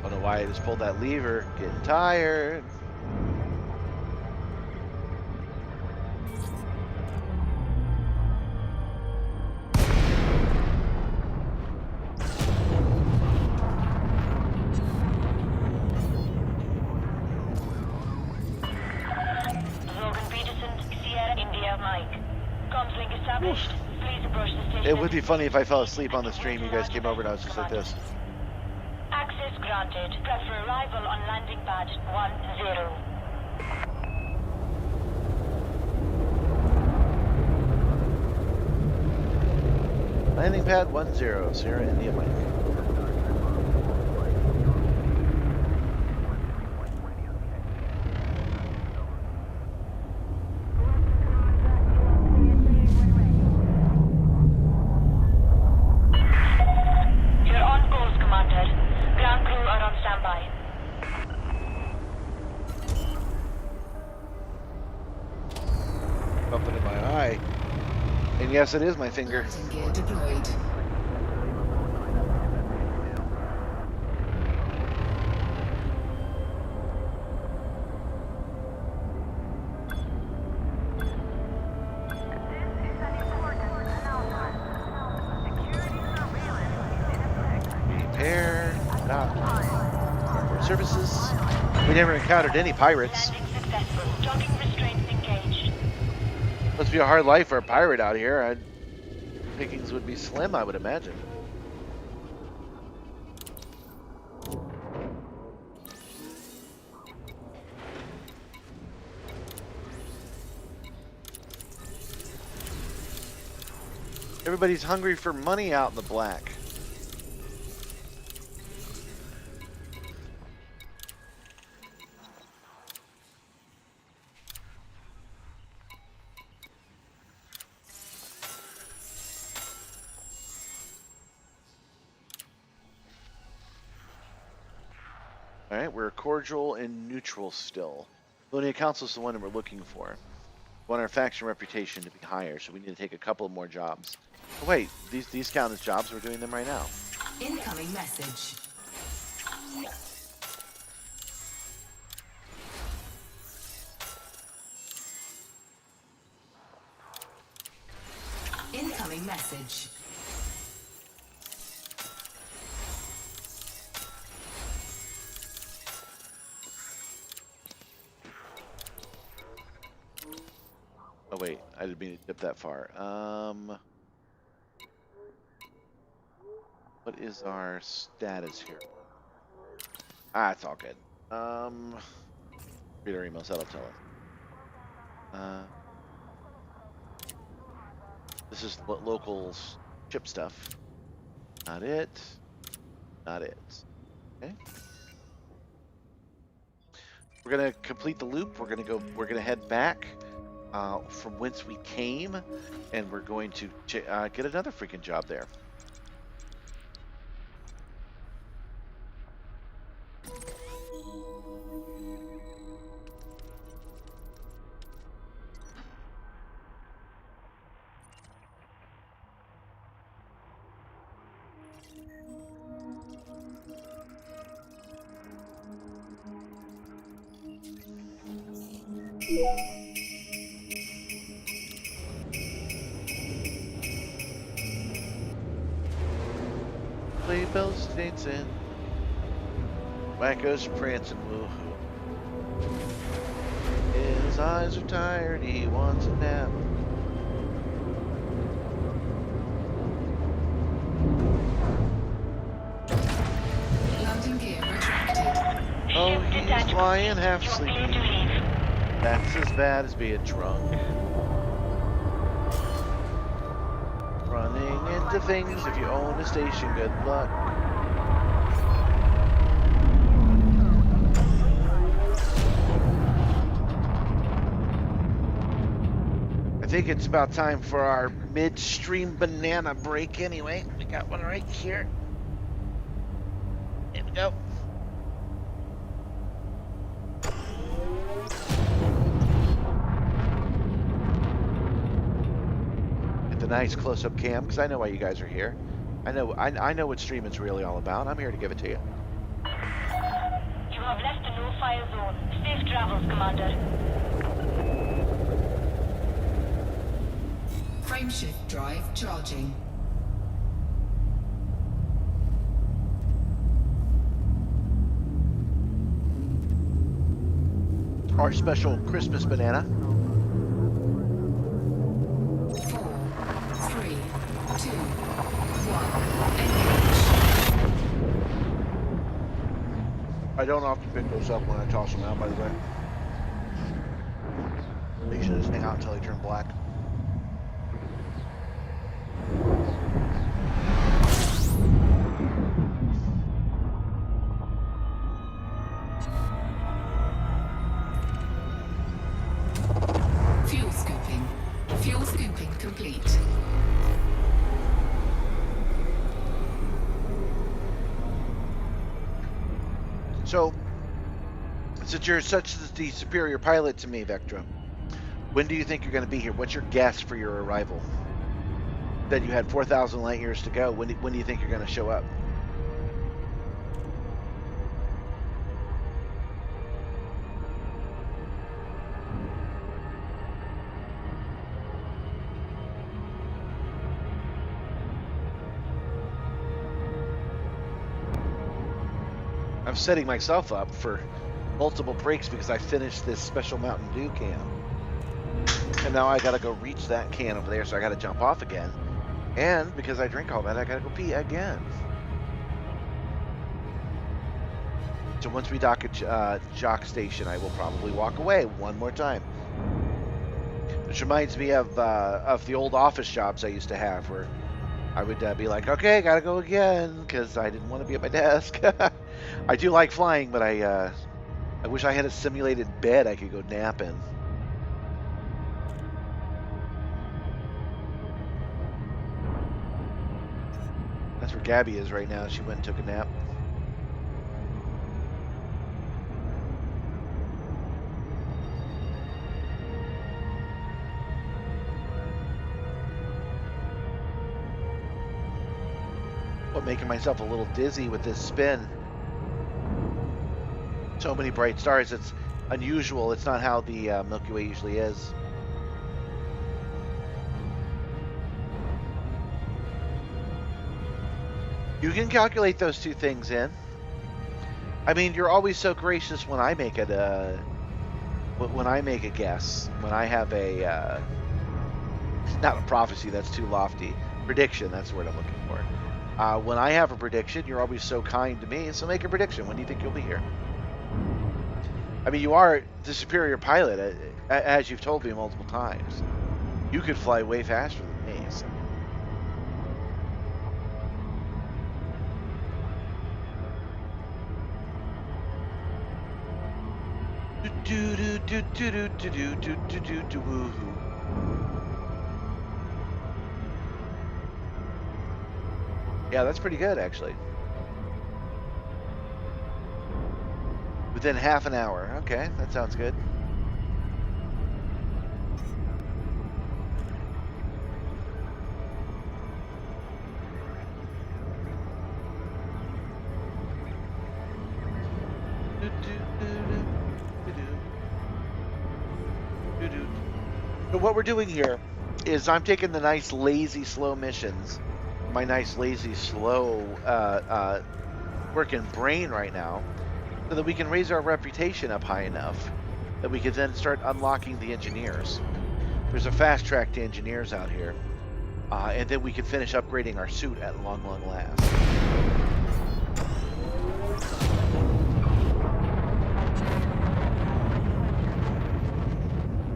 Don't know why I just pulled that lever. Getting tired. It would be funny if I fell asleep on the stream. You guys came over and I was just like this. Access granted. Prep for arrival on landing pad 10. Landing pad 10, Sierra India Mike. Something in my eye. And yes, it is my finger. Gear deployed. Repair. Airport services. We never encountered any pirates. Must be a hard life for a pirate out here. Pickings would be slim, I would imagine. Everybody's hungry for money out in the black. All right, we're cordial and neutral still. Colonia Council's the one that we're looking for. We want our faction reputation to be higher, so we need to take a couple more jobs. Oh, wait, these count as jobs. We're doing them right now. Incoming message. Incoming message. Oh wait, I didn't mean to dip that far. What is our status here? Ah, it's all good. Read our emails, that'll tell us. This is local ship stuff. Not it. Not it. Okay. we're gonna complete the loop. We're gonna head back from whence we came, and we're going to get another freaking job there. Sleigh bells dancing, wackos prancing, woohoo. His eyes are tired, he wants a nap. Landing gear retracted. Oh, he's flying half sleepy. That's as bad as being drunk. Running into things if you own a station, good luck. I think it's about time for our midstream banana break anyway. We got one right here. Here we go. Get the nice close-up cam, because I know why you guys are here. I know what streaming's really all about. I'm here to give it to you. You have left the no-fire zone. Safe travels, Commander. Frameshift drive charging. Our special Christmas banana. 4, 3, 2, 1. I don't often pick those up when I toss them out, by the way. They should just hang out until they turn black. Fuel scooping. Fuel scooping complete. So, since you're such the superior pilot to me, Vectra, when do you think you're going to be here? What's your guess for your arrival? That you had 4,000 light years to go. When do you think you're going to show up? I'm setting myself up for multiple breaks because I finished this special Mountain Dew can. And now I gotta go reach that can over there, so I gotta jump off again. And because I drink all that, I gotta go pee again. So once we dock at Jock Station, I will probably walk away one more time. Which reminds me of the old office jobs I used to have, where I would be like, okay, gotta go again, because I didn't want to be at my desk. I do like flying, but I wish I had a simulated bed I could go nap in. That's where Gabby is right now. She went and took a nap. But making myself a little dizzy with this spin. So many bright stars. It's unusual. It's not how the Milky Way usually is. You can calculate those two things in. I mean, you're always so gracious when I make it. When I make a guess, when I have a not a prophecy, that's too lofty. Prediction, that's the word I'm looking for. When I have a prediction, you're always so kind to me. So make a prediction. When do you think you'll be here? I mean, you are the superior pilot, as you've told me multiple times. You could fly way faster than me. So. Do do do do do do do do do do do woohoo. Yeah, that's pretty good actually. Within half an hour. Okay, that sounds good. So what we're doing here is I'm taking the nice lazy slow missions, my nice lazy slow working brain right now, so that we can raise our reputation up high enough that we can then start unlocking the engineers. There's a fast track to engineers out here, and then we can finish upgrading our suit at long, long last.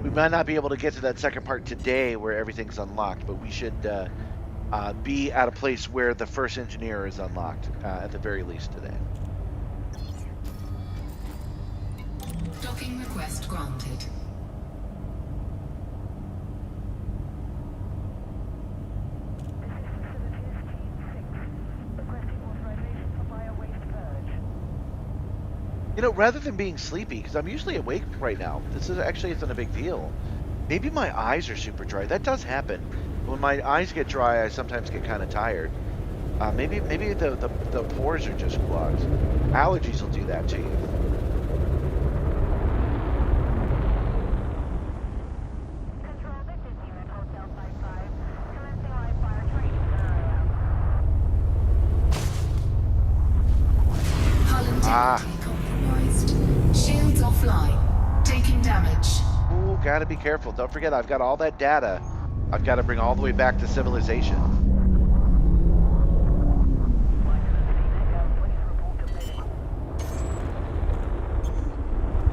We might not be able to get to that second part today where everything's unlocked, but we should be at a place where the first engineer is unlocked at the very least today. Docking request granted. You know, rather than being sleepy, because I'm usually awake right now, this is actually isn't a big deal. Maybe my eyes are super dry. That does happen. When my eyes get dry, I sometimes get kind of tired. Maybe the pores are just clogged. Allergies will do that to you. Hull integrity compromised. Shields offline. Taking damage. Ooh, gotta be careful. Don't forget, I've got all that data. I've got to bring all the way back to civilization.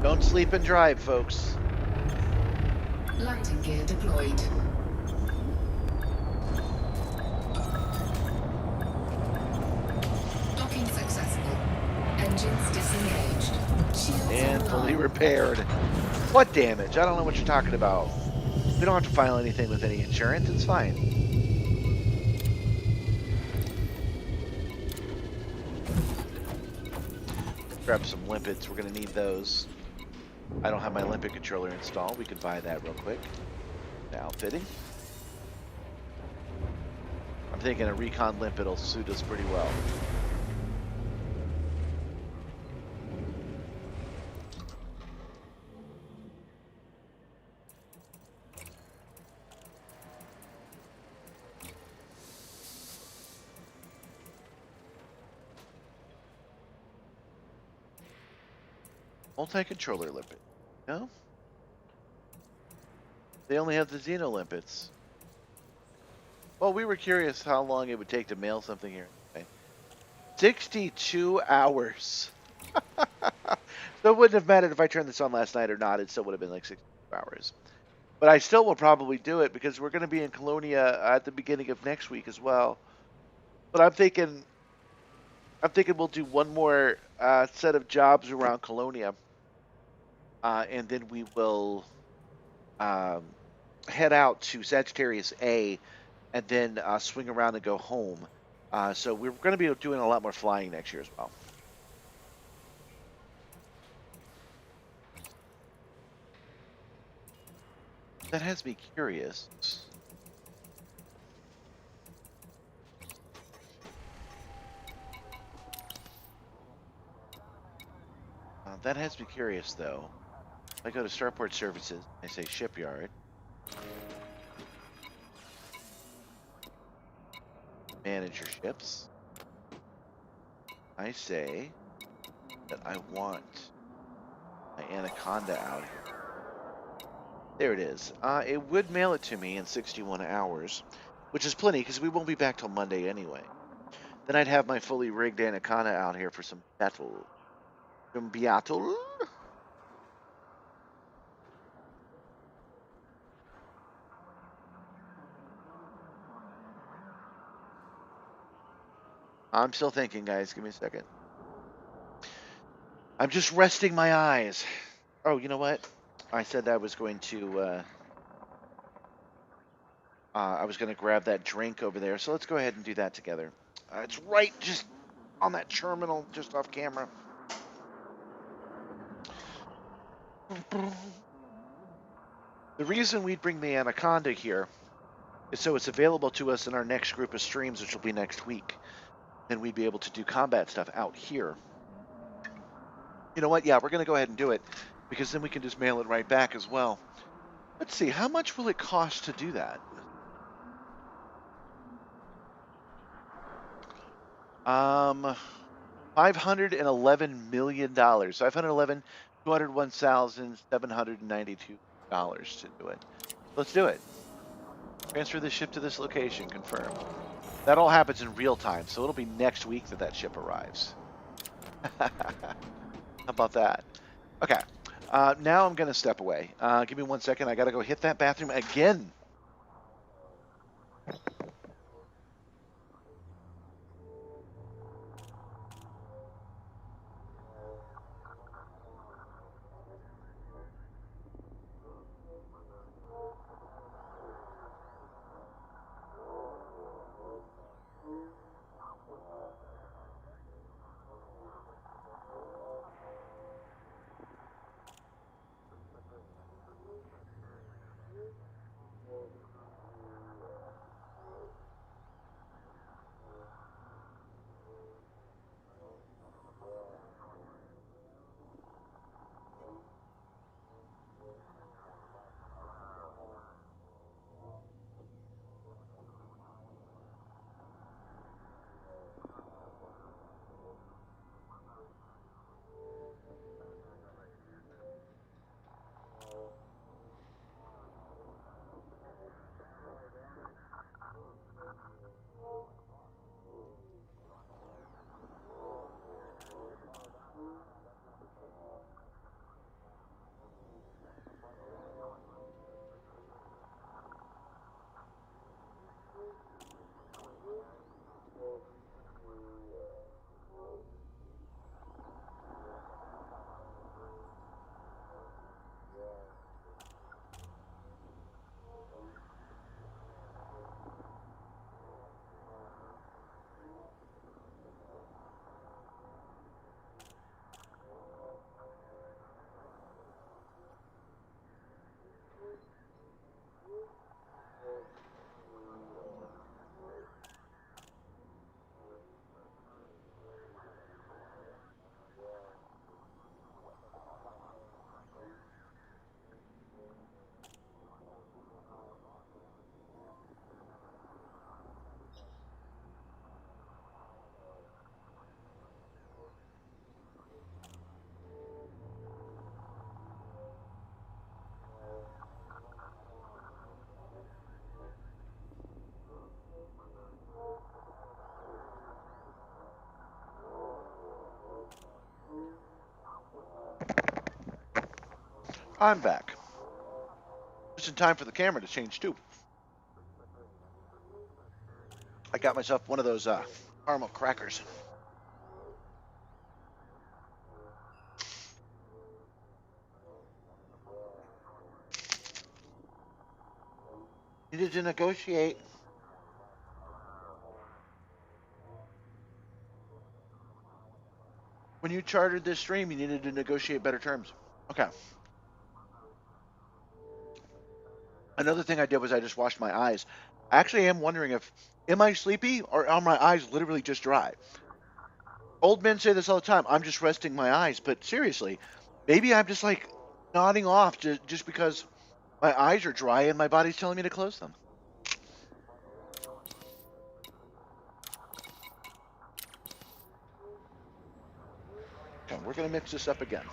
Don't sleep and drive, folks. Landing gear deployed. Docking successful. Engines disengaged. Shields And fully online. repaired. What damage? I don't know what you're talking about. We don't have to file anything with any insurance. It's fine. Grab some limpets. We're going to need those. I don't have my limpet controller installed. We could buy that real quick. The outfitting. I'm thinking a recon limpet will suit us pretty well. Multi-controller limpet. No? They only have the Xeno limpets. Well, we were curious how long it would take to mail something here. Okay. 62 hours. So it wouldn't have mattered if I turned this on last night or not. It still would have been like 62 hours. But I still will probably do it because we're going to be in Colonia at the beginning of next week as well. But I'm thinking we'll do one more set of jobs around Colonia. And then we will head out to Sagittarius A and then swing around and go home. So we're going to be doing a lot more flying next year as well. That has me curious. That has me curious, though. If I go to Starport Services, I say Shipyard. Manage your ships. I say that I want my Anaconda out here. There it is. It would mail it to me in 61 hours, which is plenty because we won't be back till Monday anyway. Then I'd have my fully rigged Anaconda out here for some battle. Some battle. I'm still thinking, guys. Give me a second. I'm just resting my eyes. Oh, you know what? I said I was going to. I was going to grab that drink over there, so let's go ahead and do that together. It's right just on that terminal, just off camera. The reason we'd bring the Anaconda here is so it's available to us in our next group of streams, which will be next week. Then we'd be able to do combat stuff out here. You know what? Yeah, we're going to go ahead and do it because then we can just mail it right back as well. Let's see, how much will it cost to do that? 511 million dollars. 511, $201,792 to do it. Let's do it. Transfer this ship to this location. Confirm. That all happens in real time, so it'll be next week that that ship arrives. How about that? Okay. Now I'm gonna step away. Give me 1 second. I gotta go hit that bathroom again. I'm back. Just in time for the camera to change too. I got myself one of those caramel crackers. Needed to negotiate. When you chartered this stream, you needed to negotiate better terms. Okay. Another thing I did was I just washed my eyes. I actually am wondering if, am I sleepy or are my eyes literally just dry? Old men say this all the time. I'm just resting my eyes, but seriously, maybe I'm just like nodding off just because my eyes are dry and my body's telling me to close them. Okay, we're gonna mix this up again.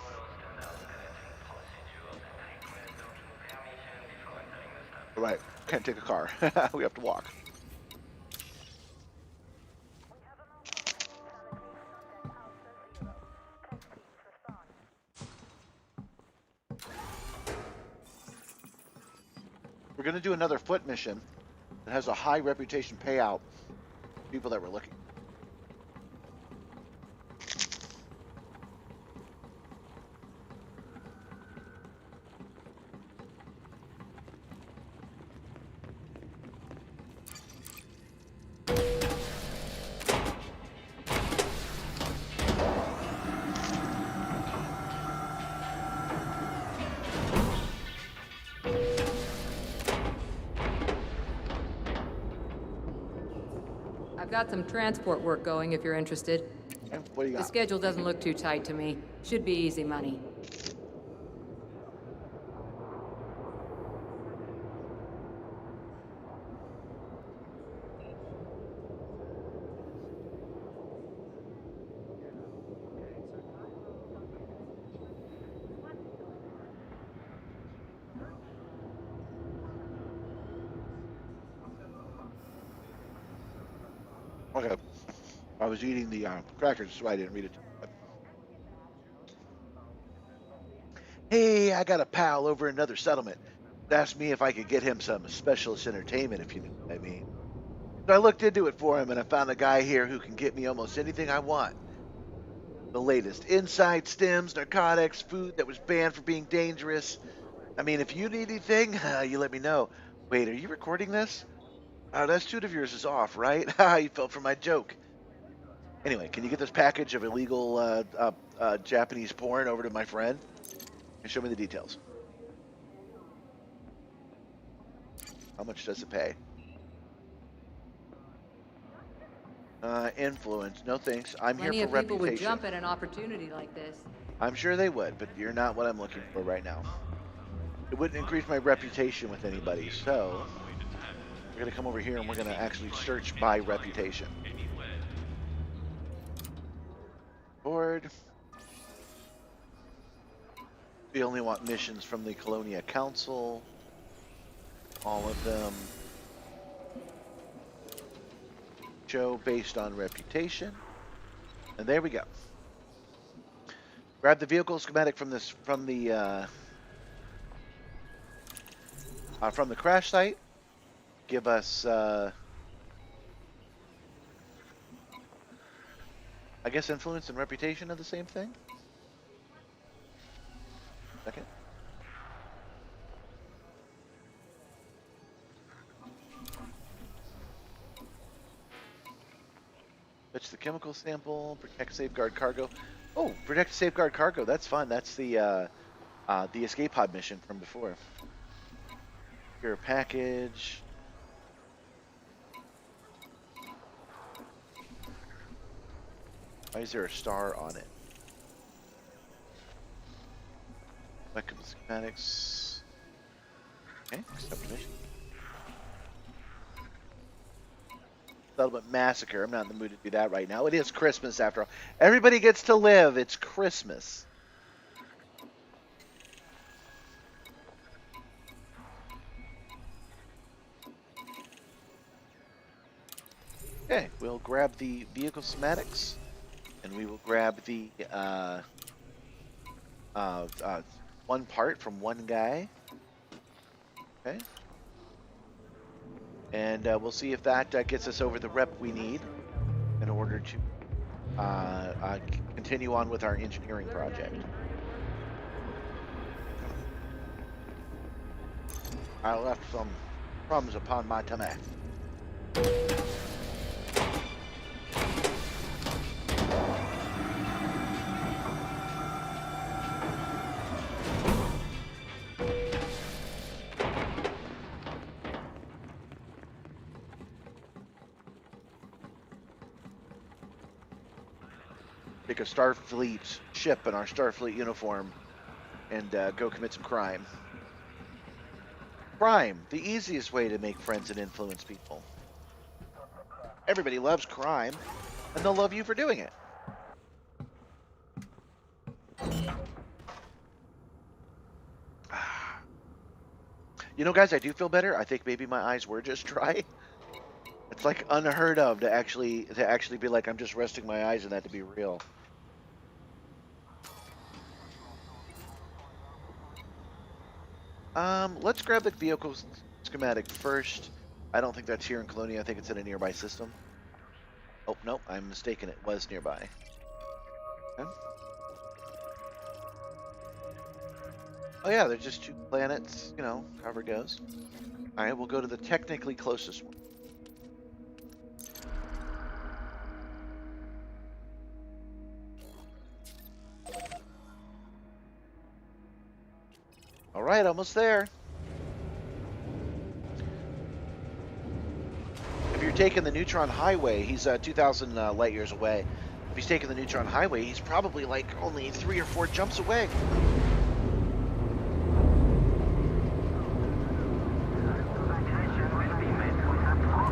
All right, can't take a car. We have to walk. We're gonna do another foot mission that has a high reputation payout. People that were looking. I've got some transport work going if you're interested. Okay, what do you The got? schedule doesn't look too tight to me. Should be easy money. Okay. I was eating the crackers, so I didn't read it. Hey, I got a pal over in another settlement. Asked me if I could get him some specialist entertainment, if you know what I mean. So I looked into it for him, and I found a guy here who can get me almost anything I want. The latest inside stims, narcotics, food that was banned for being dangerous. I mean, if you need anything, you let me know. Wait, are you recording this? That suit of yours is off, right? You fell for my joke. Anyway, can you get this package of illegal Japanese porn over to my friend and show me the details? How much does it pay? Influence. No thanks. I'm here Plenty for of people would reputation. jump at an opportunity like this. I'm sure they would, but you're not what I'm looking for right now. It wouldn't increase my reputation with anybody, so we're going to come over here and we're going to actually search by reputation. Board. We only want missions from the Colonia Council. All of them. Show based on reputation. And there we go. Grab the vehicle schematic from this from the crash site. Give us I guess influence and reputation are the same thing. Second. Fetch the chemical sample. Protect safeguard cargo. Oh, protect safeguard cargo. That's fun. That's the escape pod mission from before. Here, package. Why is there a star on it? Weapon schematics. Okay, accept mission. Settlement massacre. I'm not in the mood to do that right now. It is Christmas after all. Everybody gets to live. It's Christmas. Okay, we'll grab the vehicle schematics, and we will grab the one part from one guy. Okay. And we'll see if that gets us over the rep we need in order to continue on with our engineering project. I left some crumbs upon my tummy. Take a Starfleet ship in our Starfleet uniform and go commit some crime. Crime, the easiest way to make friends and influence people. Everybody loves crime, and they'll love you for doing it. You know, guys, I do feel better. I think maybe my eyes were just dry. It's like unheard of to actually be like, I'm just resting my eyes and that to be real. Let's grab the vehicle schematic first. I don't think that's here in Colonia. I think it's in a nearby system. Oh, no, I'm mistaken. It was nearby. Okay. Oh, yeah, they're just two planets, you know, however it goes. All right, we'll go to the technically closest one. All right, almost there. If you're taking the neutron highway, he's 2,000 light years away. If he's taking the neutron highway, he's probably like only 3 or 4 jumps away.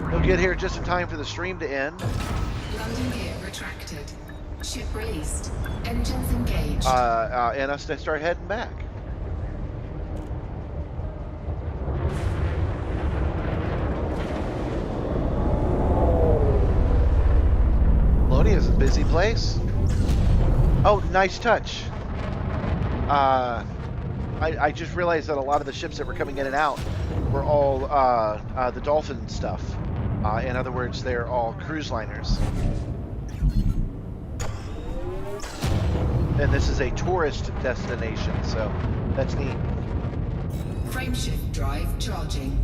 He'll get here just in time for the stream to end. Landing gear retracted. Ship released. Engines engaged. And us to start heading back. Colonia is a busy place. Oh, nice touch. I just realized that a lot of the ships that were coming in and out were all the Dolphin stuff. In other words, they're all cruise liners. And this is a tourist destination, so that's neat. Frameshift drive charging.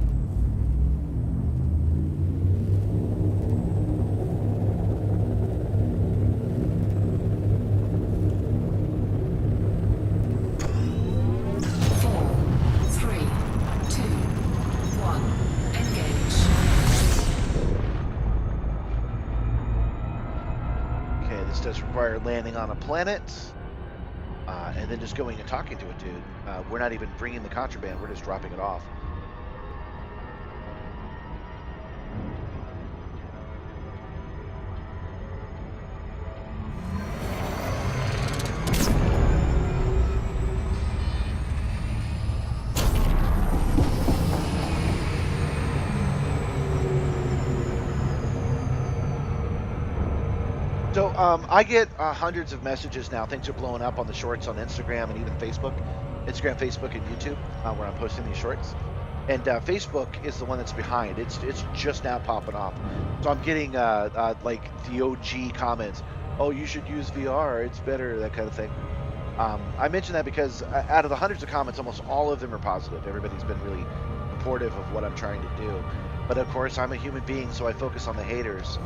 Require landing on a planet, and then just going and talking to a dude. We're not even bringing the contraband, we're just dropping it off. So I get hundreds of messages now. Things are blowing up on the shorts on Instagram and even Facebook. Instagram, Facebook, and YouTube, where I'm posting these shorts. And Facebook is the one that's behind. It's just now popping off. So I'm getting like the OG comments. Oh, you should use VR. It's better, that kind of thing. I mention that because out of the hundreds of comments, almost all of them are positive. Everybody's been really supportive of what I'm trying to do. But of course, I'm a human being, so I focus on the haters.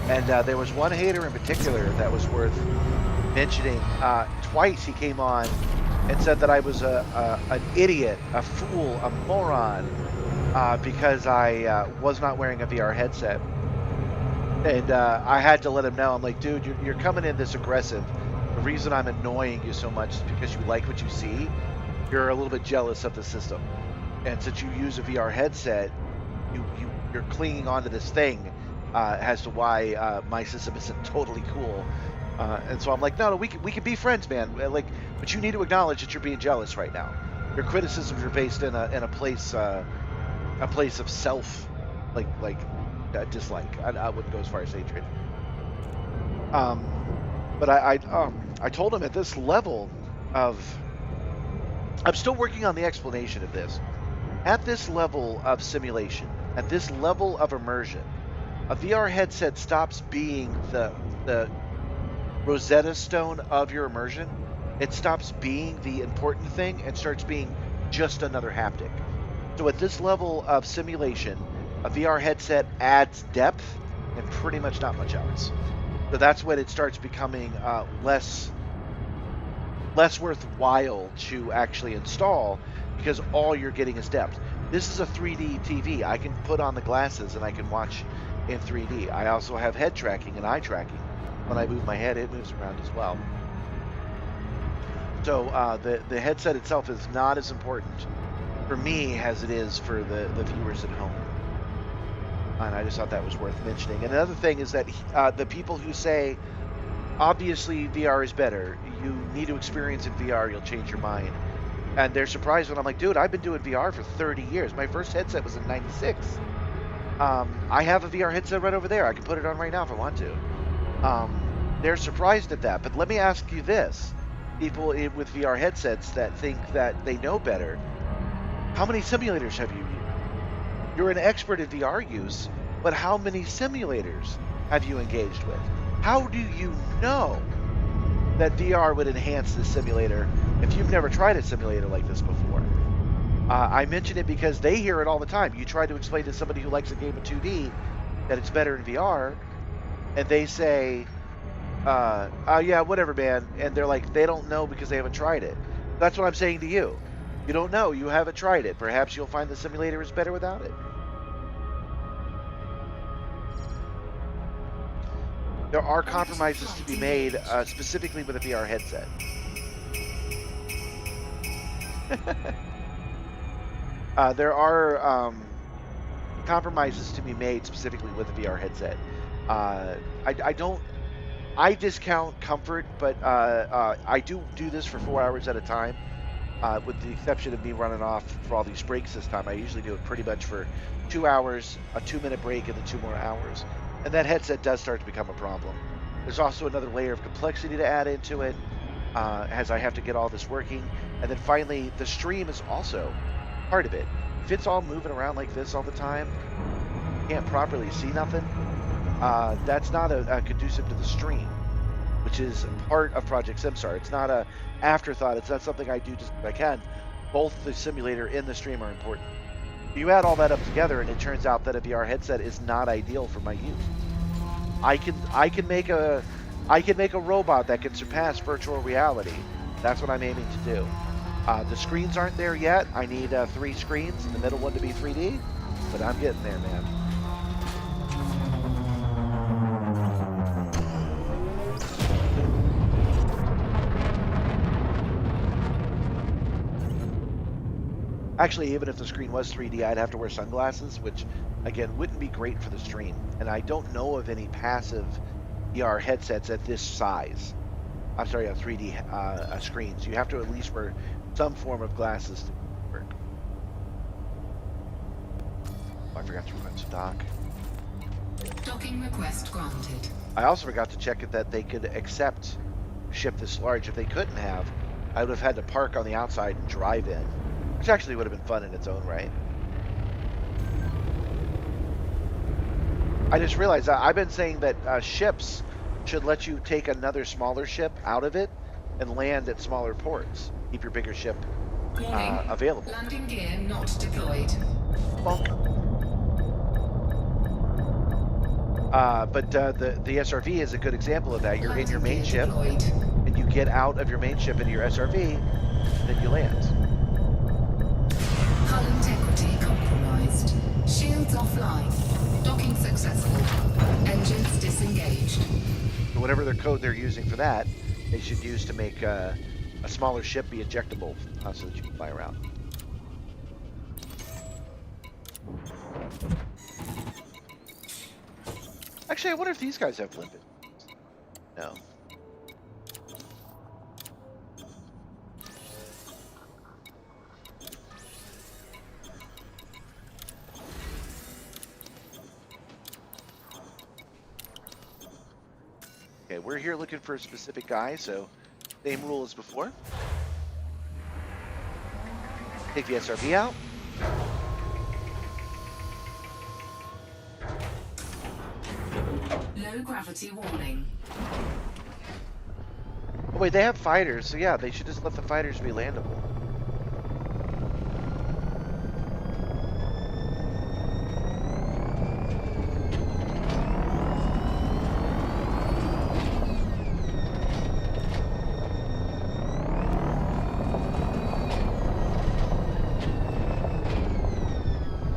And there was one hater in particular that was worth mentioning. Twice he came on and said that I was an idiot, a fool, a moron, because I was not wearing a VR headset. And I had to let him know. I'm like, dude, you're coming in this aggressive. The reason I'm annoying you so much is because you like what you see. You're a little bit jealous of the system. And since you use a VR headset, you're clinging onto this thing as to why my system isn't totally cool. And so I'm like, no, we can be friends, man. Like, but you need to acknowledge that you're being jealous right now. Your criticisms are based in a place of self, like dislike. I wouldn't go as far as hatred. But I told him at this level of, I'm still working on the explanation of this. At this level of simulation, at this level of immersion, a VR headset stops being the Rosetta Stone of your immersion. It stops being the important thing and starts being just another haptic. So at this level of simulation, a VR headset adds depth and pretty much not much else. So that's when it starts becoming less worthwhile to actually install, because all you're getting is depth. This is a 3D TV. I can put on the glasses and I can watch in 3D. I also have head tracking and eye tracking. When I move my head, it moves around as well. So the headset itself is not as important for me as it is for the viewers at home. And I just thought that was worth mentioning. And another thing is that the people who say, obviously VR is better, you need to experience in VR, you'll change your mind. And they're surprised when I'm like, dude, I've been doing VR for 30 years. My first headset was in '96. I have a VR headset right over there. I can put it on right now if I want to. They're surprised at that. But let me ask you this. People with VR headsets that think that they know better, how many simulators have you used? You're an expert in VR use, but how many simulators have you engaged with? How do you know that VR would enhance the simulator if you've never tried a simulator like this before? I mention it because they hear it all the time. You try to explain to somebody who likes a game of 2D that it's better in VR, and they say, yeah, whatever, man. And they're like, they don't know because they haven't tried it. That's what I'm saying to you. You don't know. You haven't tried it. Perhaps you'll find the simulator is better without it. there are compromises to be made, specifically with a VR headset. There are compromises to be made specifically with a VR headset. I don't. I discount comfort, but I do this for 4 hours at a time. With the exception of me running off for all these breaks this time, I usually do it pretty much for 2 hours, a 2-minute break, and then 2 more hours. And that headset does start to become a problem. There's also another layer of complexity to add into it, as I have to get all this working. And then finally, the stream is also part of it. If it's all moving around like this all the time, can't properly see nothing, that's not a conducive to the stream, which is part of Project Simstarr. It's not a afterthought. It's not something I do just if I can. Both the simulator and the stream are important. You add all that up together, and it turns out that a VR headset is not ideal for my use. I can make a robot that can surpass virtual reality. That's what I'm aiming to do. The screens aren't there yet. I need 3 screens, and the middle one to be 3D, but I'm getting there, man. Actually, even if the screen was 3D, I'd have to wear sunglasses, which, again, wouldn't be great for the stream. And I don't know of any passive VR headsets at this size. I'm sorry, 3D screens. You have to at least wear some form of glasses to work. Oh, I forgot to run to dock. Docking request granted. I also forgot to check that they could accept a ship this large. If they couldn't have, I would have had to park on the outside and drive in, which actually would have been fun in its own right. I just realized I've been saying that ships should let you take another smaller ship out of it and land at smaller ports. Keep your bigger ship available. Landing gear not deployed. Bonk. But the SRV is a good example of that. You're in your main ship, and you get out of your main ship into your SRV, and then you land. Hull integrity compromised. Shields offline. Docking successful. Engines disengaged. So whatever their code they're using for that, they should use to make a smaller ship be ejectable, so that you can fly around. Actually, I wonder if these guys have limpet. No. Okay, we're here looking for a specific guy, so same rule as before. Take the SRV out. Low gravity warning. Oh wait, they have fighters, so yeah, they should just let the fighters be landable.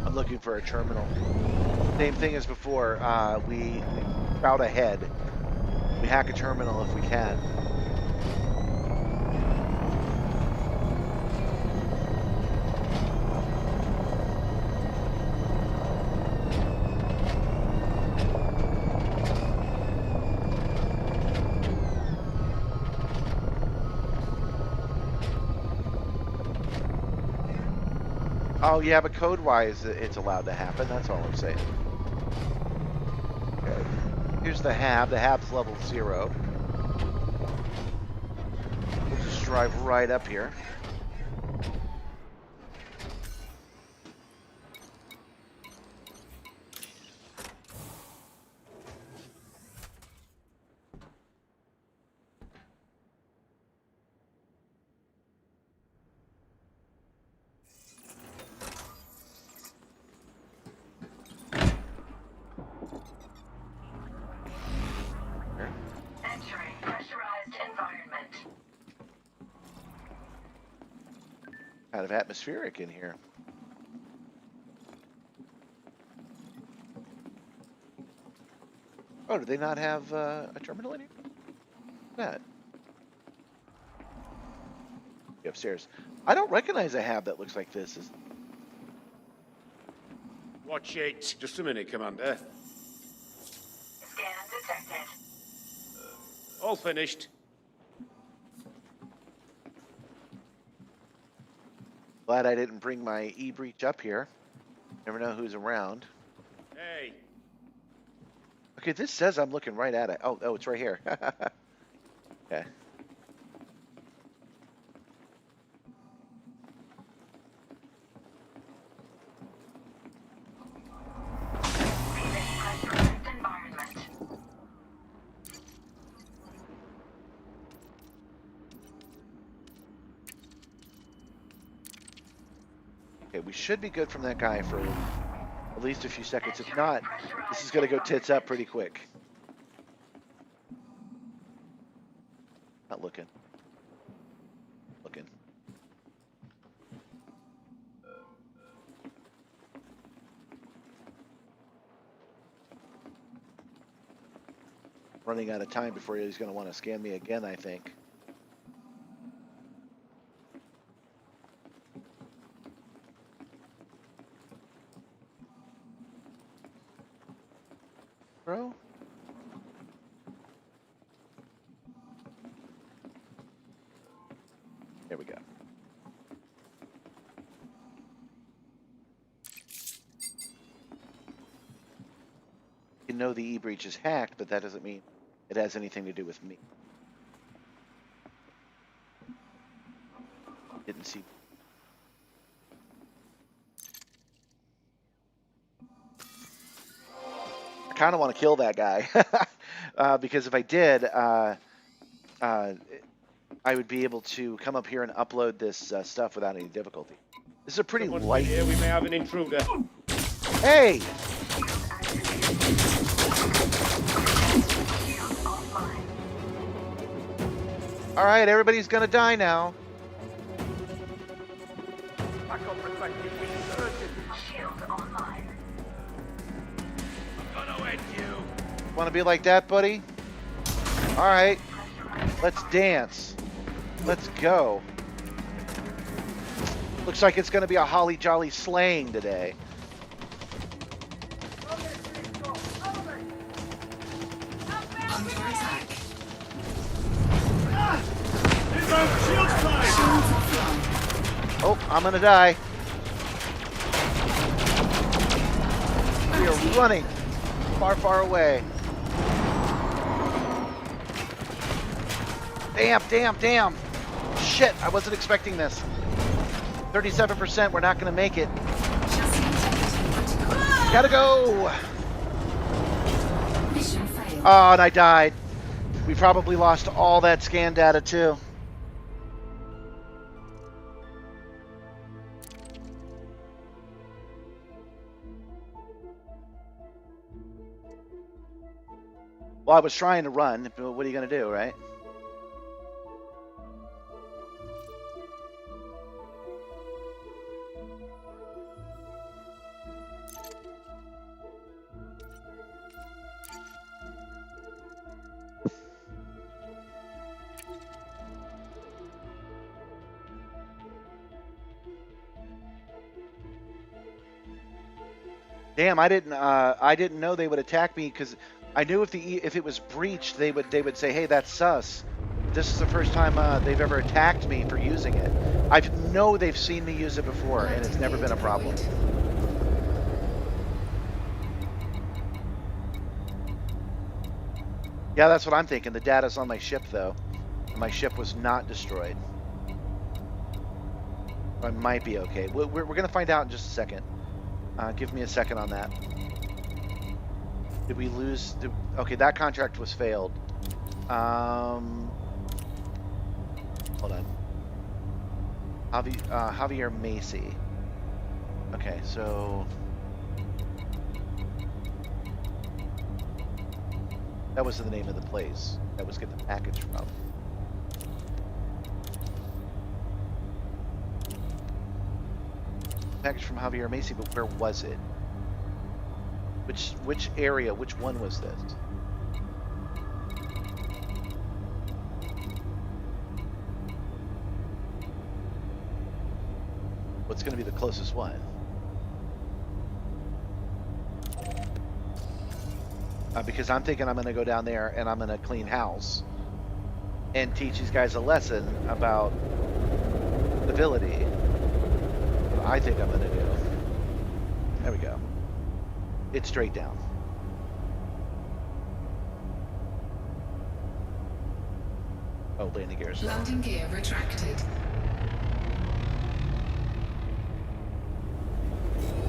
I'm looking for a terminal. Same thing as before. We route ahead. We hack a terminal if we can. Oh yeah, but code-wise, it's allowed to happen. That's all I'm saying. Okay. Here's the hab. The hab's level 0. We'll just drive right up here. Entering pressurized environment. Kind of atmospheric in here. Oh, do they not have a terminal in here? That upstairs. I don't recognize a hab that looks like this. Watch it. Just a minute, Commander. Scan detected. All finished. Glad I didn't bring my e-breach up here. Never know who's around. Hey. Okay, this says I'm looking right at it. Oh, it's right here. Okay. Environment. Okay, we should be good from that guy for at least a few seconds. If not, this is going to go tits up pretty quick. Not looking. Looking. Running out of time before he's going to want to scan me again, I think. Bro? There we go. You know the e-breach is hacked, but that doesn't mean it has anything to do with me. Didn't see. I kind of want to kill that guy because if I did, I would be able to come up here and upload this stuff without any difficulty. This is a pretty light. Here, we may have an intruder. Hey! All right, everybody's gonna die now. Shield online. I'm gonna end you. Want to be like that, buddy? All right, let's dance. Let's go. Looks like it's gonna be a holly jolly slaying today. Under attack. Shield side! Shields offline. Oh, I'm gonna die. We are running far, far away. Damn. Shit, I wasn't expecting this. 37%, we're not gonna make it. Chassis integrity critical. Gotta go! Mission failed. Oh, and I died. We probably lost all that scan data too. Well, I was trying to run, but what are you gonna do, right? Damn, I didn't know they would attack me because I knew if it was breached, they would say, hey, that's sus. This is the first time they've ever attacked me for using it. I know they've seen me use it before, and it's never been a problem. Yeah, that's what I'm thinking. The data's on my ship, though. And my ship was not destroyed. I might be okay. We're going to find out in just a second. Give me a second on that. Did we lose? Okay, that contract was failed. Hold on. Javier Macy. Okay, so that was the name of the place that was getting the package from. Package from Javier Macy, but where was it? Which area? Which one was this? What's going to be the closest one? Because I'm thinking I'm going to go down there and I'm going to clean house and teach these guys a lesson about civility. What I think I'm going to do. There we go. It's straight down. Oh, landing gears. Landing gear retracted.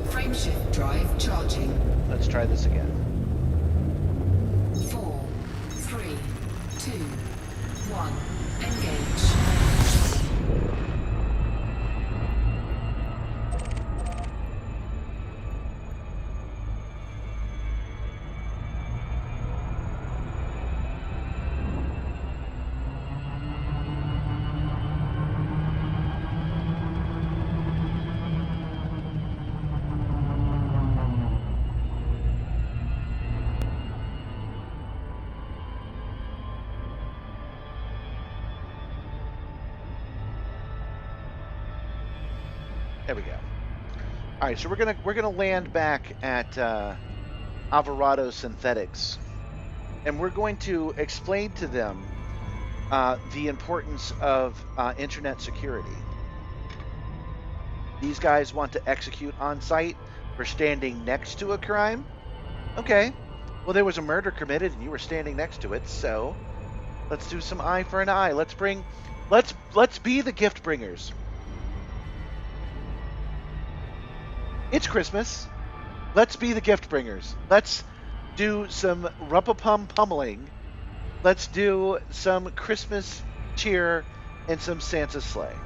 Frameshift drive charging. Let's try this again. 4, 3, 2, 1. Engage. There we go. All right, so we're gonna land back at Alvarado Synthetics, and we're going to explain to them the importance of internet security. These guys want to execute on site for standing next to a crime. Okay, well there was a murder committed and you were standing next to it, so let's do some eye for an eye. Let's be the gift bringers. It's Christmas. Let's be the gift bringers. Let's do some rumpapum pummeling. Let's do some Christmas cheer and some Santa sleigh.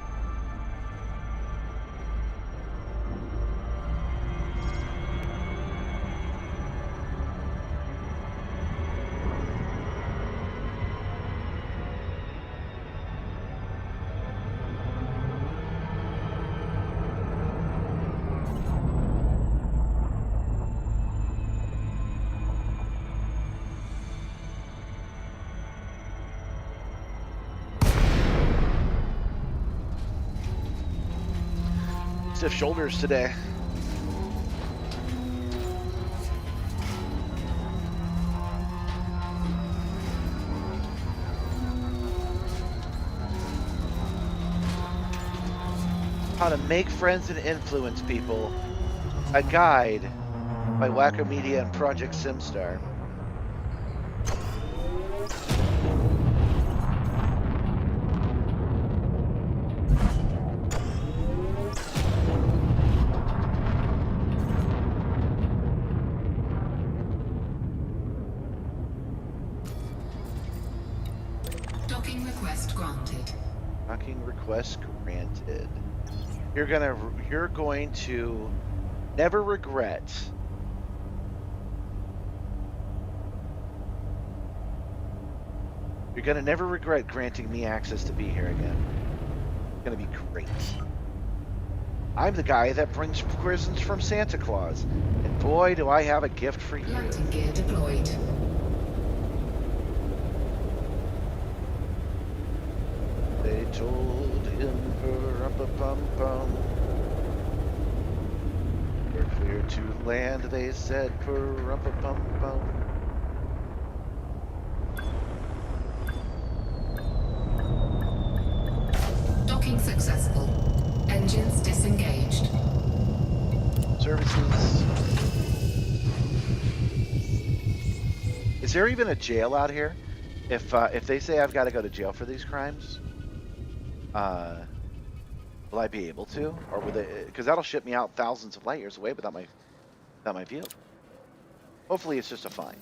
Stiff shoulders today. How to Make Friends and Influence People. A guide by Wacko Media and Project Simstarr. Docking request granted. Docking request granted. You're going to never regret You're gonna never regret granting me access to be here again. It's gonna be great. I'm the guy that brings presents from Santa Claus, and boy, do I have a gift for you. Landing gear deployed. They told him, "Per-rum-pa-pum-pum. We're clear to land," they said, "Per-rum-pa-pum-pum." Docking successful. Engines disengaged. Services. Is there even a jail out here? If they say I've got to go to jail for these crimes, will I be able to, or will they? Because that'll ship me out thousands of light years away without my vehicle. Hopefully, it's just a fine.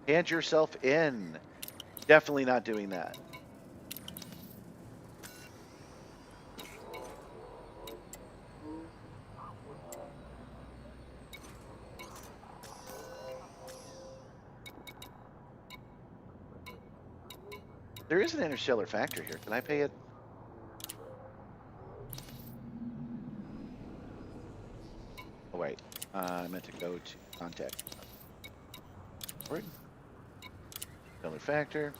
Hand yourself in. Definitely not doing that. There is an interstellar factor here. Can I pay it? Oh wait, I meant to go to contact. Interstellar factor.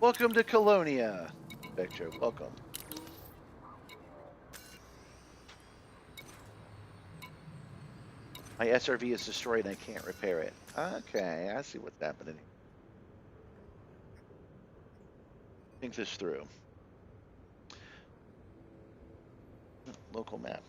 Welcome to Colonia, Spectre. Welcome. My SRV is destroyed and I can't repair it. Okay, I see what's happening here. Think this through. Local map.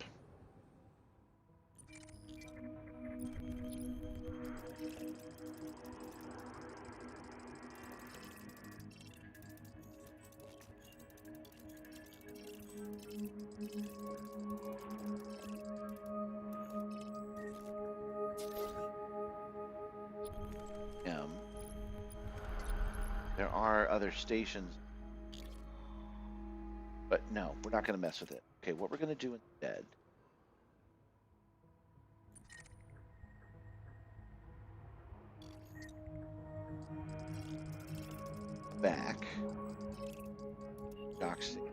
There are other stations, but no, we're not going to mess with it. Okay, what we're going to do instead. Back. Dock station.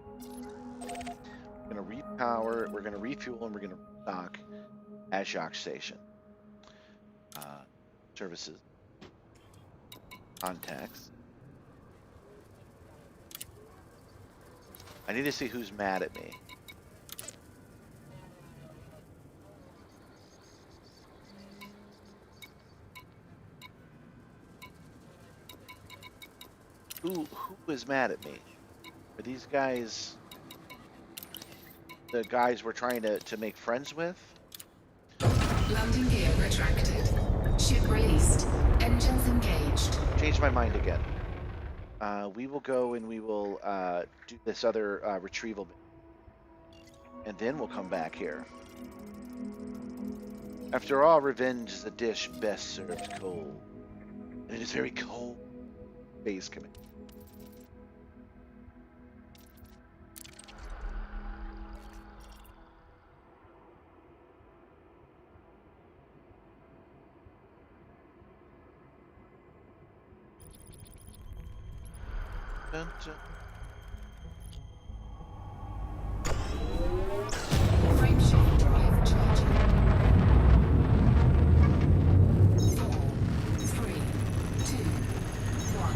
We're going to repower, we're going to refuel, and we're going to dock at Jock Station. Services. Contacts. I need to see who's mad at me. Who is mad at me? Are these guys the guys we're trying to make friends with? Landing gear retracted. Ship released. Engines engaged. Changed my mind again. We will go and we will do this other retrieval, and then we'll come back here. After all, revenge is a dish best served cold, and it is very cold. Base command. Dun, dun. Frameshift drive charging. 4, 3, 2, 1.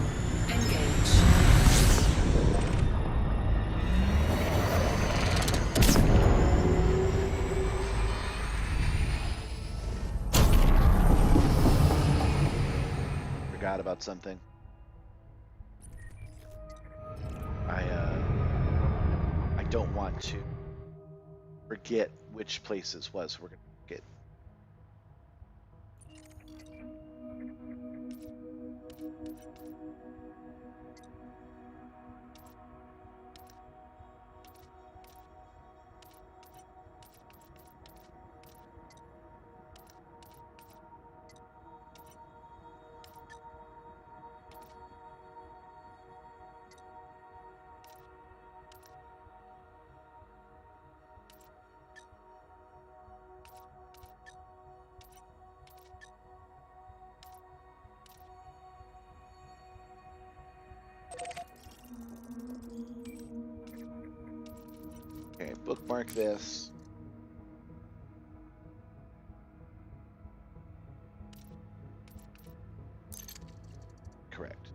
Engage. Forgot about something. I don't want to forget which place this was. We're gonna get. Okay, bookmark this. Correct.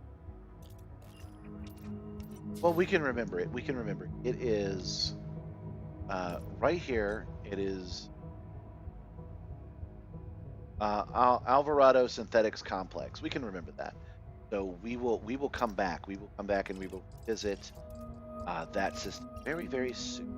Well, we can remember it. We can remember it. It is right here. It is Alvarado Synthetics Complex. We can remember that. So we will come back. We will come back and we will visit that system very, very soon.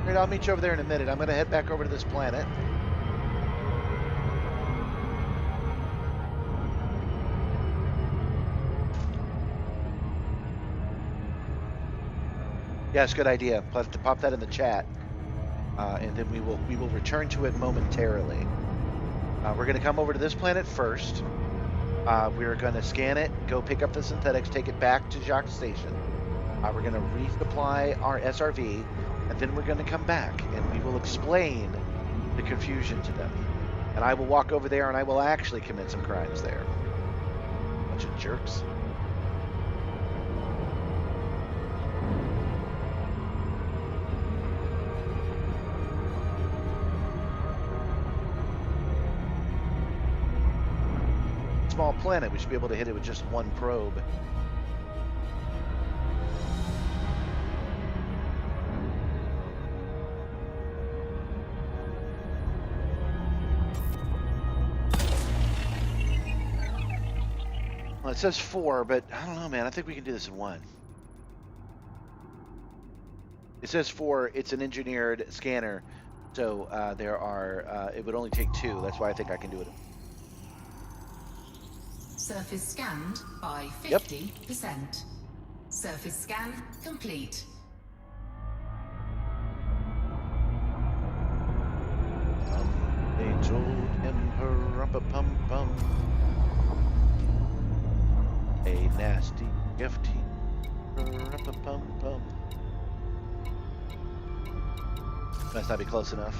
All right, I'll meet you over there in a minute. I'm going to head back over to this planet. Yes, good idea. Pop that in the chat, and then we will return to it momentarily. We're going to come over to this planet first. We're going to scan it, go pick up the synthetics, take it back to Jacques Station. We're going to resupply our SRV, and then we're going to come back, and we will explain the confusion to them. And I will walk over there, and I will actually commit some crimes there. Bunch of jerks. small planet. We should be able to hit it with just one probe. Well, it says 4, but I don't know, man. I think we can do this in 1. It says 4. It's an engineered scanner, so there are. It would only take 2. That's why I think I can do it. Surface scanned by Yep. 50%. Surface scan complete. They told him pum. A nasty gift. Pum. Must not be close enough.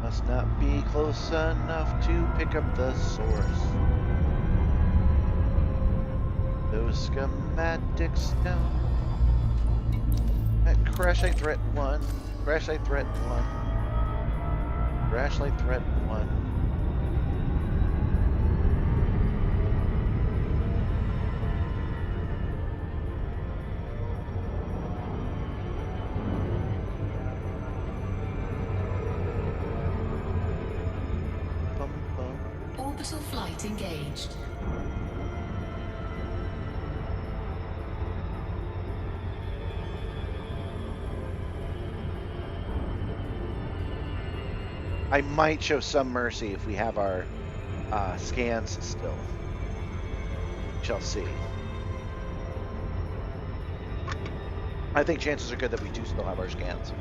Must not be close enough to pick up the source. Those schematics down. Crash site threat 1. Crash site threat 1. Crash site threat 1. Orbital flight engaged. I might show some mercy if we have our scans still. We shall see. I think chances are good that we do still have our scans.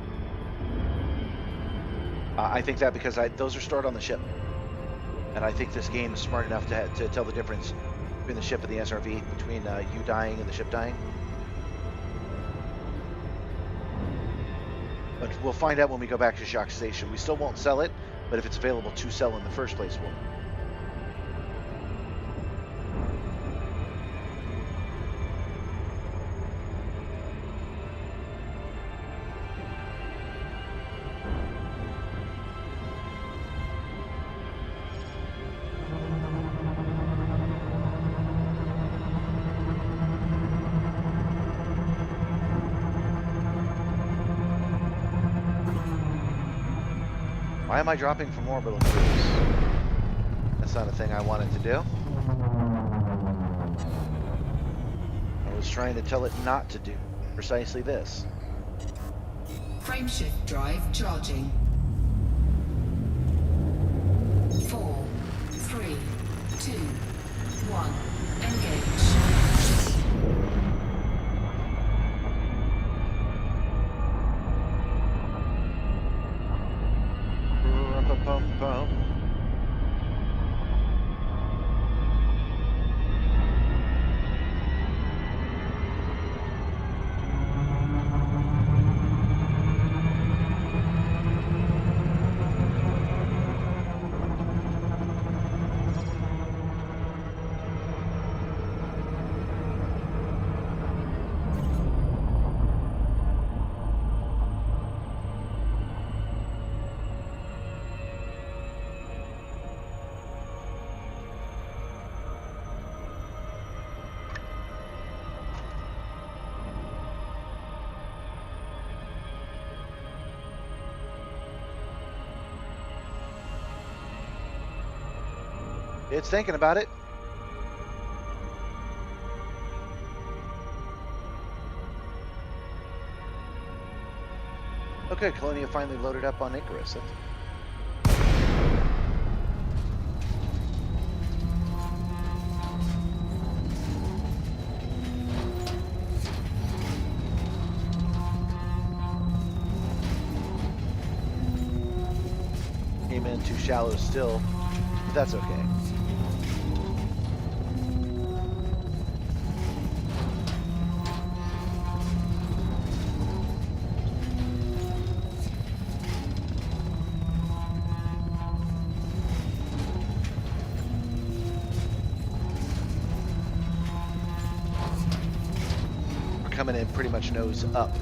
I think that because those are stored on the ship. And I think this game is smart enough to tell the difference between the ship and the SRV, between you dying and the ship dying. But we'll find out when we go back to Shock Station. We still won't sell it, but if it's available to sell in the first place, we'll. Why am I dropping from orbital cruise? That's not a thing I wanted to do. I was trying to tell it not to do precisely this. Frameshift drive charging. 4, 3, 2, 1. Engage. Pum. It's thinking about it. Okay, Colonia finally loaded up on Icarus. Came in too shallow still, but that's okay. Coming in pretty much nose up.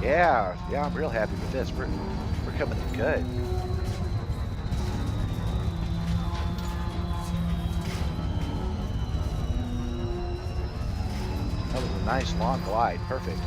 Yeah, yeah, I'm real happy with this. We're coming in good. That was a nice long glide. Perfect.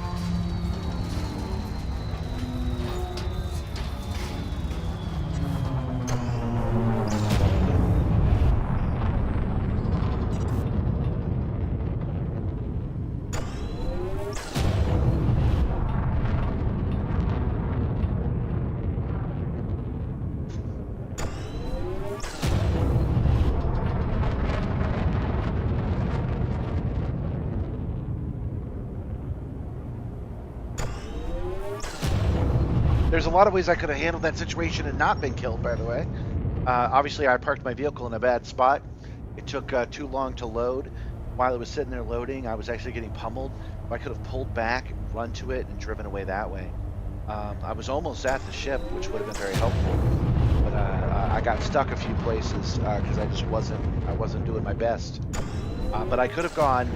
There's a lot of ways I could have handled that situation and not been killed, by the way. Obviously, I parked my vehicle in a bad spot. It took too long to load. While it was sitting there loading, I was actually getting pummeled. I could have pulled back, run to it, and driven away that way. I was almost at the ship, which would have been very helpful. But I got stuck a few places because I wasn't doing my best. But I could have gone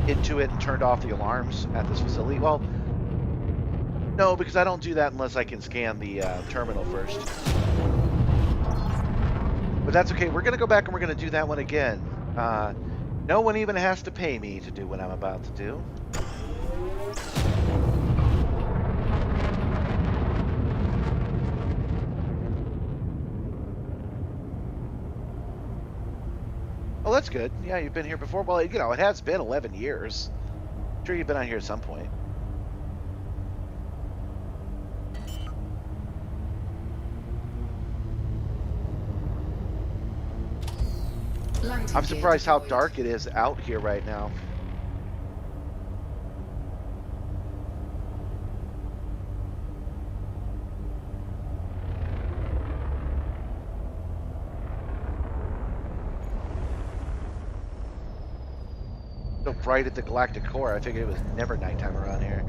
into it and turned off the alarms at this facility. Well, no, because I don't do that unless I can scan the terminal first. But that's okay. We're going to go back and we're going to do that one again. No one even has to pay me to do what I'm about to do. Oh, that's good. Yeah, you've been here before. Well, you know, it has been 11 years. I'm sure you've been on here at some point. I'm surprised how dark it is out here right now. So bright at the galactic core, I figured it was never nighttime around here.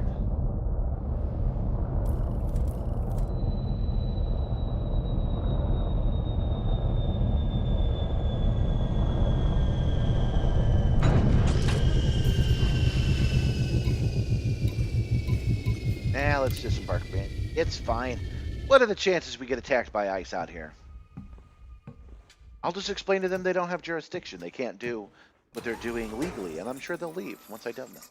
Let's disembark, man. It's fine. What are the chances we get attacked by ice out here? I'll just explain to them they don't have jurisdiction. They can't do what they're doing legally, and I'm sure they'll leave once I tell them.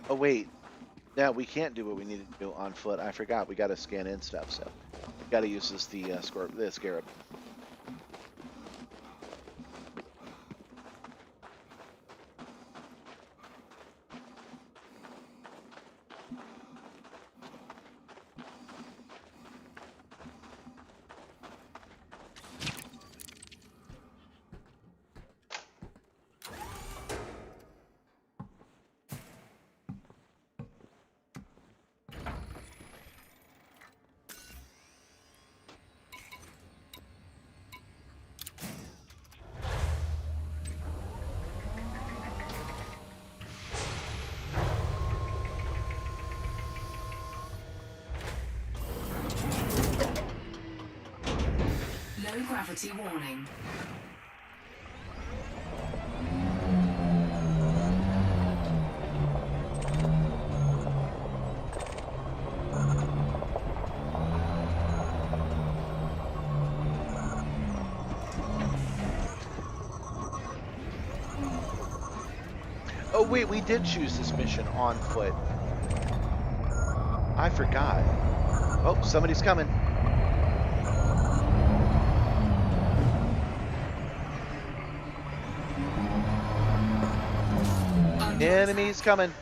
Oh, wait. No, we can't do what we need to do on foot. I forgot. We got to scan in stuff, so we got to use the scarab. Low gravity warning. Oh, wait, we did choose this mission on foot. I forgot. Oh, somebody's coming. Enemies coming.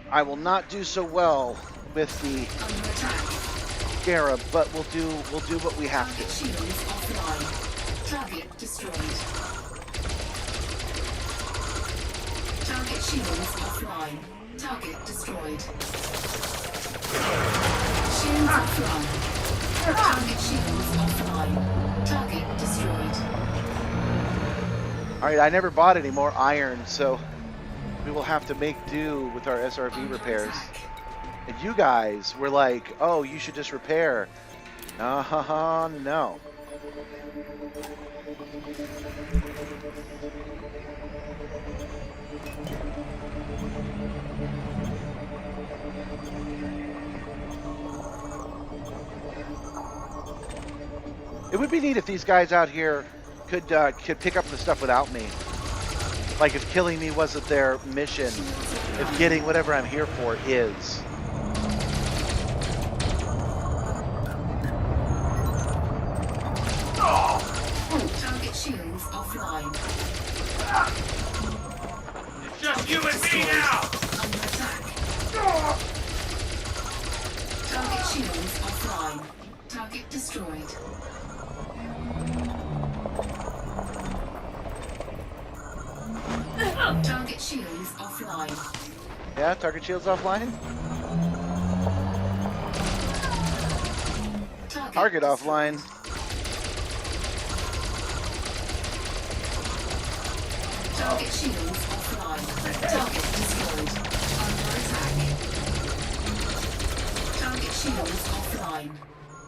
I will not do so well with the scarab, but we'll do what we have to. Target destroyed. Target shields offline. Target destroyed. Shields offline. Target shields offline. Target destroyed. All right, I never bought any more iron, so we will have to make do with our SRV repairs. And you guys were like, oh, you should just repair. No. It would be neat if these guys out here could pick up the stuff without me. Like if killing me wasn't their mission, if getting whatever I'm here for is. Target shields offline. It's just you and me now! Under attack. Target shields offline. Target destroyed. Target shields offline. Yeah, target shields offline. Target offline. Target shields offline. Target destroyed. Under attack. Target shields offline.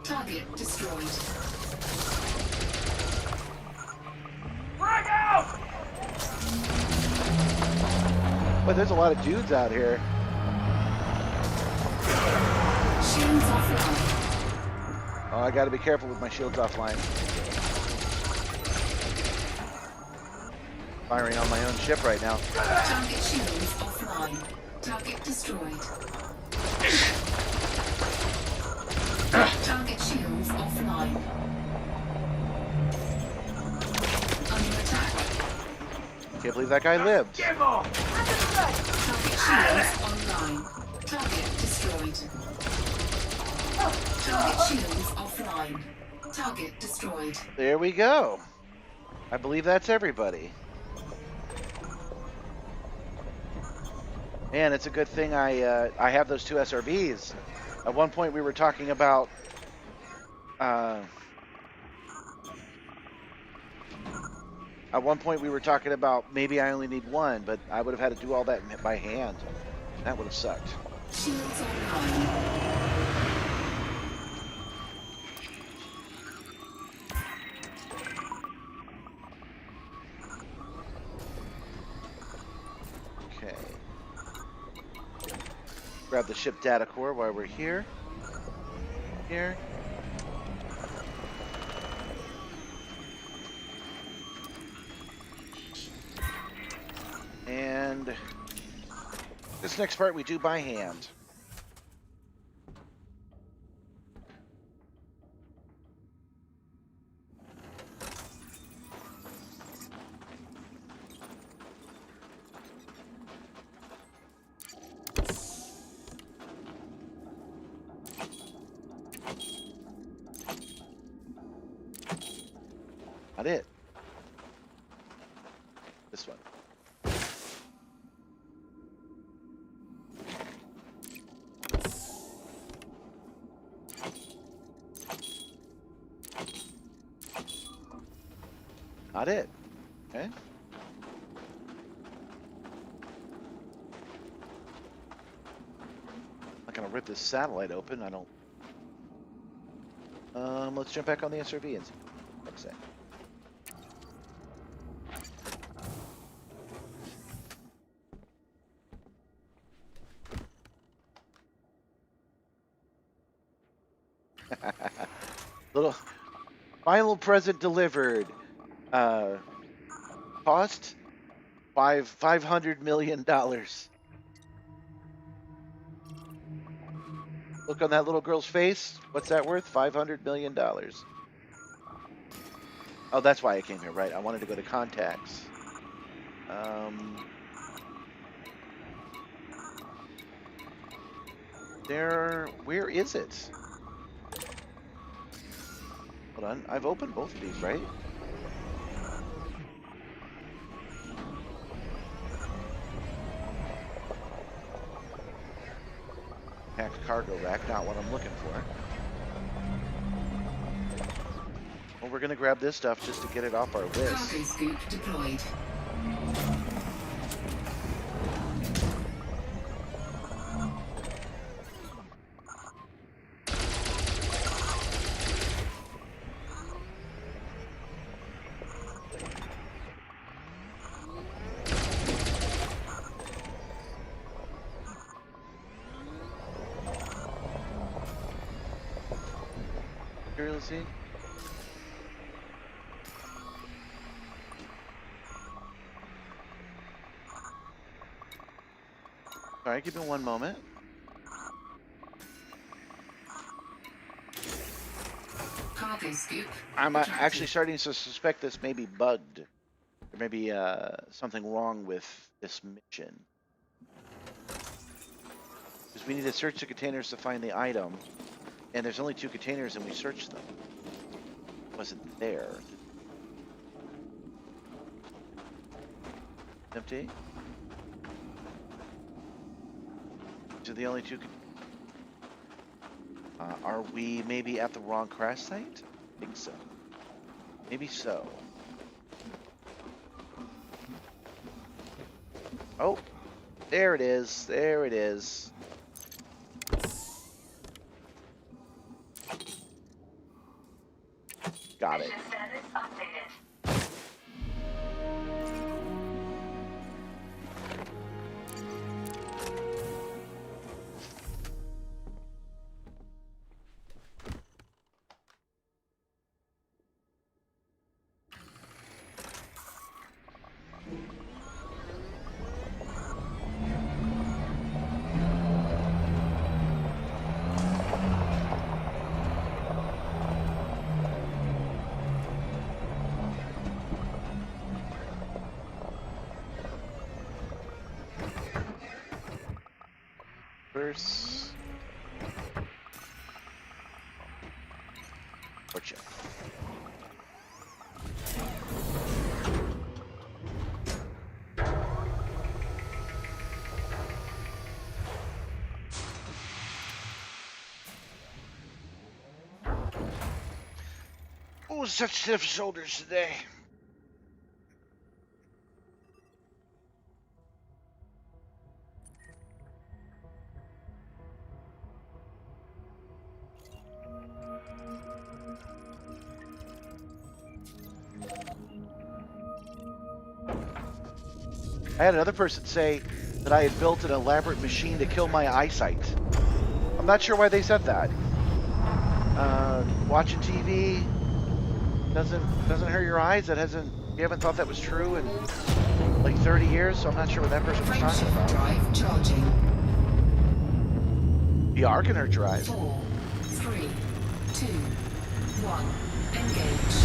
Target destroyed. Frag out! But there's a lot of dudes out here. Shields offline. Oh, I gotta be careful with my shields offline. Firing on my own ship right now. Target shields offline. Target destroyed. Target shields offline. Under attack. Can't believe that guy lived. Target shields online. Target destroyed. Target shields offline. Target destroyed. There we go. I believe that's everybody. Man, it's a good thing I have those two SRBs. At one point we were talking about maybe I only need one, but I would have had to do all that by hand. That would have sucked. Shields online. Okay. Grab the ship data core while we're here. Here. And this next part we do by hand. Not it. This one. Not it. Okay. Not gonna rip this satellite open. I don't. Let's jump back on the SRV and see what I say. Little final present delivered. Cost $500 million. Look on that little girl's face. What's that worth? $500 million. Oh, that's why I came here, right? I wanted to go to contacts. Where is it? Hold on, I've opened both of these, right? cargo rack, not what I'm looking for. Well, we're gonna grab this stuff just to get it off our list. Cargo scoop deployed. Here, let's see. All right, give me one moment. Cargo scoop. I'm actually retracted. starting to suspect this may be bugged. There may be something wrong with this mission. Because we need to search the containers to find the item. And there's only 2 containers and we searched them. It wasn't there. Empty? These are the only 2 are we maybe at the wrong crash site? I think so. Maybe so. Oh, there it is. There it is. Got it. Status updated. First. Gotcha. Oh, such stiff shoulders today. I had another person say that I had built an elaborate machine to kill my eyesight. I'm not sure why they said that. Watching TV doesn't hurt your eyes. That hasn't. You haven't thought that was true in like 30 years, so I'm not sure what that person was talking Frameshift about. drive charging. VR can hurt your eyes. 4, 3, 2, 1. Engage.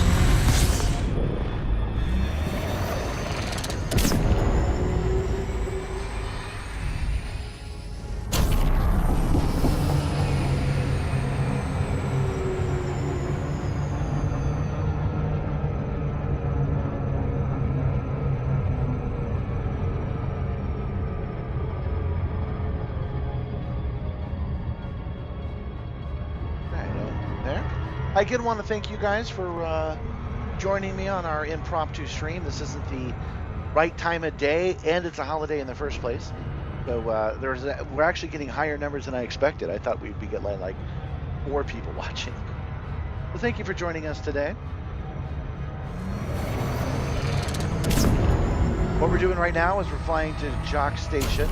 I again want to thank you guys for joining me on our impromptu stream. This isn't the right time of day, and it's a holiday in the first place. So we're actually getting higher numbers than I expected. I thought we'd be getting like 4 people watching. Well, thank you for joining us today. What we're doing right now is we're flying to Jock Station,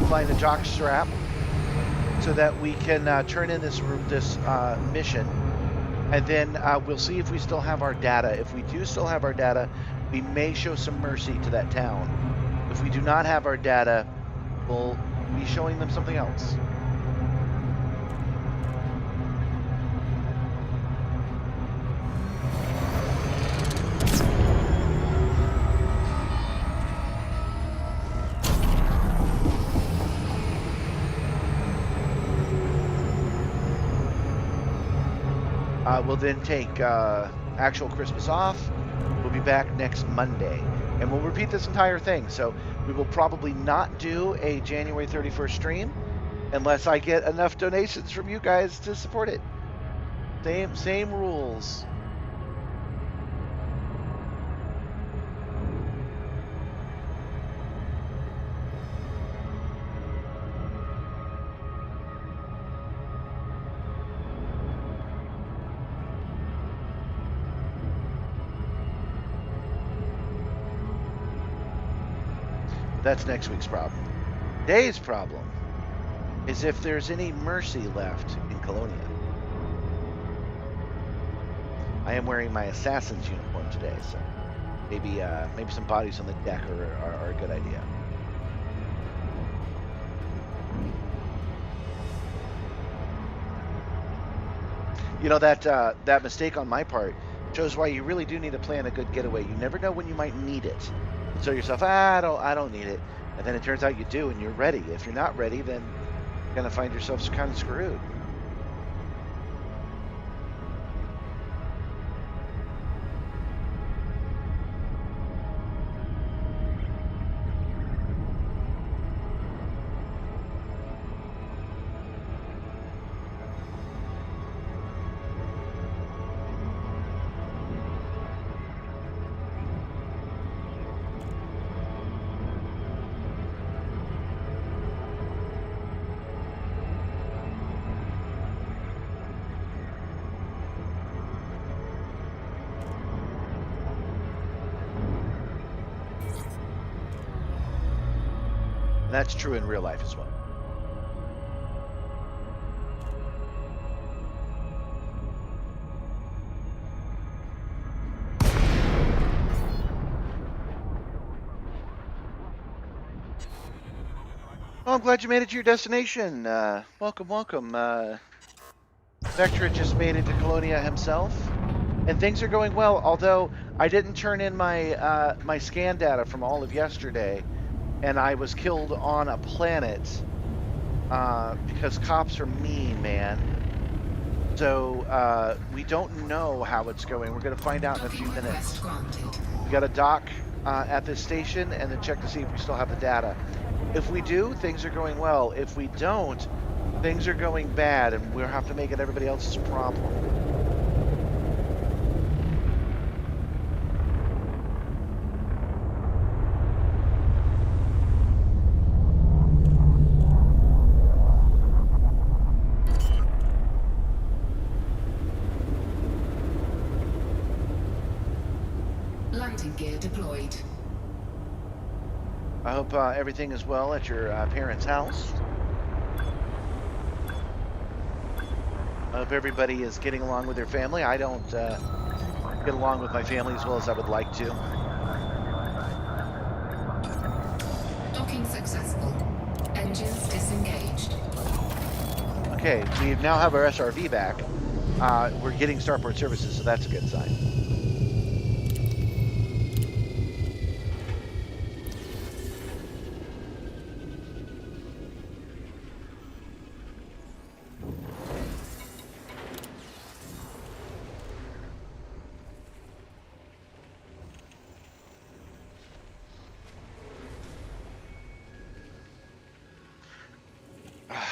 flying to Jock Strap, so that we can turn in this mission. And then we'll see if we still have our data. If we do still have our data, we may show some mercy to that town. If we do not have our data, we'll be showing them something else. We'll then take actual Christmas off. We'll be back next Monday. And we'll repeat this entire thing. So we will probably not do a January 31st stream. unless I get enough donations from you guys to support it. Same rules. That's next week's problem. Today's problem is if there's any mercy left in Colonia. I am wearing my assassin's uniform today, so maybe some bodies on the deck are a good idea. You know, that mistake on my part shows why you really do need to plan a good getaway. You never know when you might need it. You tell yourself, I don't need it, and then it turns out you do, and you're ready. If you're not ready, then you're gonna find yourself kind of screwed. And that's true in real life as well. Well, I'm glad you made it to your destination. Welcome. Vectra just made it to Colonia himself, and things are going well. Although I didn't turn in my my scan data from all of yesterday, and I was killed on a planet because cops are mean, man. So we don't know how it's going. We're going to find out in a few minutes. We got to dock at this station and then check to see if we still have the data. If we do, things are going well. If we don't, things are going bad, and we'll have to make it everybody else's problem. Landing gear deployed. I hope everything is well at your parents' house. I hope everybody is getting along with their family. I don't get along with my family as well as I would like to. Docking successful. Engines disengaged. Okay, we now have our SRV back. We're getting starport services, so that's a good sign.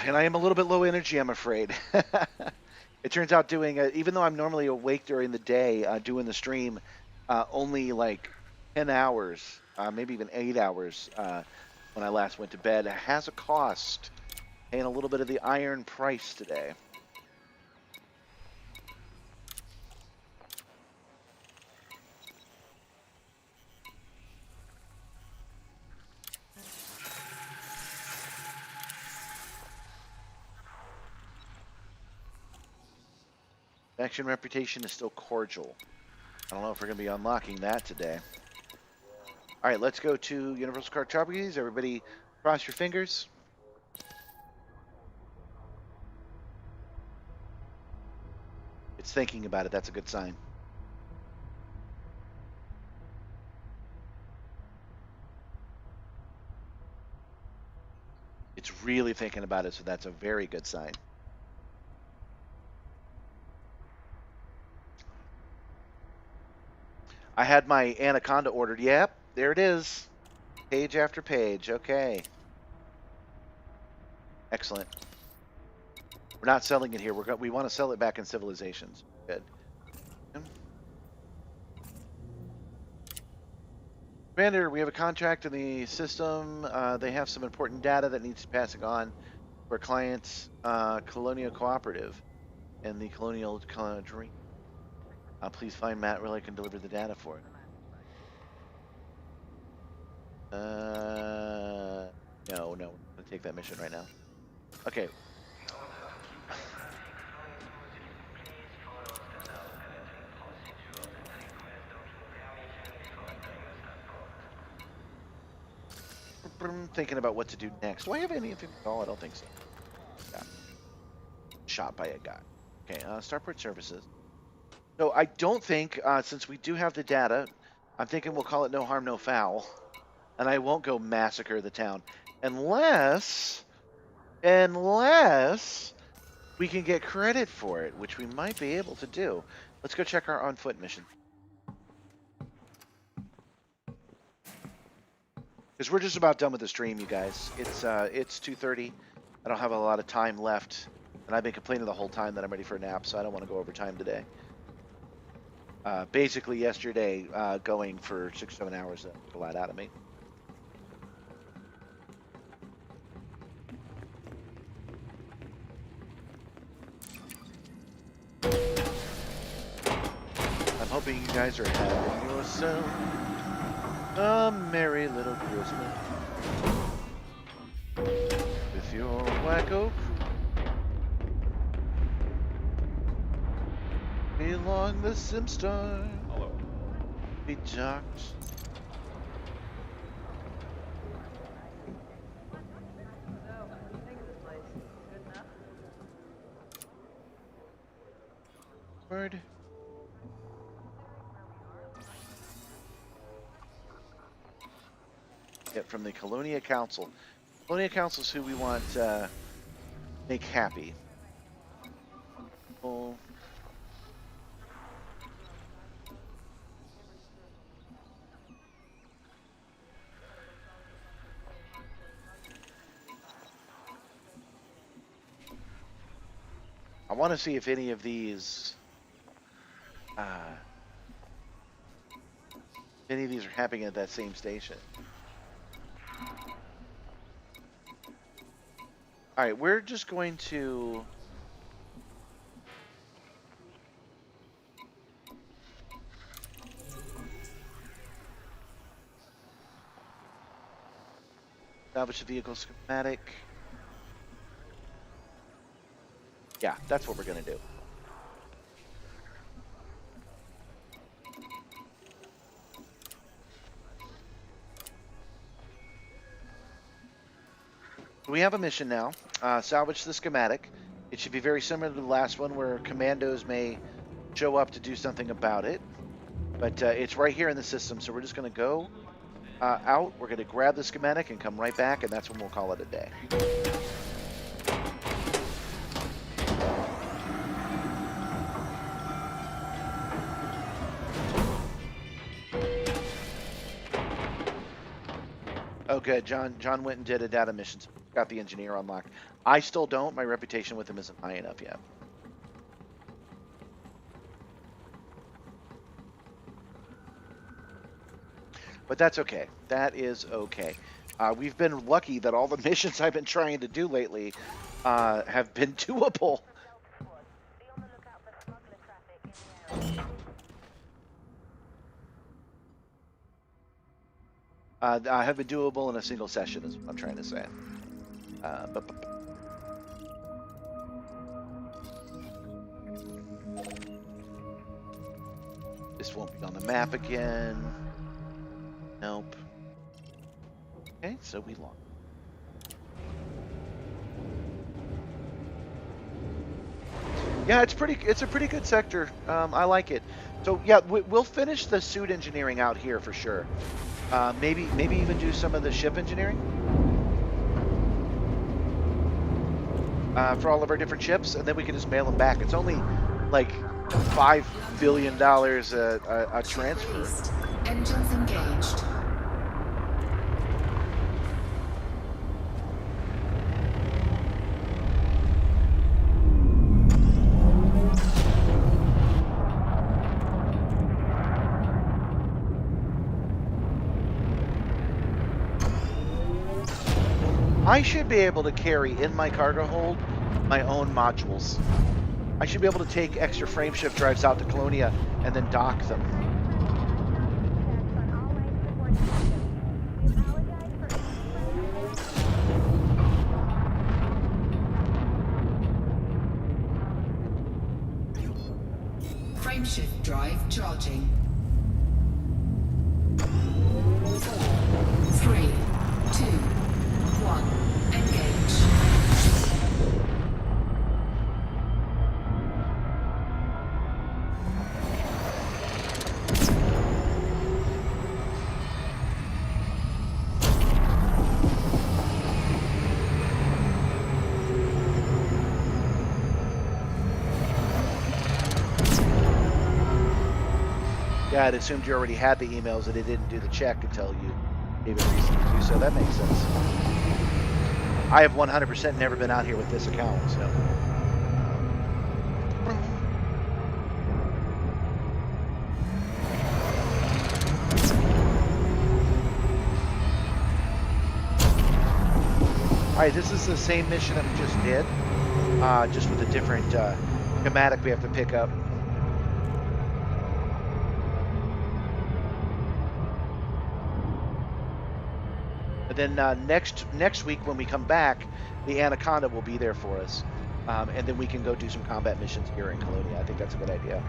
And I am a little bit low energy, I'm afraid. It turns out doing, even though I'm normally awake during the day, doing the stream, only like 10 hours, maybe even 8 hours when I last went to bed, has a cost. Paying a little bit of the iron price today. Faction reputation is still cordial. I don't know if we're going to be unlocking that today. All right, let's go to Universal Cartographies. Everybody cross your fingers. It's thinking about it. That's a good sign. It's really thinking about it, so that's a very good sign. I had my Anaconda ordered. Yep, there it is. Page after page. Okay. Excellent. We're not selling it here. We want to sell it back in civilizations. Good. Commander, we have a contract in the system. They have some important data that needs passing on for clients, Colonia Cooperative and the Colonial Dream. Please find Matt where I can deliver the data for it. No, we're gonna take that mission right now. Okay. I'm thinking about what to do next. Do I have anything at all? I don't think so. Yeah. Shot by a guy. Okay, Starport Services. So I don't think, since we do have the data, I'm thinking we'll call it no harm, no foul. And I won't go massacre the town. Unless we can get credit for it, which we might be able to do. Let's go check our on-foot mission. Because we're just about done with the stream, you guys. It's 2:30. I don't have a lot of time left. And I've been complaining the whole time that I'm ready for a nap, so I don't want to go over time today. Basically yesterday, going for 6-7 hours, that took a lot out of me. I'm hoping you guys are having yourself a merry little Christmas with your wacko crew. Along the Simstarr. Hello. Be docked. Word. Get from the Colonia Council. Colonia Council is who we want make happy. Oh. I want to see if any of these are happening at that same station. All right, we're just going to establish the vehicle schematic. Yeah, that's what we're going to do. We have a mission now. Salvage the schematic. It should be very similar to the last one where commandos may show up to do something about it. But it's right here in the system, so we're just going to go out. We're going to grab the schematic and come right back, and that's when we'll call it a day. Oh, good. John went and did a data mission. So got the engineer unlocked. I still don't. My reputation with him isn't high enough yet. But that's okay. That is okay. We've been lucky that all the missions I've been trying to do lately have been doable. Have been doable in a single session is what I'm trying to say. This won't be on the map again. Nope. Okay, so we lost. Yeah, it's a pretty good sector. I like it. So yeah, we'll finish the suit engineering out here for sure. Maybe even do some of the ship engineering for all of our different ships, and then we can just mail them back. It's only like $5 billion a transfer. Engines engaged. I should be able to carry in my cargo hold my own modules. I should be able to take extra frameshift drives out to Colonia and then dock them. Frameshift drive charging. 3, 2, 1, engage. Yeah, I'd assumed you already had the emails and it didn't do the check until you gave it reason to do so. That makes sense. I have 100% never been out here with this account, so. Alright, this is the same mission that we just did, just with a different schematic we have to pick up. And then next week when we come back, the Anaconda will be there for us, and then we can go do some combat missions here in Colonia. I think that's a good idea.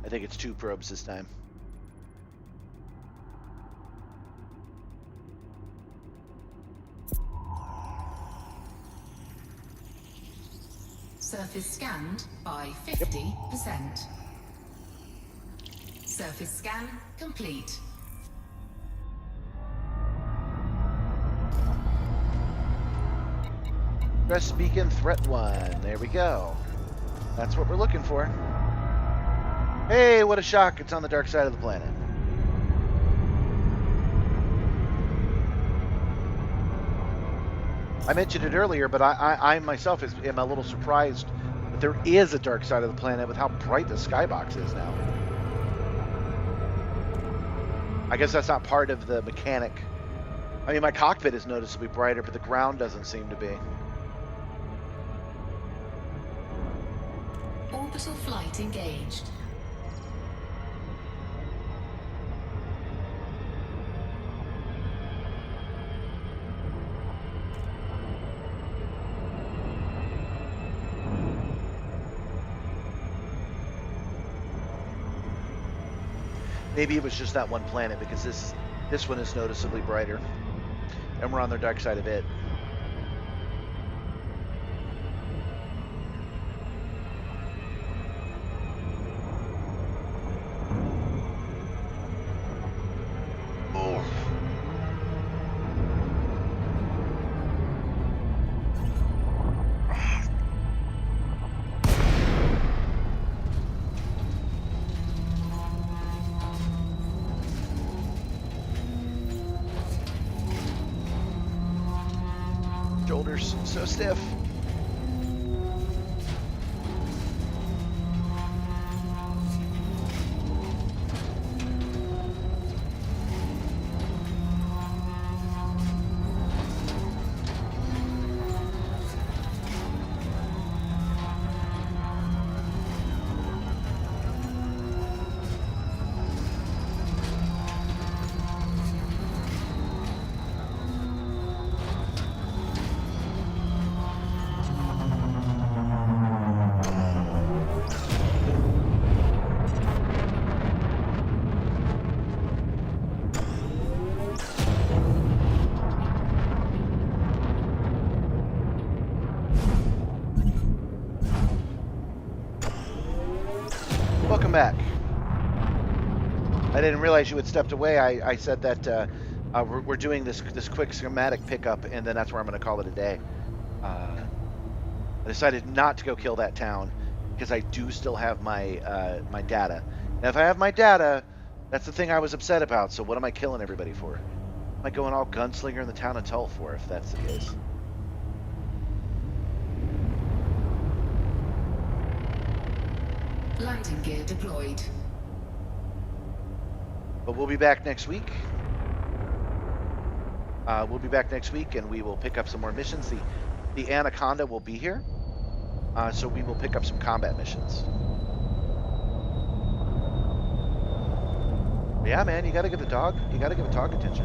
I think it's 2 probes this time. Surface scanned by 50%. Surface scan complete. Press beacon threat 1. There we go. That's what we're looking for. Hey, what a shock. It's on the dark side of the planet. I mentioned it earlier, but I myself am a little surprised that there is a dark side of the planet with how bright the skybox is now. I guess that's not part of the mechanic. I mean, my cockpit is noticeably brighter, but the ground doesn't seem to be. Orbital flight engaged. Maybe it was just that one planet, because this one is noticeably brighter, and we're on the dark side of it. Oh. Shoulders so stiff. Welcome back. I didn't realize you had stepped away. I said that we're doing this quick schematic pickup, and then that's where I'm going to call it a day. I decided not to go kill that town because I do still have my my data. Now, if I have my data, that's the thing I was upset about. So what am I killing everybody for? Am I going all gunslinger in the town of Tull for if that's the case? Landing gear deployed. But we'll be back next week. We'll be back next week, and we will pick up some more missions. The Anaconda will be here, so we will pick up some combat missions. But yeah, man, you gotta give a dog attention.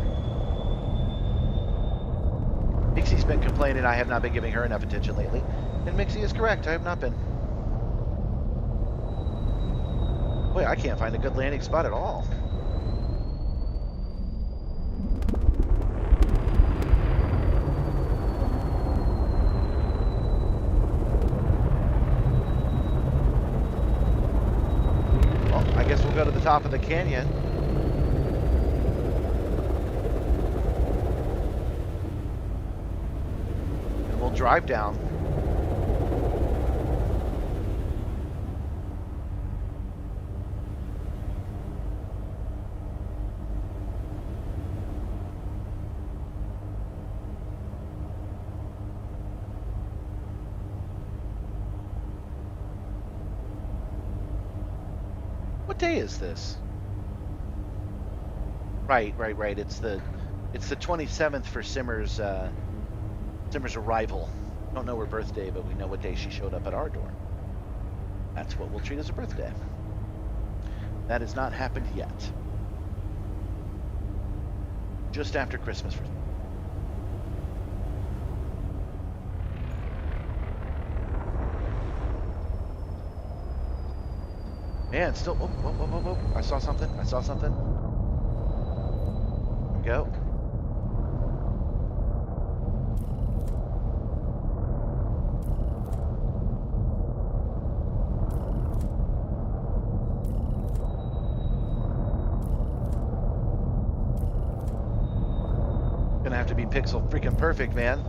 Mixie's been complaining I have not been giving her enough attention lately, and Mixie is correct. I have not been. Boy, I can't find a good landing spot at all. Well, I guess we'll go to the top of the canyon. And we'll drive down. What day is this? Right. It's the 27th for Simmer's arrival. Don't know her birthday, but we know what day she showed up at our door. That's what we'll treat as a birthday. That has not happened yet. Just after Christmas. Man, still. Whoa. I saw something. There we go. Gonna have to be pixel freaking perfect, man.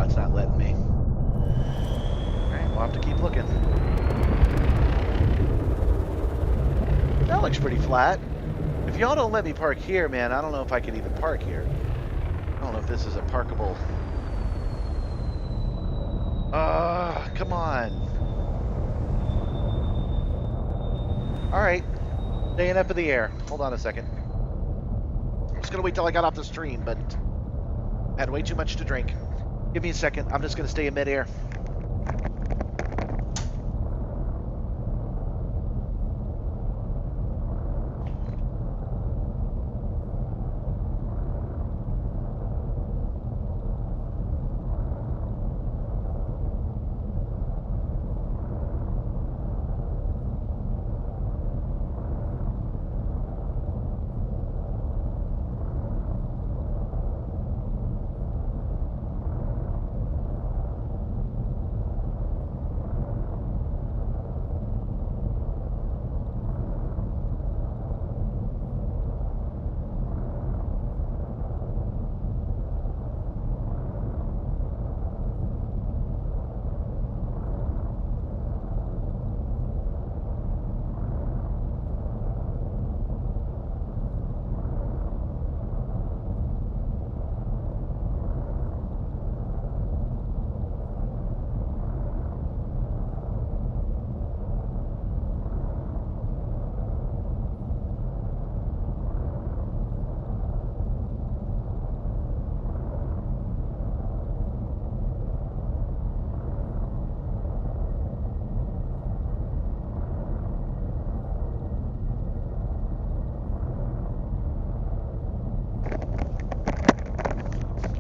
It's not letting me. Alright, we'll have to keep looking. That looks pretty flat. If y'all don't let me park here, man, I don't know if I can even park here. I don't know if this is a parkable... come on. Alright. Staying up in the air. Hold on a second. I'm just gonna wait till I got off the stream, but I had way too much to drink. Give me a second. I'm just gonna stay in midair.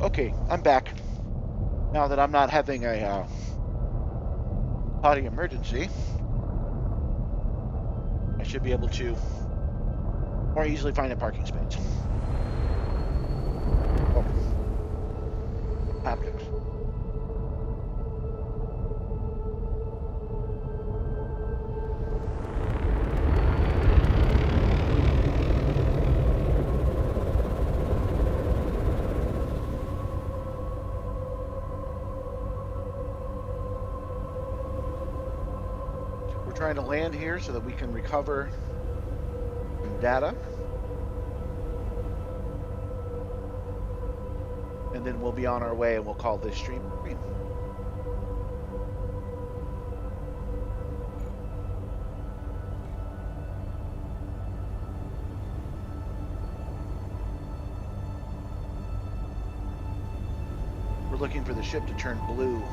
Okay, I'm back. Now that I'm not having a potty emergency, I should be able to more easily find a parking space. Oh, haptics. We're trying to land here so that we can recover some data. And then we'll be on our way and we'll call this stream green. We're looking for the ship to turn blue.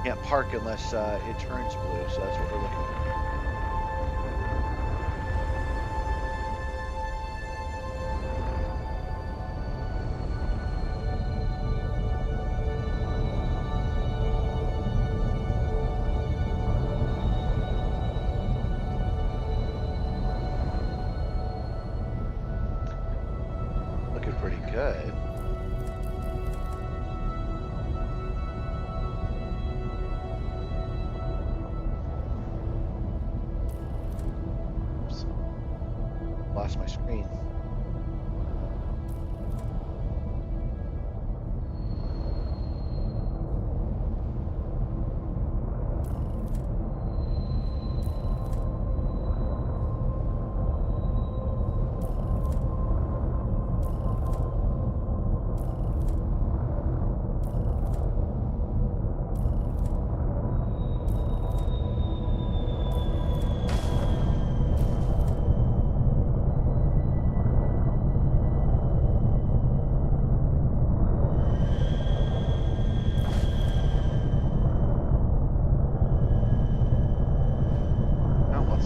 Can't park unless it turns blue, so that's what we're looking for. Looking pretty good. Oops. Lost my screen.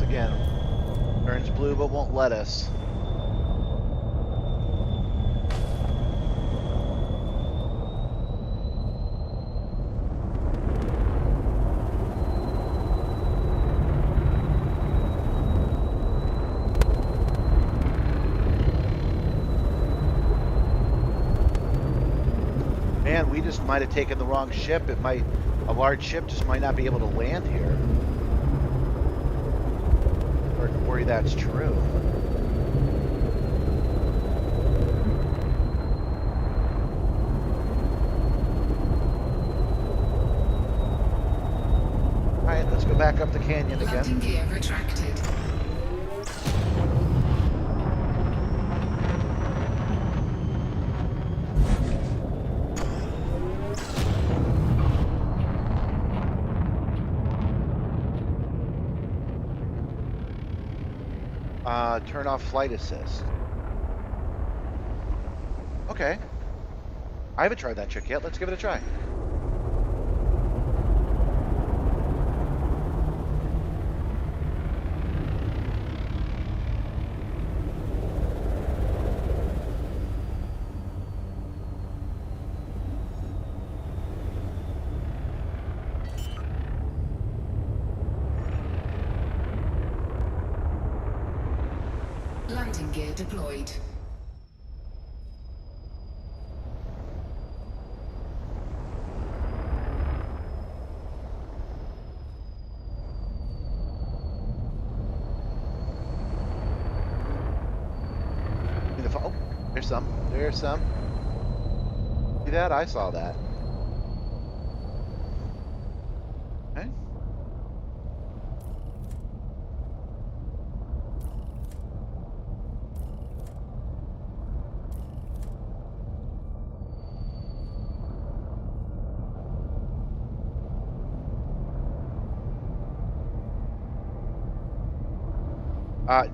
Again, turns blue but won't let us. Man, we just might have taken the wrong ship. A large ship just might not be able to land here. Or worry that's true. Alright, let's go back up the canyon again. Landing gear retracted. Turn off flight assist. Okay. I haven't tried that trick yet. Let's give it a try. Landing gear deployed. Oh, there's some. There's some. See that? I saw that. Okay.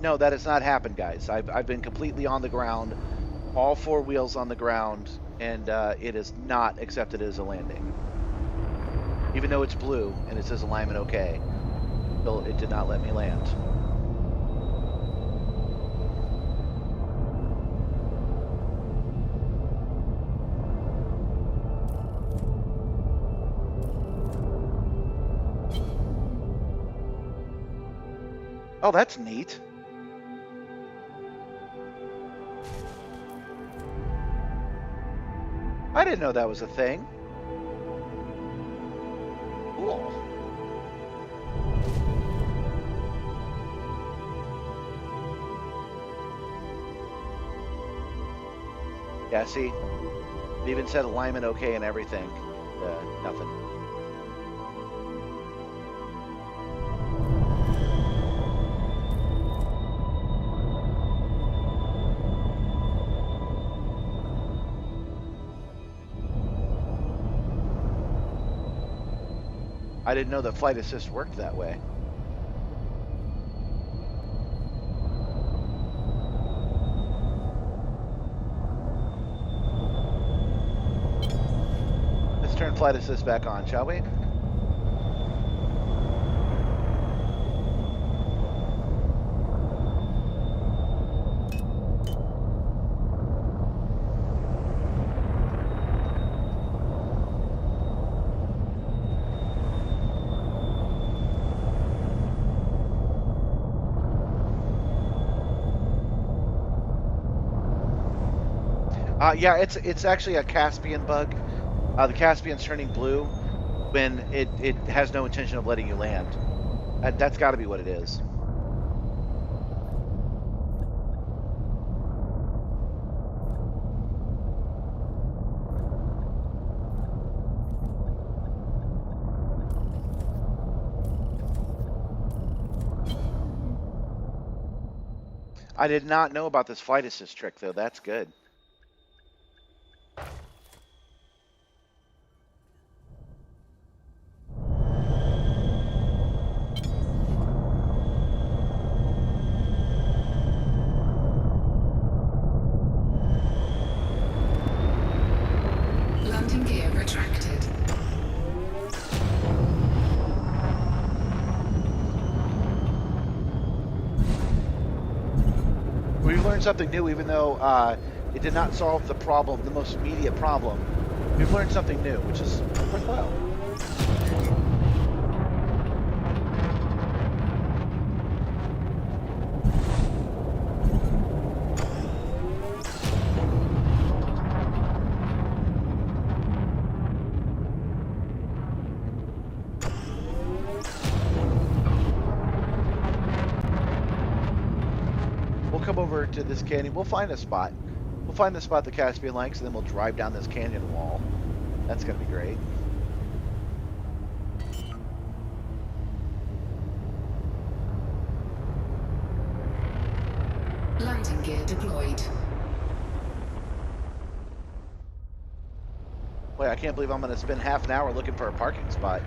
No, that has not happened, guys. I've been completely on the ground, all four wheels on the ground, and it is not accepted as a landing. Even though it's blue and it says alignment okay, still it did not let me land. Oh, that's neat. I didn't know that was a thing. Cool. Yeah, see, it even said alignment okay and everything. Nothing. I didn't know that flight assist worked that way. Let's turn flight assist back on, shall we? Yeah, it's actually a Caspian bug. The Caspian's turning blue when it has no intention of letting you land. That's got to be what it is. I did not know about this flight assist trick, though. That's good. Landing gear retracted. We've learned something new, even though it did not solve the problem, the most immediate problem. We've learned something new, which is worthwhile. We'll come over to this canyon. We'll find a spot. We'll find the spot the Caspian likes, and then we'll drive down this canyon wall. That's going to be great. Landing gear deployed. Boy, I can't believe I'm going to spend half an hour looking for a parking spot.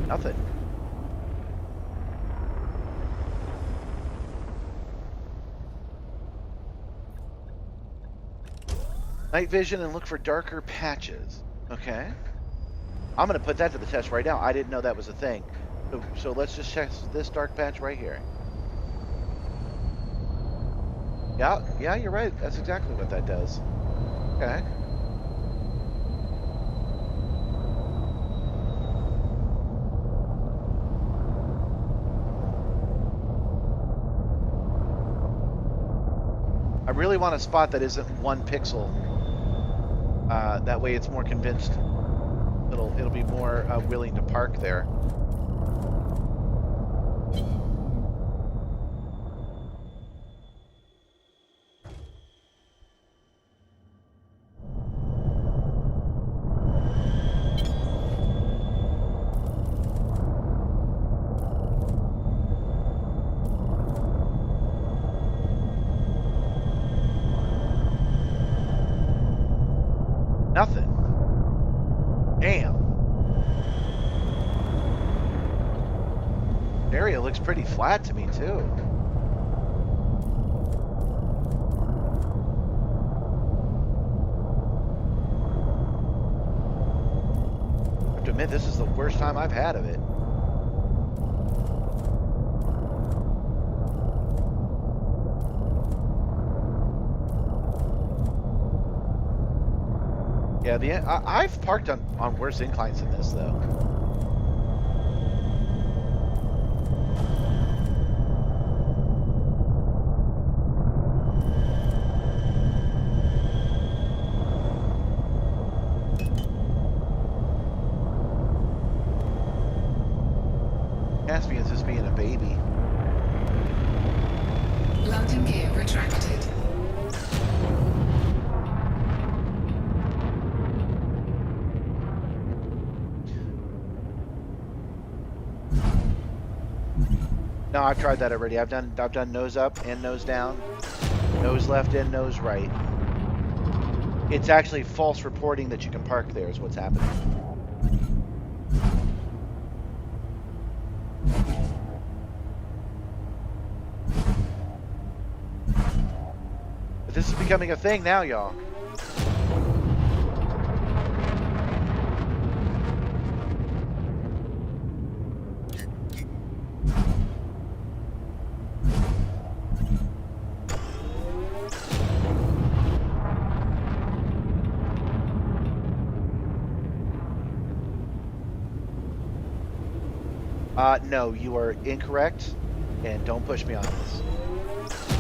Nothing. Night vision and look for darker patches. Okay. I'm going to put that to the test right now. I didn't know that was a thing. So let's just check this dark patch right here. Yeah, you're right. That's exactly what that does. Okay. I really want a spot that isn't 1 pixel. That way it's more convinced. It'll be more willing to park there. Nothing. Damn. The area looks pretty flat to me too. I have to admit, this is the worst time I've had of it. Yeah, I've parked on worse inclines than this though. Caspian's just being a baby. Landing gear retracted. No, I've tried that already. I've done nose up and nose down, nose left and nose right. It's actually false reporting that you can park there is what's happening. But this is becoming a thing now, y'all. No, you are incorrect, and don't push me on this.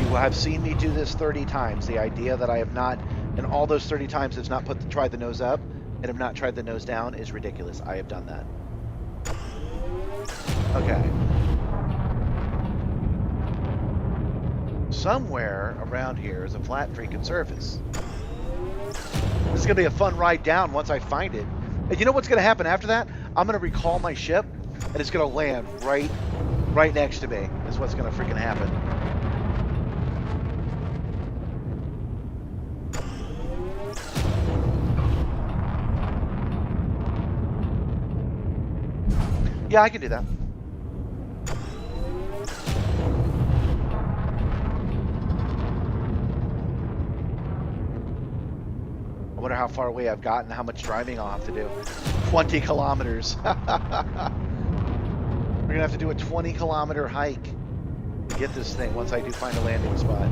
You will have seen me do this 30 times. The idea that I have not, and all those 30 times, has not tried the nose up and have not tried the nose down is ridiculous. I have done that. Okay. Somewhere around here is a flat freaking surface. This is going to be a fun ride down once I find it. And you know what's going to happen after that? I'm going to recall my ship, and it's going to land right next to me. Is what's going to freaking happen. Yeah, I can do that. I wonder how far away I've gotten, how much driving I'll have to do. 20 kilometers. We're gonna have to do a 20-kilometer hike to get this thing once I do find a landing spot.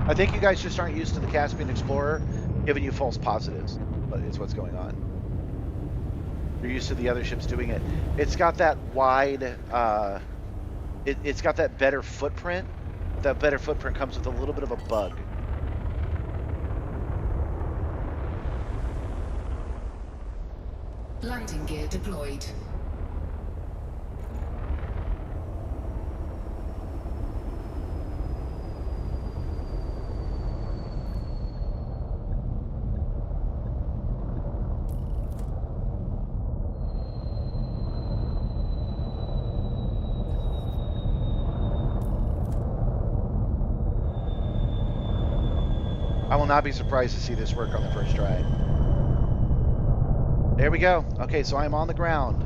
I think you guys just aren't used to the Caspian Explorer giving you false positives, but it's what's going on. You're used to the other ships doing it. It's got that wide, it's got that better footprint. That better footprint comes with a little bit of a bug. Landing gear deployed. I will not be surprised to see this work on the first try. There we go. Okay, so I'm on the ground.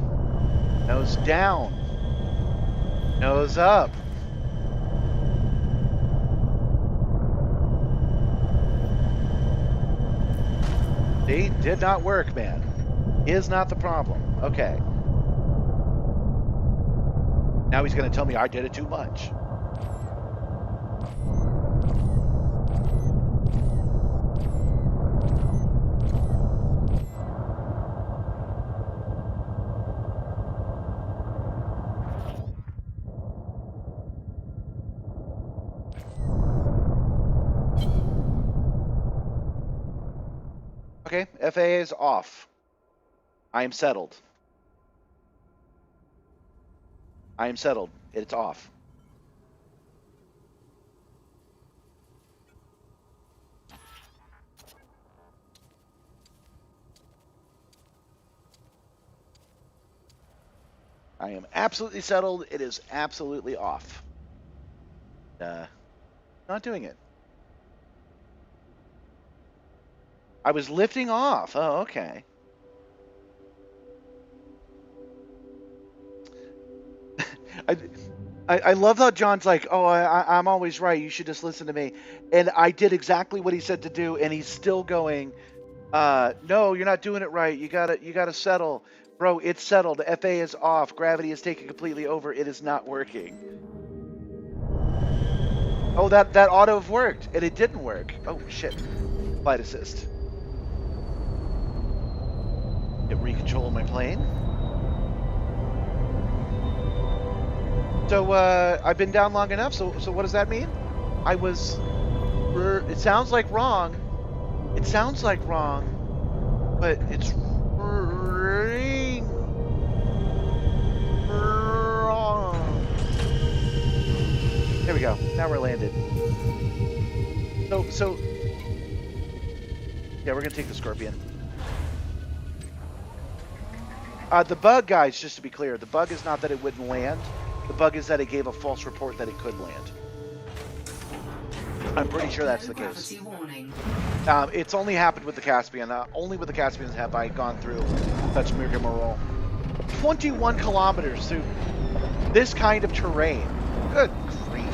Nose down. Nose up. See, did not work, man. Is not the problem. Okay. Now he's going to tell me I did it too much. Okay, FAA is off. I am settled. I am settled. It's off. I am absolutely settled. It is absolutely off. Not doing it. I was lifting off. Oh, okay. I love how John's like, oh, I'm always right. You should just listen to me. And I did exactly what he said to do, and he's still going, no, you're not doing it right. You gotta settle. Bro, it's settled. The FA is off. Gravity is taking completely over. It is not working. Oh, that auto have worked, and it didn't work. Oh, shit. Flight assist. Get recontrol of my plane. So, I've been down long enough, so what does that mean? I was... It sounds like wrong. It sounds like wrong, but it's wrong. There we go. Now we're landed. So... Yeah, we're gonna take the Scorpion. The bug, guys, just to be clear, the bug is not that it wouldn't land. The bug is that it gave a false report that it could land. I'm pretty sure that's the case. It's only happened with the Caspian. Only with the Caspians have I gone through such rigmarole. 21 kilometers through this kind of terrain. Good grief.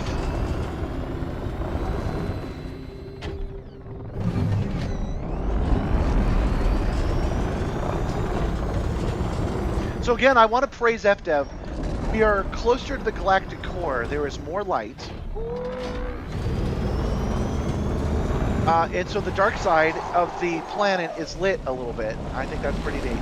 So again, I want to praise FDev. We are closer to the galactic core. There is more light. And so the dark side of the planet is lit a little bit. I think that's pretty neat.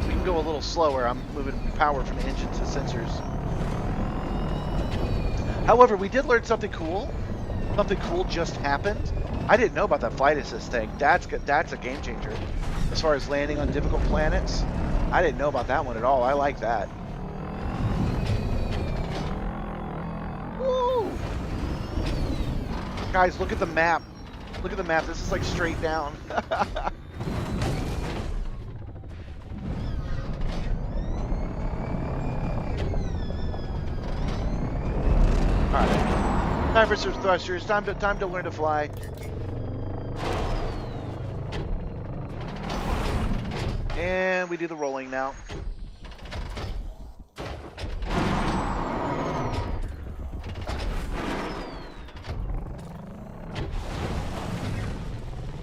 We can go a little slower. I'm moving power from the engine to sensors. However, we did learn something cool. Something cool just happened. I didn't know about that flight assist thing. That's a game changer. As far as landing on difficult planets, I didn't know about that one at all. I like that. Woo! Guys, look at the map. Look at the map. This is like straight down. Alright. Time for some thrusters. Time to learn to fly. And we do the rolling now.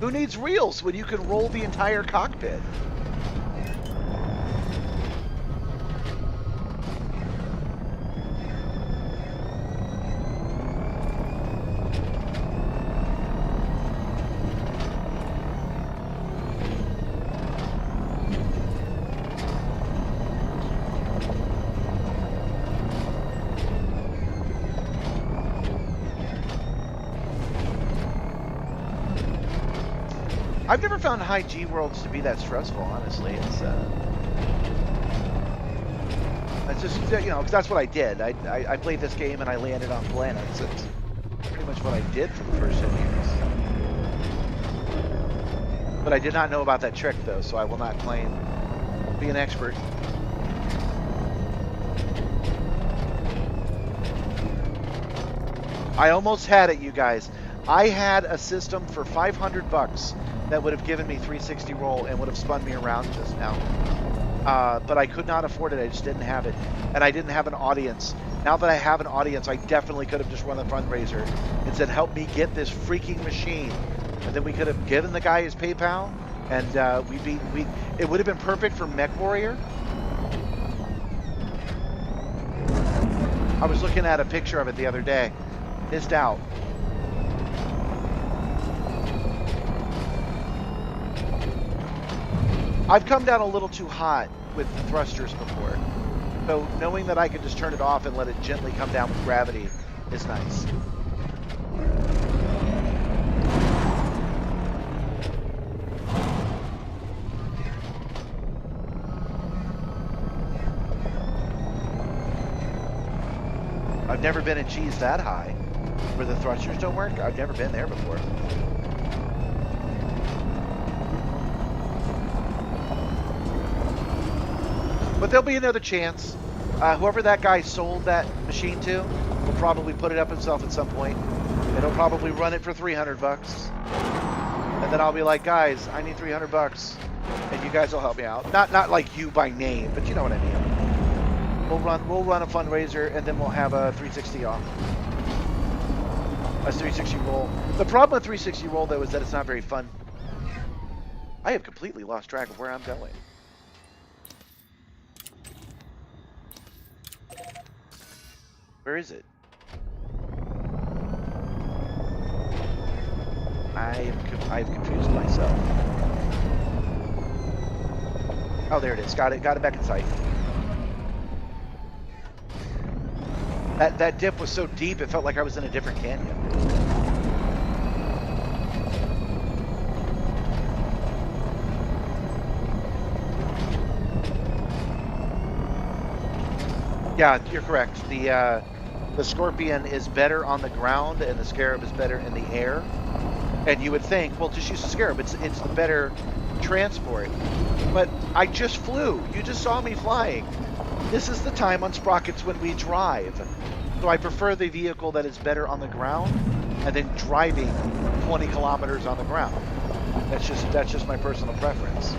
Who needs reels when you can roll the entire cockpit? I've never found high G worlds to be that stressful, honestly. It's just, you know, because that's what I did. I played this game and I landed on planets. It's pretty much what I did for the first 10 years. But I did not know about that trick, though, so I will not claim to be an expert. I almost had it, you guys. I had a system for $500 that would have given me 360 roll and would have spun me around just now. But I could not afford it. I just didn't have it. And I didn't have an audience. Now that I have an audience, I definitely could have just run a fundraiser and said, help me get this freaking machine. And then we could have given the guy his PayPal, and it would have been perfect for Mech Warrior. I was looking at a picture of it the other day. Missed out. I've come down a little too hot with the thrusters before. So knowing that I can just turn it off and let it gently come down with gravity is nice. I've never been in cheese that high where the thrusters don't work. I've never been there before. But there'll be another chance. Whoever that guy sold that machine to will probably put it up himself at some point. And he'll probably run it for $300. And then I'll be like, guys, I need $300. And you guys will help me out. Not like you by name, but you know what I mean. We'll run a fundraiser and then we'll have a 360 off. A 360 roll. The problem with 360 roll, though, is that it's not very fun. I have completely lost track of where I'm going. Where is it? I've confused myself. Oh, there it is. Got it back in sight. That dip was so deep, it felt like I was in a different canyon. Yeah, you're correct. The Scorpion is better on the ground, and the Scarab is better in the air. And you would think, well, just use the Scarab. It's the better transport. But I just flew. You just saw me flying. This is the time on Sprockets when we drive. So I prefer the vehicle that is better on the ground, and then driving 20 kilometers on the ground. That's just my personal preference.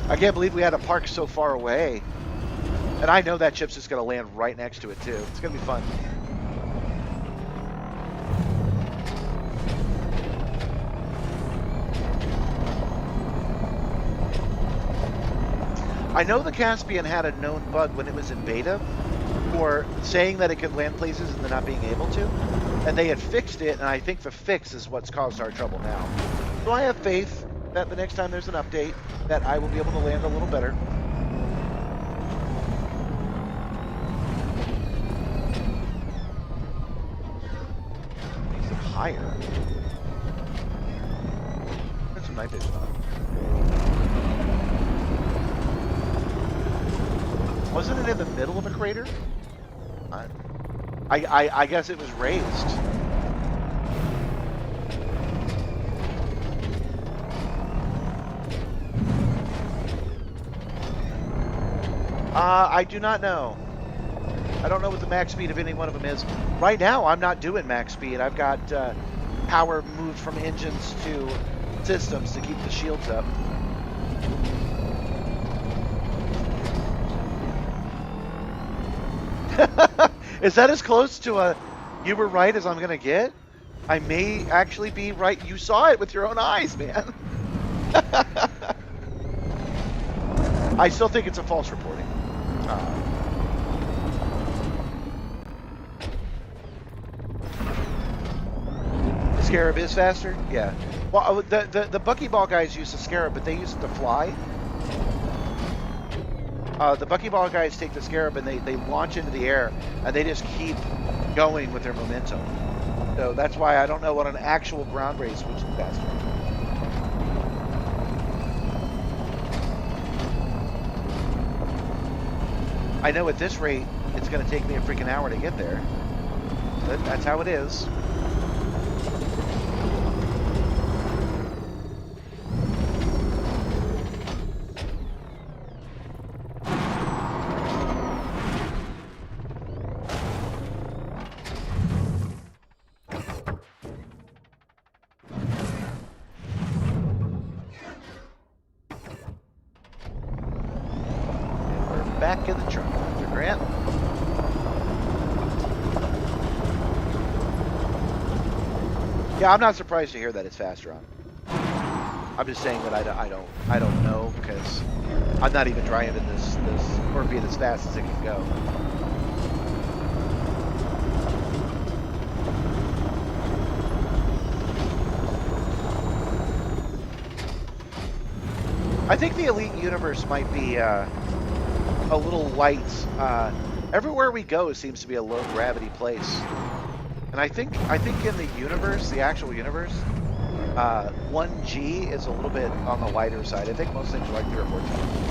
I can't believe we had to park so far away. And I know that ship's just going to land right next to it, too. It's going to be fun. I know the Caspian had a known bug when it was in beta for saying that it could land places and then not being able to. And they had fixed it, and I think the fix is what's caused our trouble now. So I have faith that the next time there's an update, that I will be able to land a little better. Makes it higher. Put some night vision on. Wasn't it in the middle of a crater? I guess it was raised. I do not know. I don't know what the max speed of any one of them is. Right now, I'm not doing max speed. I've got power moved from engines to systems to keep the shields up. Is that as close to a "you were right" as I'm going to get? I may actually be right. You saw it with your own eyes, man. I still think it's a false reporting. The Scarab is faster? Yeah. Well, the Buckyball guys use the Scarab, but they use it to fly. The Buckyball guys take the Scarab and they launch into the air, and they just keep going with their momentum. So that's why I don't know what an actual ground race which is faster. I know at this rate, it's going to take me a freaking hour to get there. But that's how it is. Back in the truck, Mr. Grant. Yeah, I'm not surprised to hear that it's faster on. I'm just saying that I don't know because I'm not even driving this Scorpion as fast as it can go. I think the Elite Universe might be a little light. Everywhere we go seems to be a low gravity place, and I think in the universe, the actual universe, 1G is a little bit on the lighter side. I think most things are like 3 or 4 times.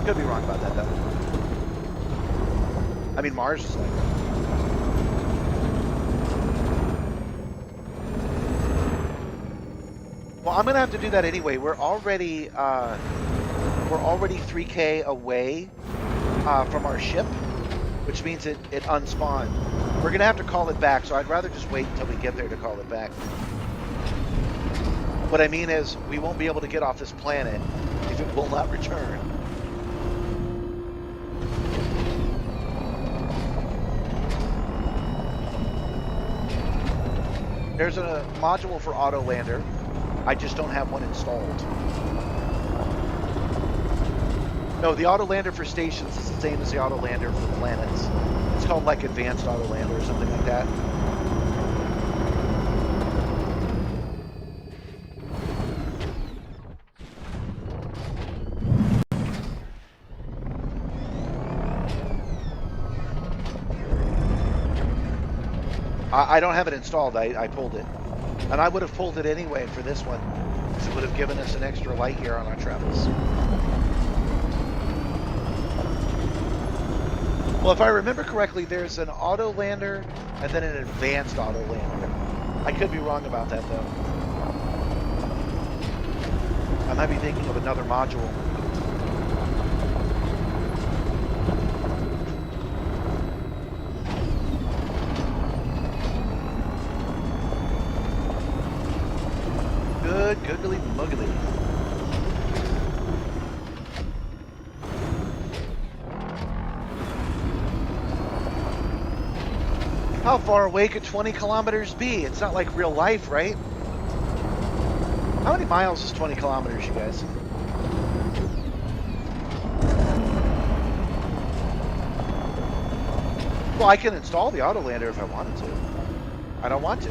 Could be wrong about that though. I mean, Mars is like that. Well, I'm gonna have to do that anyway. We're already 3K away from our ship, which means it unspawned. We're gonna have to call it back, so I'd rather just wait until we get there to call it back. What I mean is, we won't be able to get off this planet if it will not return. There's a module for auto lander. I just don't have one installed. No, the auto lander for stations is the same as the auto lander for planets. It's called like advanced auto lander or something like that. I don't have it installed. I pulled it. And I would have pulled it anyway for this one, because it would have given us an extra light year on our travels. Well, if I remember correctly, there's an auto lander and then an advanced auto lander. I could be wrong about that, though. I might be thinking of another module. Good googly muggly. How far away could 20 kilometers be? It's not like real life, right? How many miles is 20 kilometers, you guys? Well, I can install the autolander if I wanted to. I don't want to.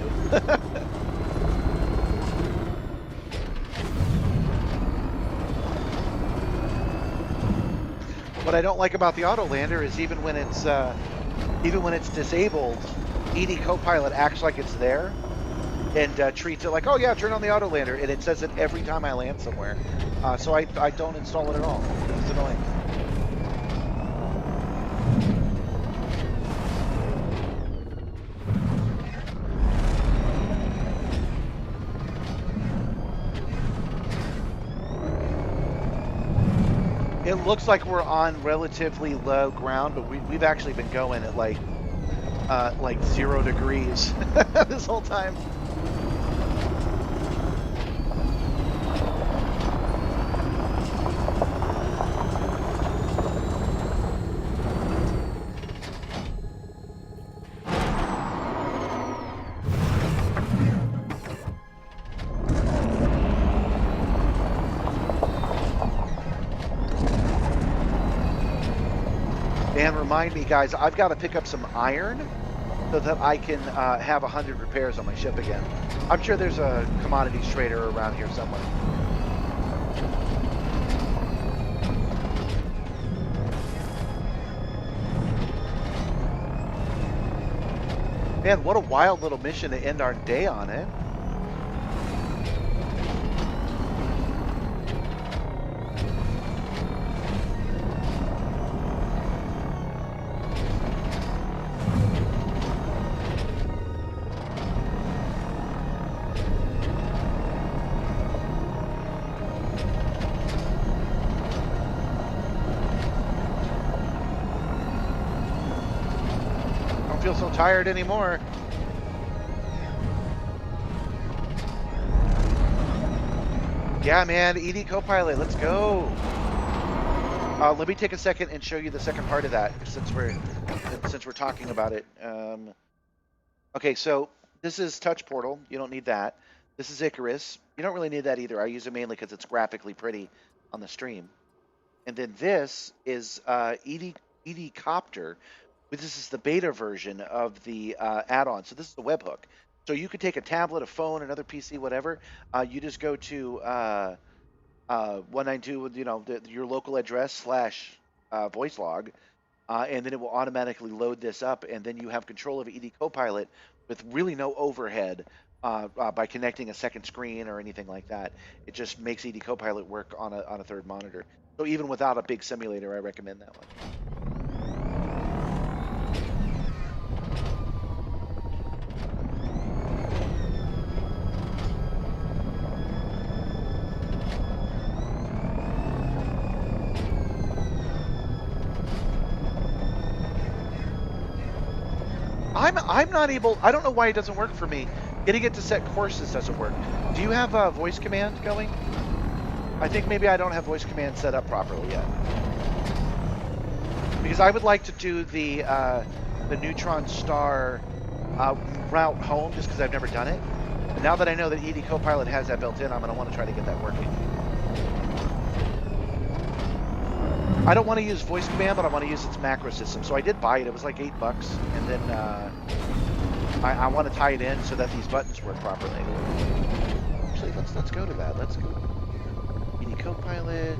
What I don't like about the autolander is even when it's disabled, ED Copilot acts like it's there and treats it like, oh yeah, turn on the autolander, and it says it every time I land somewhere. So I don't install it at all. It's annoying. It looks like we're on relatively low ground, but we've actually been going at like 0 degrees this whole time. And remind me, guys, I've got to pick up some iron so that I can have 100 repairs on my ship again. I'm sure there's a commodities trader around here somewhere. Man, what a wild little mission to end our day on, eh? Feel so tired anymore. Yeah, man, ED Copilot, let's go. Let me take a second and show you the second part of that, since we're talking about it. Okay, so this is Touch Portal. You don't need that. This is Icarus. You don't really need that either. I use it mainly because it's graphically pretty on the stream. And then this is ED Copter. This is the beta version of the add-on. So this is the webhook. So you could take a tablet, a phone, another PC, whatever. You just go to 192, your local address / voice log, and then it will automatically load this up, and then you have control of ED Copilot with really no overhead by connecting a second screen or anything like that. It just makes ED Copilot work on a third monitor. So even without a big simulator, I recommend that one. I'm not able, I don't know why it doesn't work for me. Getting it to set courses doesn't work. Do you have a voice command going? I think maybe I don't have voice command set up properly yet. Because I would like to do the Neutron Star route home just because I've never done it. And now that I know that ED Copilot has that built in, I'm going to want to try to get that working. I don't want to use voice command, but I want to use its macro system. So I did buy it. It was like $8, and then I want to tie it in so that these buttons work properly. Actually, let's go to that. Let's go. ED Copilot,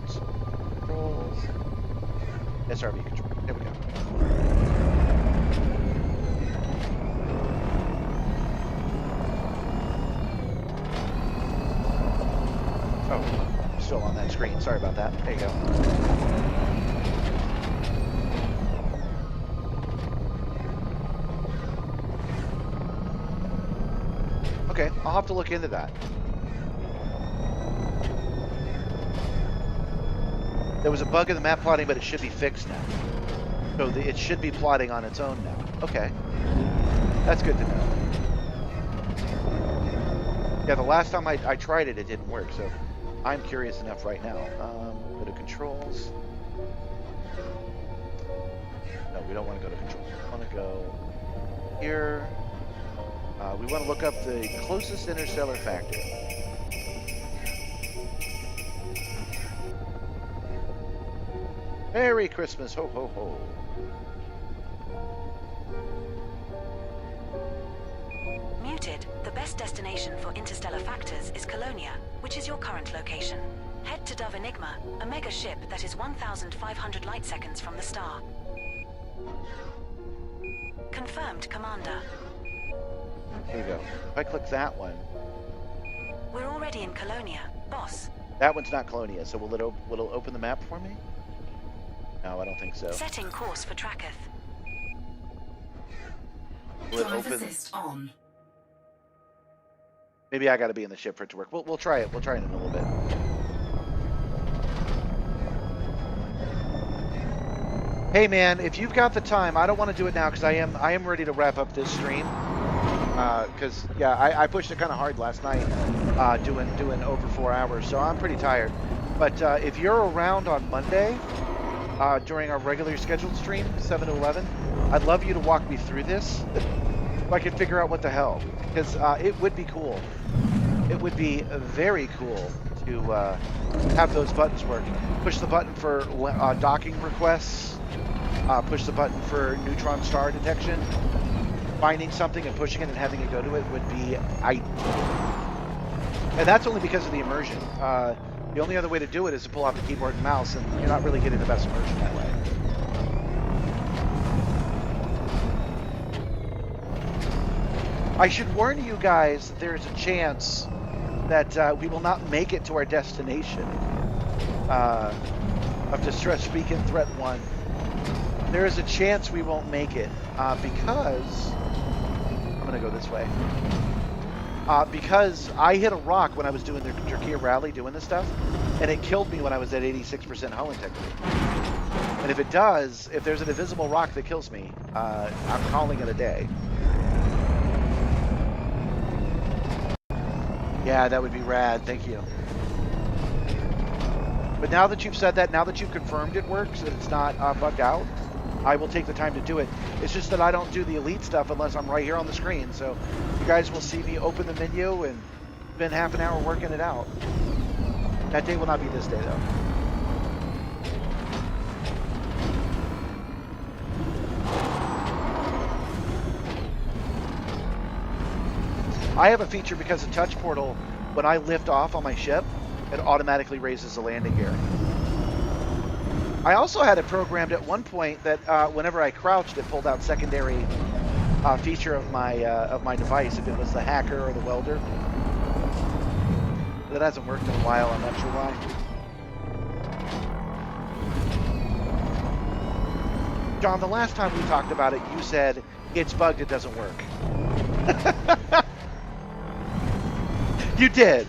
controls, SRV control. There we go. Oh, I'm still on that screen. Sorry about that. There you go. Okay, I'll have to look into that. There was a bug in the map plotting, but it should be fixed now. So it should be plotting on its own now. Okay. That's good to know. Yeah, the last time I tried it, it didn't work, so I'm curious enough right now. Go to controls. No, we don't want to go to controls. We want to go here. We want to look up the closest interstellar factor. Merry Christmas, ho ho ho. Muted. The best destination for interstellar factors is Colonia, which is your current location. Head to Dove Enigma, a mega ship that is 1,500 light seconds from the star. Confirmed, Commander. Here we go. If I click that one. We're already in Colonia, boss. That one's not Colonia, so will it open the map for me? No, I don't think so. Setting course for Tracketh. Will it Drive open? assist on. Maybe I got to be in the ship for it to work. We'll try it. We'll try it in a little bit. Hey man, if you've got the time, I don't want to do it now because I am ready to wrap up this stream. Because yeah, I pushed it kind of hard last night, doing over 4 hours, so I'm pretty tired. But if you're around on Monday during our regular scheduled stream, 7 to 11, I'd love you to walk me through this so I can figure out what the hell. Because it would be cool. It would be very cool to have those buttons work. Push the button for docking requests. Push the button for neutron star detection. Finding something and pushing it and having it go to it would be ideal. And that's only because of the immersion. The only other way to do it is to pull out the keyboard and mouse, and you're not really getting the best immersion that way. I should warn you guys that there is a chance that we will not make it to our destination of Distress Beacon Threat 1. There is a chance we won't make it because I'm going to go this way. Because I hit a rock when I was doing the Turkey rally doing this stuff, and it killed me when I was at 86% hull integrity. And if it does, if there's an invisible rock that kills me, I'm calling it a day. Yeah, that would be rad. Thank you. But now that you've said that, now that you've confirmed it works and it's not bugged out, I will take the time to do it. It's just that I don't do the elite stuff unless I'm right here on the screen. So you guys will see me open the menu and spend half an hour working it out. That day will not be this day, though. I have a feature because of Touch Portal. When I lift off on my ship, it automatically raises the landing gear. I also had it programmed at one point that whenever I crouched, it pulled out secondary feature of my device, if it was the hacker or the welder. That hasn't worked in a while. I'm not sure why. John, the last time we talked about it, you said it's bugged, it doesn't work. You did.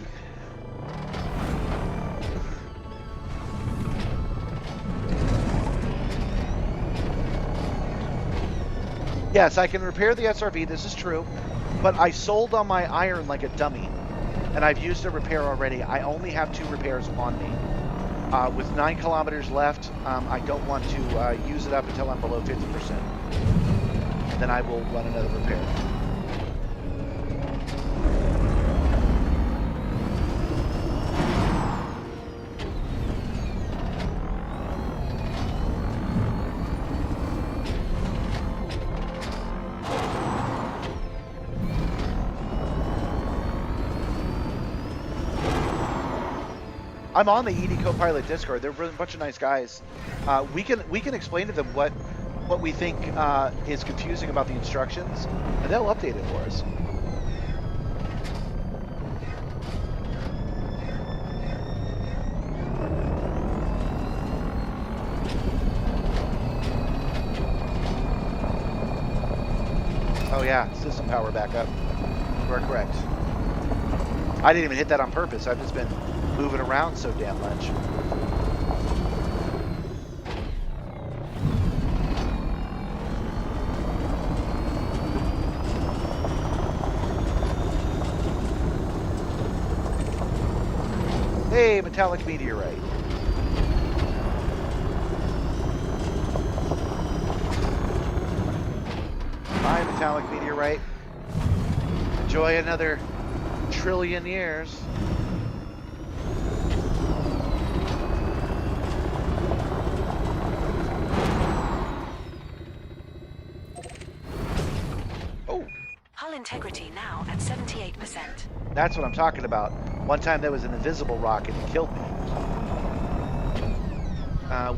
Yes, I can repair the SRV. This is true. but I sold on my iron like a dummy, and I've used a repair already. I only have 2 repairs on me. With 9 kilometers left, I don't want to use it up until I'm below 50%. Then I will run another repair. I'm on the ED Copilot Discord. They're a bunch of nice guys. We can explain to them what we think is confusing about the instructions, and they'll update it for us. Oh yeah, system power back up. You are correct. I didn't even hit that on purpose. I've just been moving around so damn much. Hey, metallic meteorite. Bye, metallic meteorite. Enjoy another trillion years. Hull integrity now at 78%. That's what I'm talking about. One time there was an invisible rocket that killed me.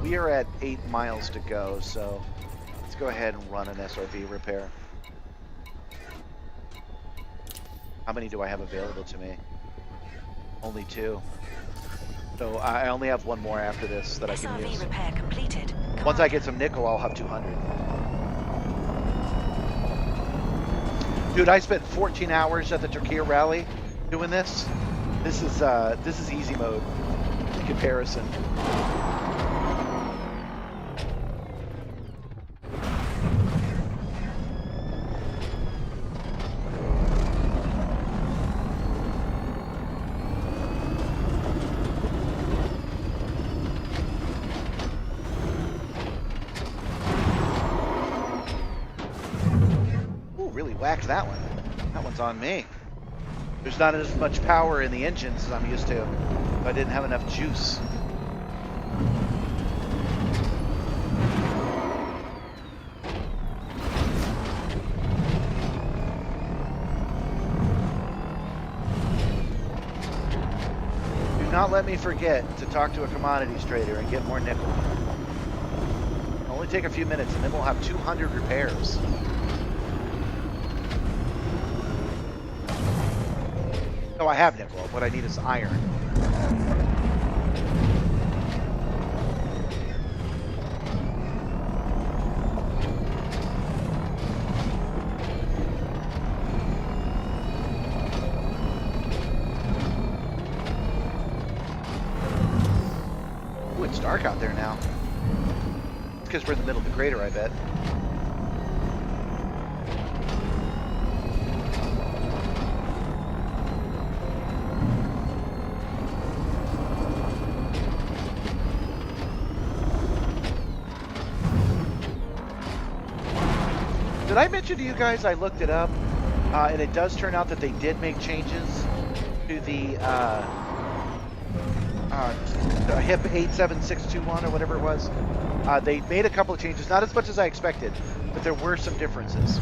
We are at 8 miles to go, so let's go ahead and run an SRV repair. How many do I have available to me? Only 2. So I only have 1 more after this that I can use. SRV repair completed. Once I get some nickel, I'll have 200. Dude, I spent 14 hours at the Turkey rally doing this. This is easy mode in comparison. Really whacked that one. That one's on me. There's not as much power in the engines as I'm used to. I didn't have enough juice. Do not let me forget to talk to a commodities trader and get more nickel. It'll only take a few minutes and then we'll have 200 repairs. Oh, I have nickel. What I need is iron. Ooh, it's dark out there now. It's because we're in the middle of the crater, I bet. Did I mention to you guys I looked it up, and it does turn out that they did make changes to the HIP 87621 or whatever it was. They made a couple of changes, not as much as I expected, but there were some differences.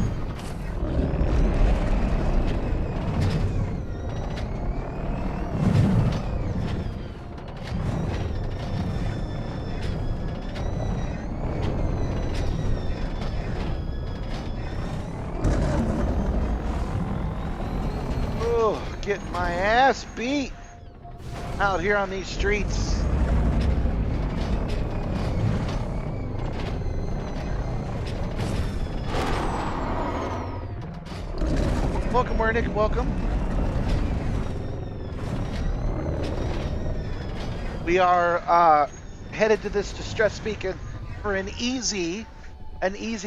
Getting my ass beat out here on these streets. Welcome, Wernick, welcome. We are headed to this distress beacon for an easy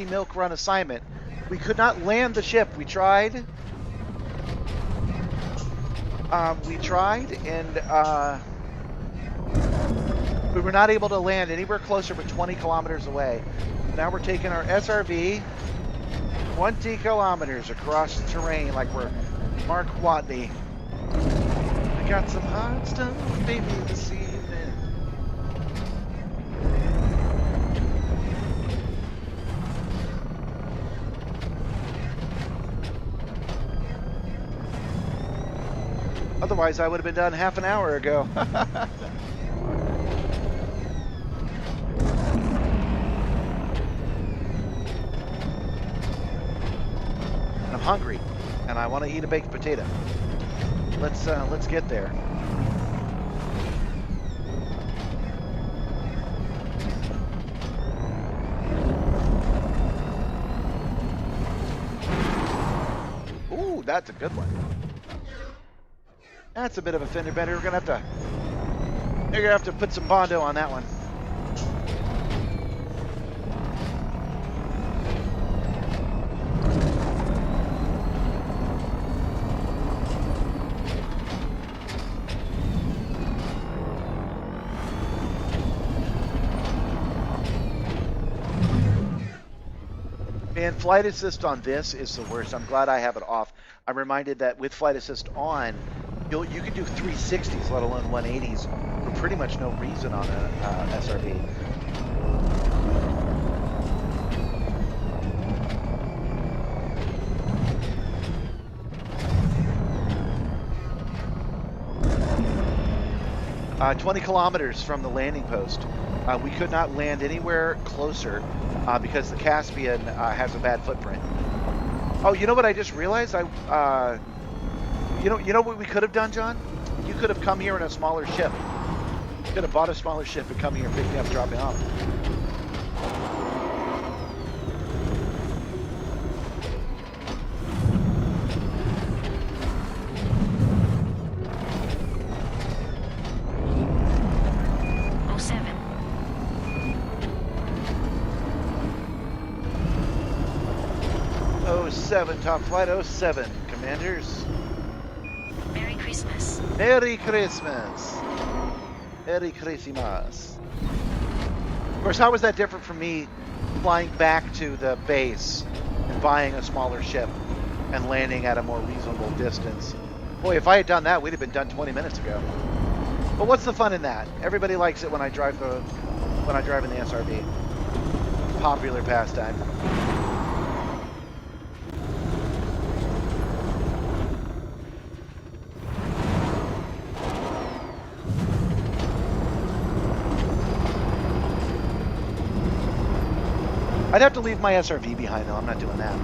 milk run assignment. We could not land the ship. We tried. We tried, and we were not able to land anywhere closer but 20 kilometers away. Now we're taking our SRV 20 kilometers across the terrain like we're Mark Watney. I got some hot stuff, baby, this evening. Otherwise, I would have been done half an hour ago. And I'm hungry, and I want to eat a baked potato. Let's get there. Ooh, that's a good one. That's a bit of a fender bender. You're gonna have to put some Bondo on that one. Man, flight assist on this is the worst. I'm glad I have it off. I'm reminded that with flight assist on, you can do 360s, let alone 180s, for pretty much no reason on a SRV. Uh, 20 kilometers from the landing post. We could not land anywhere closer because the Caspian has a bad footprint. Oh, you know what I just realized? You know what we could have done, John? You could have come here in a smaller ship. You could have bought a smaller ship and come here and pick me up, drop me off. '07, top flight 07, commanders. Merry Christmas. Merry Christmas. Merry Christmas. Of course, how was that different from me flying back to the base and buying a smaller ship and landing at a more reasonable distance? Boy, if I had done that, we'd have been done 20 minutes ago. But what's the fun in that? Everybody likes it when I drive in the SRV. Popular pastime. I'd have to leave my SRV behind, though. I'm not doing that.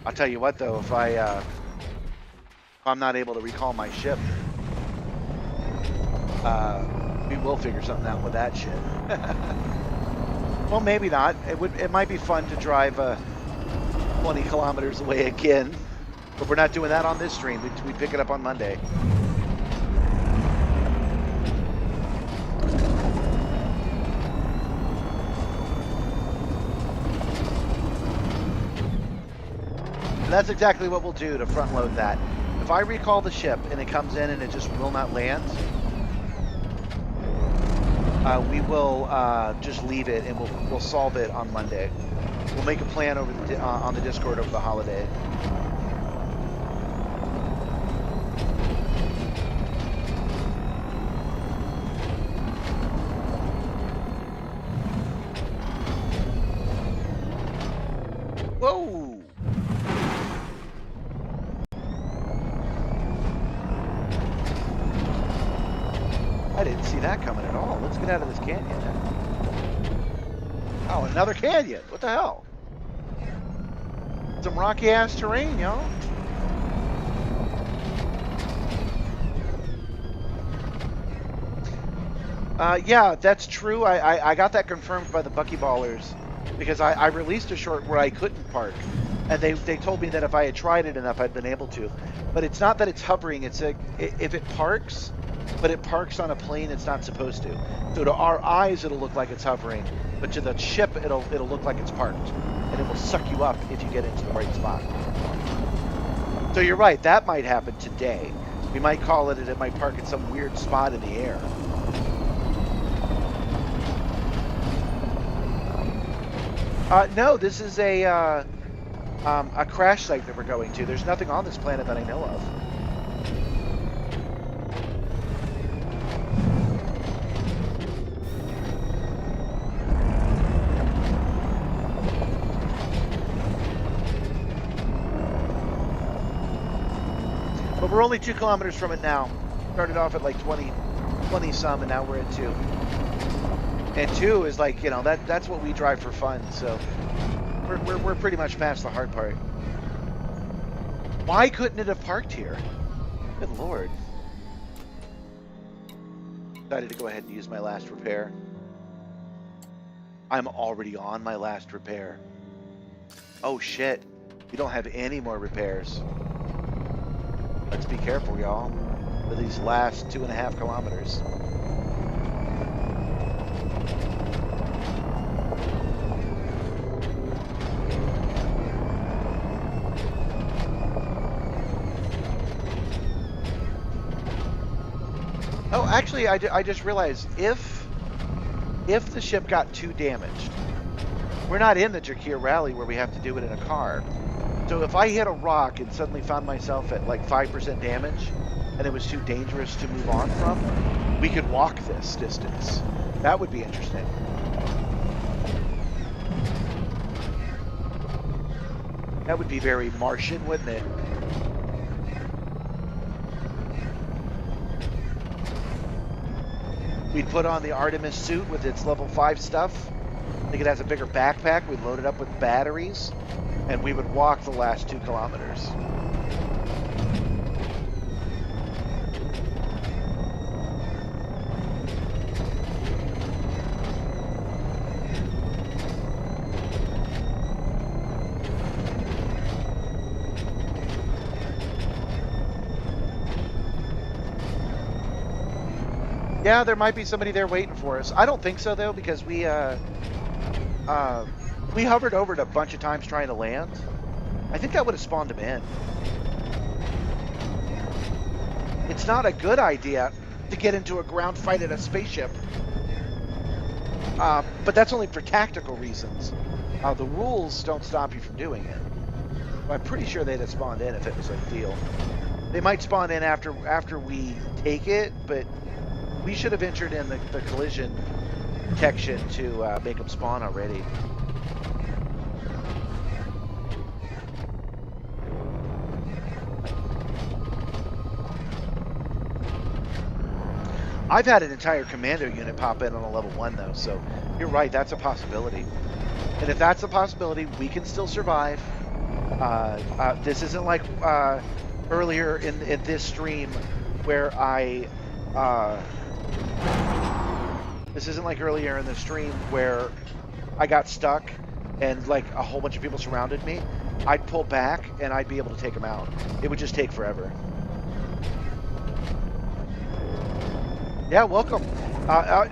I'll tell you what, though, if I'm not able to recall my ship, we will figure something out with that shit. Well, maybe not. It might be fun to drive 20 kilometers away again, but we're not doing that on this stream. We pick it up on Monday. That's exactly what we'll do to front load that. If I recall the ship and it comes in and it just will not land, we will just leave it and we'll solve it on Monday. We'll make a plan over on the Discord over the holiday. Whoa! I didn't see that coming at all. Let's get out of this canyon now. Oh, another canyon. What the hell? Some rocky ass terrain, y'all. Yeah, that's true. I got that confirmed by the Buckyballers because I released a short where I couldn't park. And they told me that if I had tried it enough, I'd been able to. But it's not that it's hovering. It's if it parks, but it parks on a plane it's not supposed to. So to our eyes, it'll look like it's hovering, but to the ship, it'll look like it's parked, and it will suck you up if you get into the right spot. So you're right. That might happen today. We might call it, and it might park at some weird spot in the air. No, this is a crash site that we're going to. There's nothing on this planet that I know of. But we're only 2 kilometers from it now. Started off at like 20 some, and now we're at 2. And 2 is like, you know, that's what we drive for fun. So we're pretty much past the hard part. Why couldn't it have parked here? Good lord. Decided to go ahead and use my last repair. I'm already on my last repair. Oh shit. We don't have any more repairs. Let's be careful, y'all, for these last 2.5 kilometers. Oh, actually, I just realized if the ship got too damaged, we're not in the Jakir Rally where we have to do it in a car. So if I hit a rock and suddenly found myself at like 5% damage and it was too dangerous to move on from, we could walk this distance. That would be interesting. That would be very Martian, wouldn't it? We'd put on the Artemis suit with its level 5 stuff. I think it has a bigger backpack. We'd load it up with batteries, and we would walk the last 2 kilometers. Yeah, there might be somebody there waiting for us. I don't think so though, because we hovered over it a bunch of times trying to land. I think that would have spawned him in. It's not a good idea to get into a ground fight at a spaceship. But that's only for tactical reasons. The rules don't stop you from doing it. I'm pretty sure they'd have spawned in if it was a deal. They might spawn in after we take it, but we should have entered in the collision detection to make them spawn already. I've had an entire commando unit pop in on a level 1 though, so you're right, that's a possibility. And if that's a possibility, we can still survive. This isn't like earlier in this stream where this isn't like earlier in the stream where I got stuck and like a whole bunch of people surrounded me. I'd pull back and I'd be able to take them out. It would just take forever. Yeah, welcome.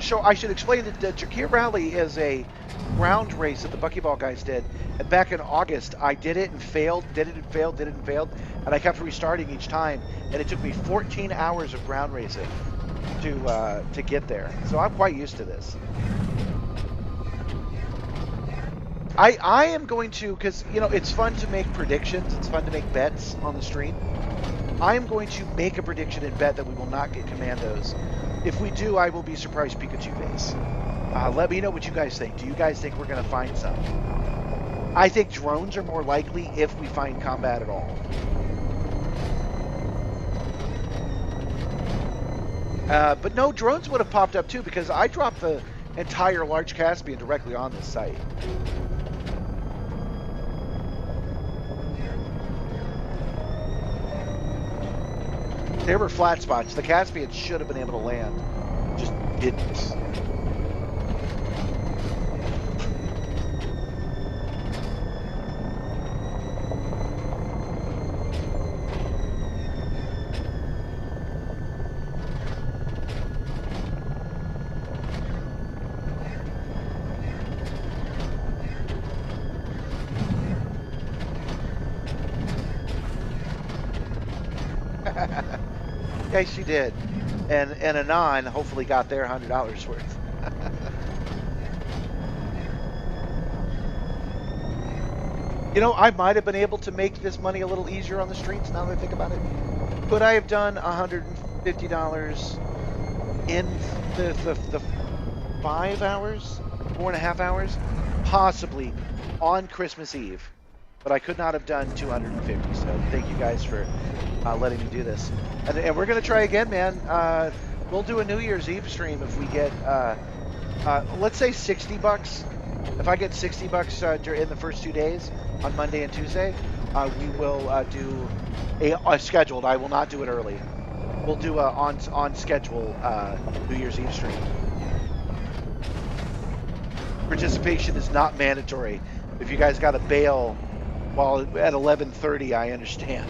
So I should explain that the Jakir Rally is a ground race that the Buckyball guys did. And back in August, I did it and failed, did it and failed, did it and failed. And I kept restarting each time. And it took me 14 hours of ground racing to get there. So I'm quite used to this. I am going to, because, you know, it's fun to make predictions. It's fun to make bets on the stream. I am going to make a prediction and bet that we will not get commandos. If we do, I will be surprised Pikachu face. Let me know what you guys think. Do you guys think we're going to find some? I think drones are more likely if we find combat at all. But no, drones would have popped up too, because I dropped the entire large Caspian directly on this site. There were flat spots. The Caspian should have been able to land. Just didn't. Yeah, she did. And Anon hopefully got their $100 worth. You know, I might have been able to make this money a little easier on the streets now that I think about it. Could I have done $150 in the 5 hours, 4.5 hours? Possibly on Christmas Eve. But I could not have done 250. So thank you guys for letting me do this. And we're going to try again, man. We'll do a New Year's Eve stream if we get, let's say $60. If I get $60 in the first 2 days, on Monday and Tuesday, we will do a scheduled. I will not do it early. We'll do a on schedule New Year's Eve stream. Participation is not mandatory. If you guys got to bail while at 11:30, I understand.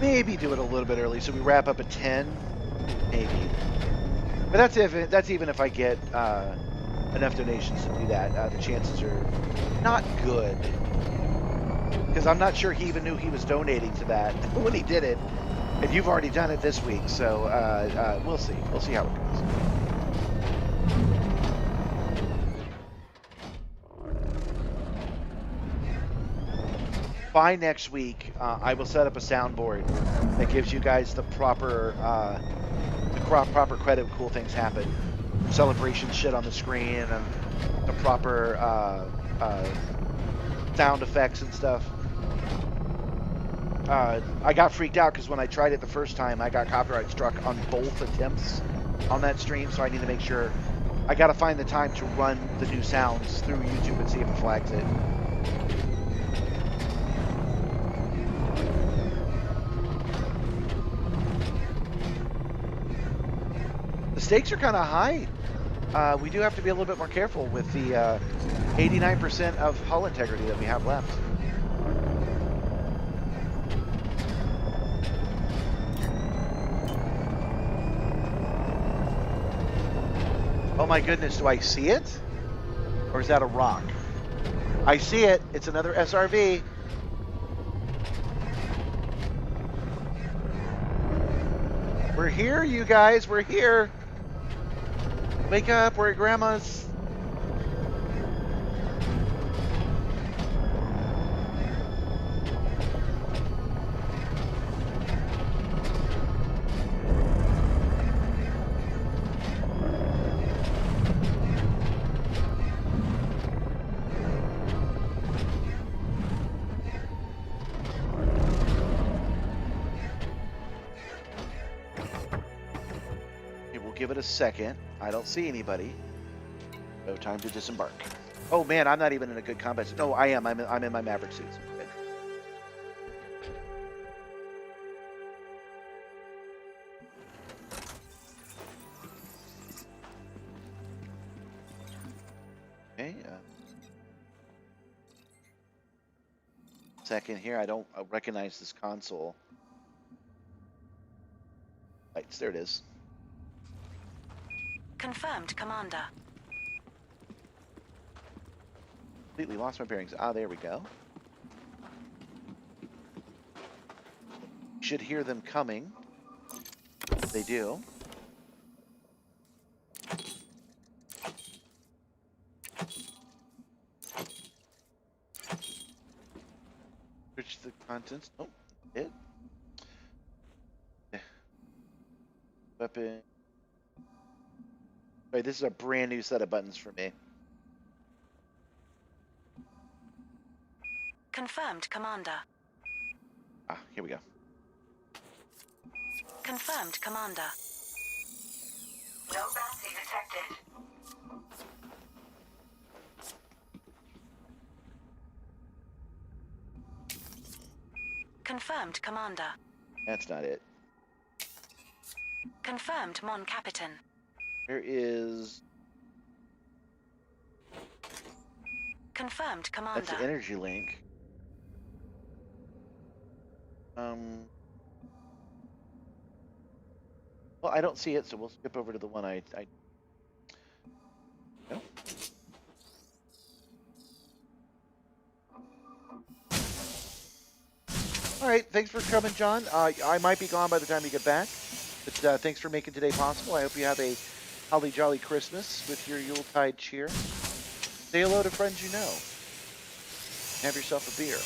Maybe do it a little bit early so we wrap up at 10, maybe. But that's even if I get enough donations to do that. The chances are not good because I'm not sure he even knew he was donating to that when he did it. And you've already done it this week, so we'll see. We'll see how it goes. By next week, I will set up a soundboard that gives you guys the proper credit when cool things happen. Celebration shit on the screen and the proper sound effects and stuff. I got freaked out because when I tried it the first time, I got copyright struck on both attempts on that stream, so I need to make sure. I got to find the time to run the new sounds through YouTube and see if it flags it. The stakes are kind of high. We do have to be a little bit more careful with the 89% of hull integrity that we have left. Oh my goodness, do I see it? Or is that a rock? I see it. It's another SRV. We're here, you guys. We're here. Wake up. We're at Grandma's. Give it a second. I don't see anybody. No time to disembark. Oh man, I'm not even in a good combat. No, I am. I'm in my Maverick suit. Good. Okay. Second here. I don't recognize this console. Right, there it is. Confirmed, Commander. Completely lost my bearings. Ah, there we go. Should hear them coming. They do. Search the contents. Oh, it. Weapon. Right, this is a brand new set of buttons for me. Confirmed, Commander. Ah, here we go. Confirmed, Commander. No bounty detected. Confirmed, Commander. That's not it. Confirmed, Mon Capitan. There is. Confirmed, Commander. That's the energy link. Well, I don't see it, so we'll skip over to the one I no? All right, thanks for coming, John. I might be gone by the time you get back, but thanks for making today possible. I hope you have a holly jolly Christmas with your Yuletide cheer. Say hello to friends you know. Have yourself a beer.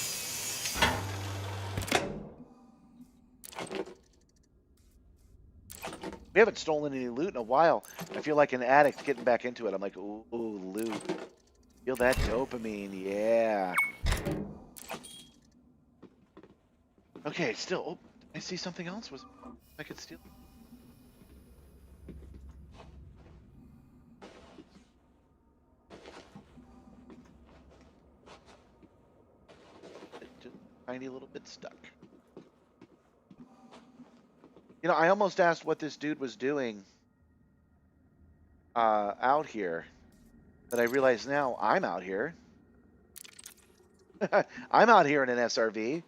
We haven't stolen any loot in a while. I feel like an addict getting back into it. I'm like, ooh, loot. Feel that dopamine, yeah. Okay, still. Oh, did I see something else? Was I could steal? Just a tiny little bit stuck. You know, I almost asked what this dude was doing out here, but I realize now I'm out here. I'm out here in an SRV.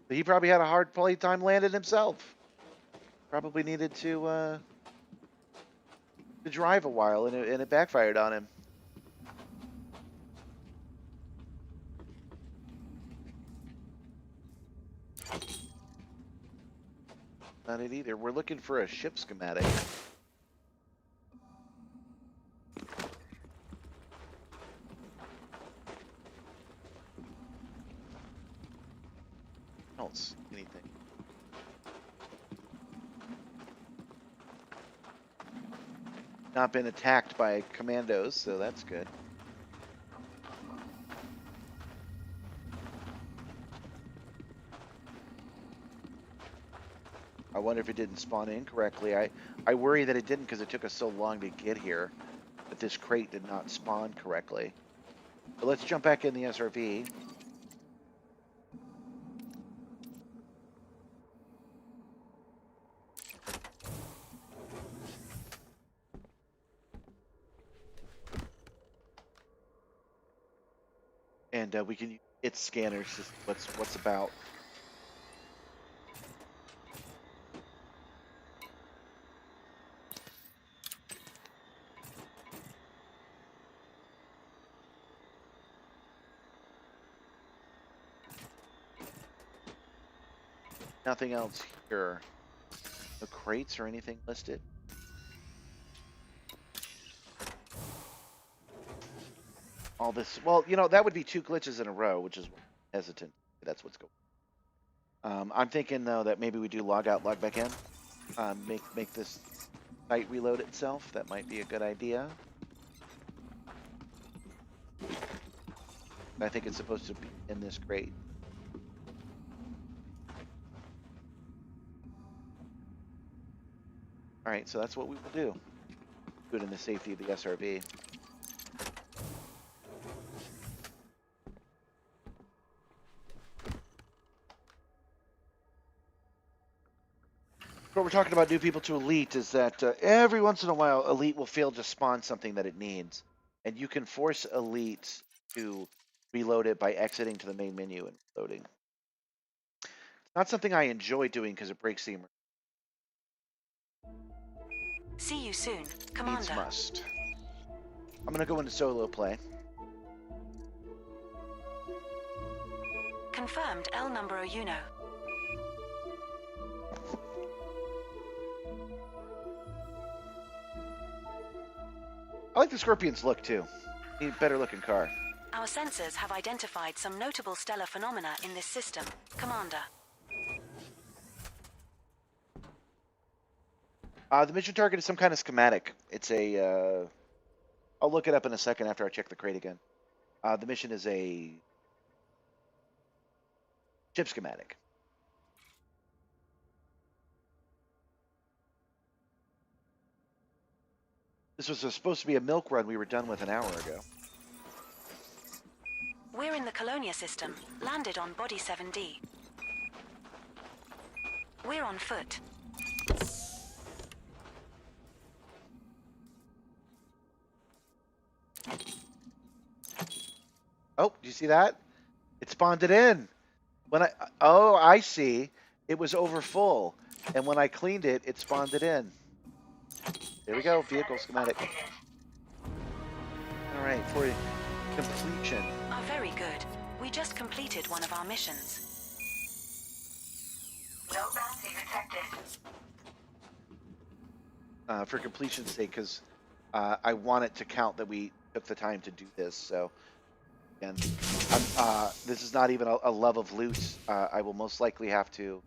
But he probably had a hard time landing himself. Probably needed to drive a while, and it backfired on him. Not it either. We're looking for a ship schematic. Else, anything. Not been attacked by commandos, so that's good. I wonder if it didn't spawn in correctly. I worry that it didn't because it took us so long to get here, that this crate did not spawn correctly. But let's jump back in the SRV. And we can use its scanners to see what's about. Nothing else here. No crates or anything listed. All this, well, you know, that would be 2 glitches in a row, which is hesitant. That's what's going on. I'm thinking though that maybe we do log out, log back in. Make this site reload itself. That might be a good idea. I think it's supposed to be in this crate. All right, so that's what we will do. Do it in the safety of the SRV. What we're talking about new people to Elite is that every once in a while, Elite will fail to spawn something that it needs. And you can force Elite to reload it by exiting to the main menu and loading. It's not something I enjoy doing because it breaks the immersion. See you soon, Commander. Needs must. I'm going to go into solo play. Confirmed El Numero Uno. I like the Scorpion's look too. Need a better looking car. Our sensors have identified some notable stellar phenomena in this system, Commander. The mission target is some kind of schematic. It's a. I'll look it up in a second after I check the crate again. The mission is a ship schematic. This was supposed to be a milk run we were done with an hour ago. We're in the Colonia system, landed on Body 7D. We're on foot. Oh, do you see that? It spawned it in. Oh, I see. It was over full. And when I cleaned it, it spawned it in. There we go. Vehicle schematic. All right, for completion. Oh, very good. We just completed one of our missions. No bounty detected. For completion's sake, because I want it to count that we took the time to do this. So, again, this is not even a love of loot. I will most likely have to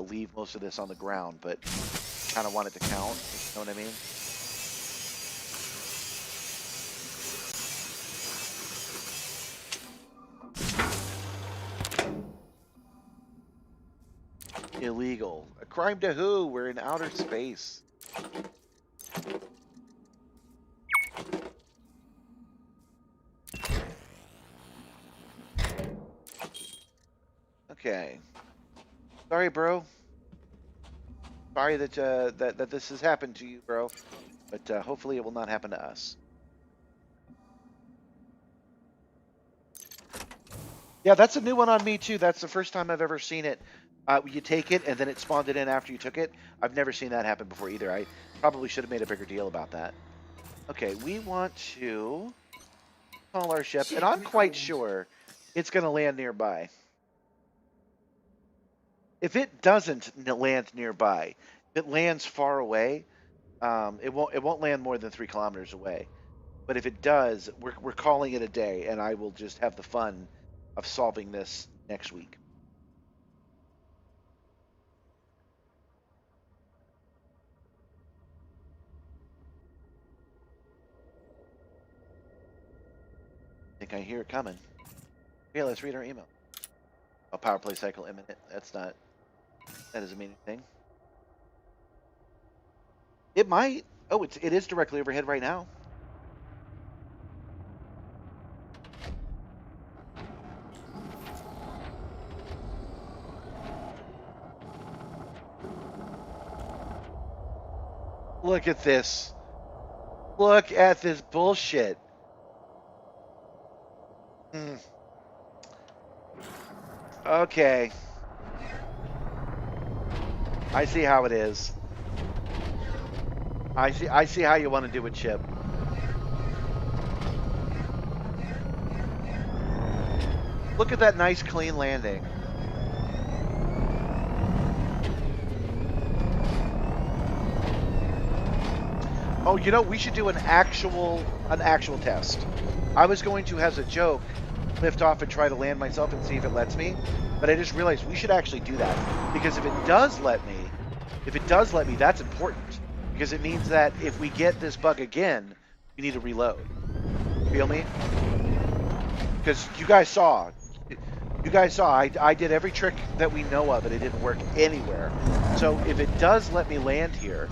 leave most of this on the ground, but kind of want it to count. You know what I mean? Illegal. A crime to who? We're in outer space. Okay. Sorry, bro. Sorry that that this has happened to you, bro. But hopefully it will not happen to us. Yeah, that's a new one on me too. That's the first time I've ever seen it. You take it and then it spawned it in after you took it. I've never seen that happen before either. I probably should have made a bigger deal about that. Okay, we want to call our ship, and I'm quite sure it's going to land nearby. If it doesn't land nearby, if it lands far away, it won't land more than 3 kilometers away. But if it does, we're calling it a day, and I will just have the fun of solving this next week. I think I hear it coming. Okay, let's read our email. A power play cycle imminent. That doesn't mean anything. It might. Oh, it is directly overhead right now. Look at this. Look at this bullshit. Okay. I see how it is. I see how you want to do it, Chip. Look at that nice clean landing. Oh, you know, we should do an actual test. I was going to, as a joke, lift off and try to land myself and see if it lets me, but I just realized we should actually do that, because if it does let me, that's important, because it means that if we get this bug again, we need to reload. Feel me? Because you guys saw I did every trick that we know of and it didn't work anywhere. So if it does let me land here,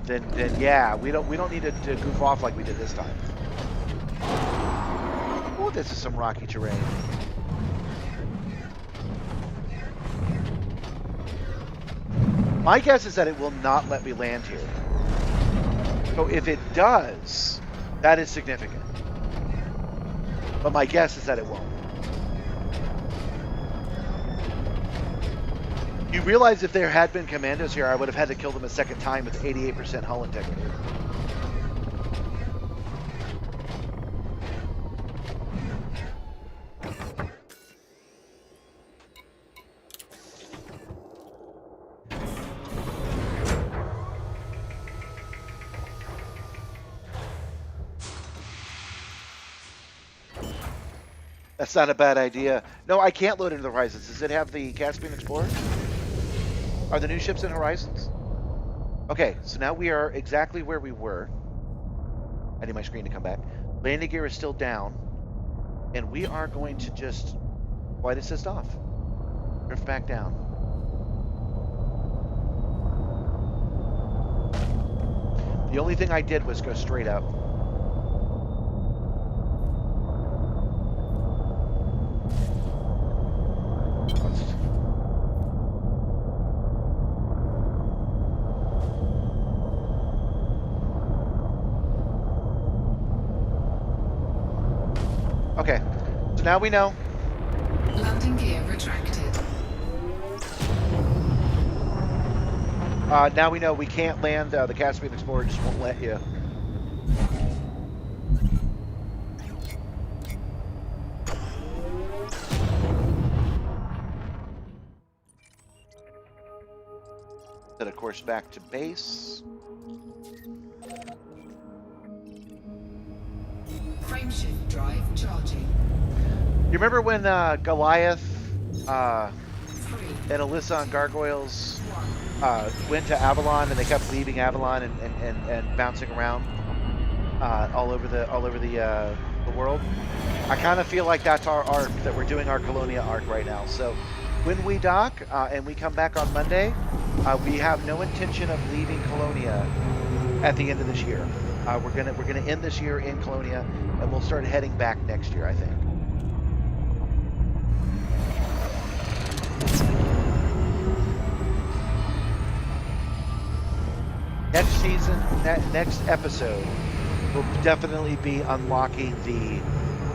then yeah, we don't need to goof off like we did this time. Oh, this is some rocky terrain. My guess is that it will not let me land here. So if it does, that is significant. But my guess is that it won't. You realize if there had been commandos here, I would have had to kill them a second time with 88% hull integrity. That's not a bad idea. No, I can't load into the Horizons. Does it have the Caspian Explorer? Are the new ships in Horizons? Okay, so now we are exactly where we were. I need my screen to come back. Landing gear is still down. And we are going to just flight assist off. Drift back down. The only thing I did was go straight up. Okay, so now we know. Landing gear retracted. Now we know we can't land. The Caspian Explorer just won't let you. Set a course back to base. Frameshift drive charging. You remember when Goliath and 3, Alyssa and Gargoyles went to Avalon and they kept leaving Avalon and bouncing around all over the world? I kind of feel like that's our arc, that we're doing our Colonia arc right now. So when we dock and we come back on Monday, we have no intention of leaving Colonia at the end of this year. We're gonna end this year in Colonia, and we'll start heading back next year, I think. Next season, next episode, will definitely be unlocking the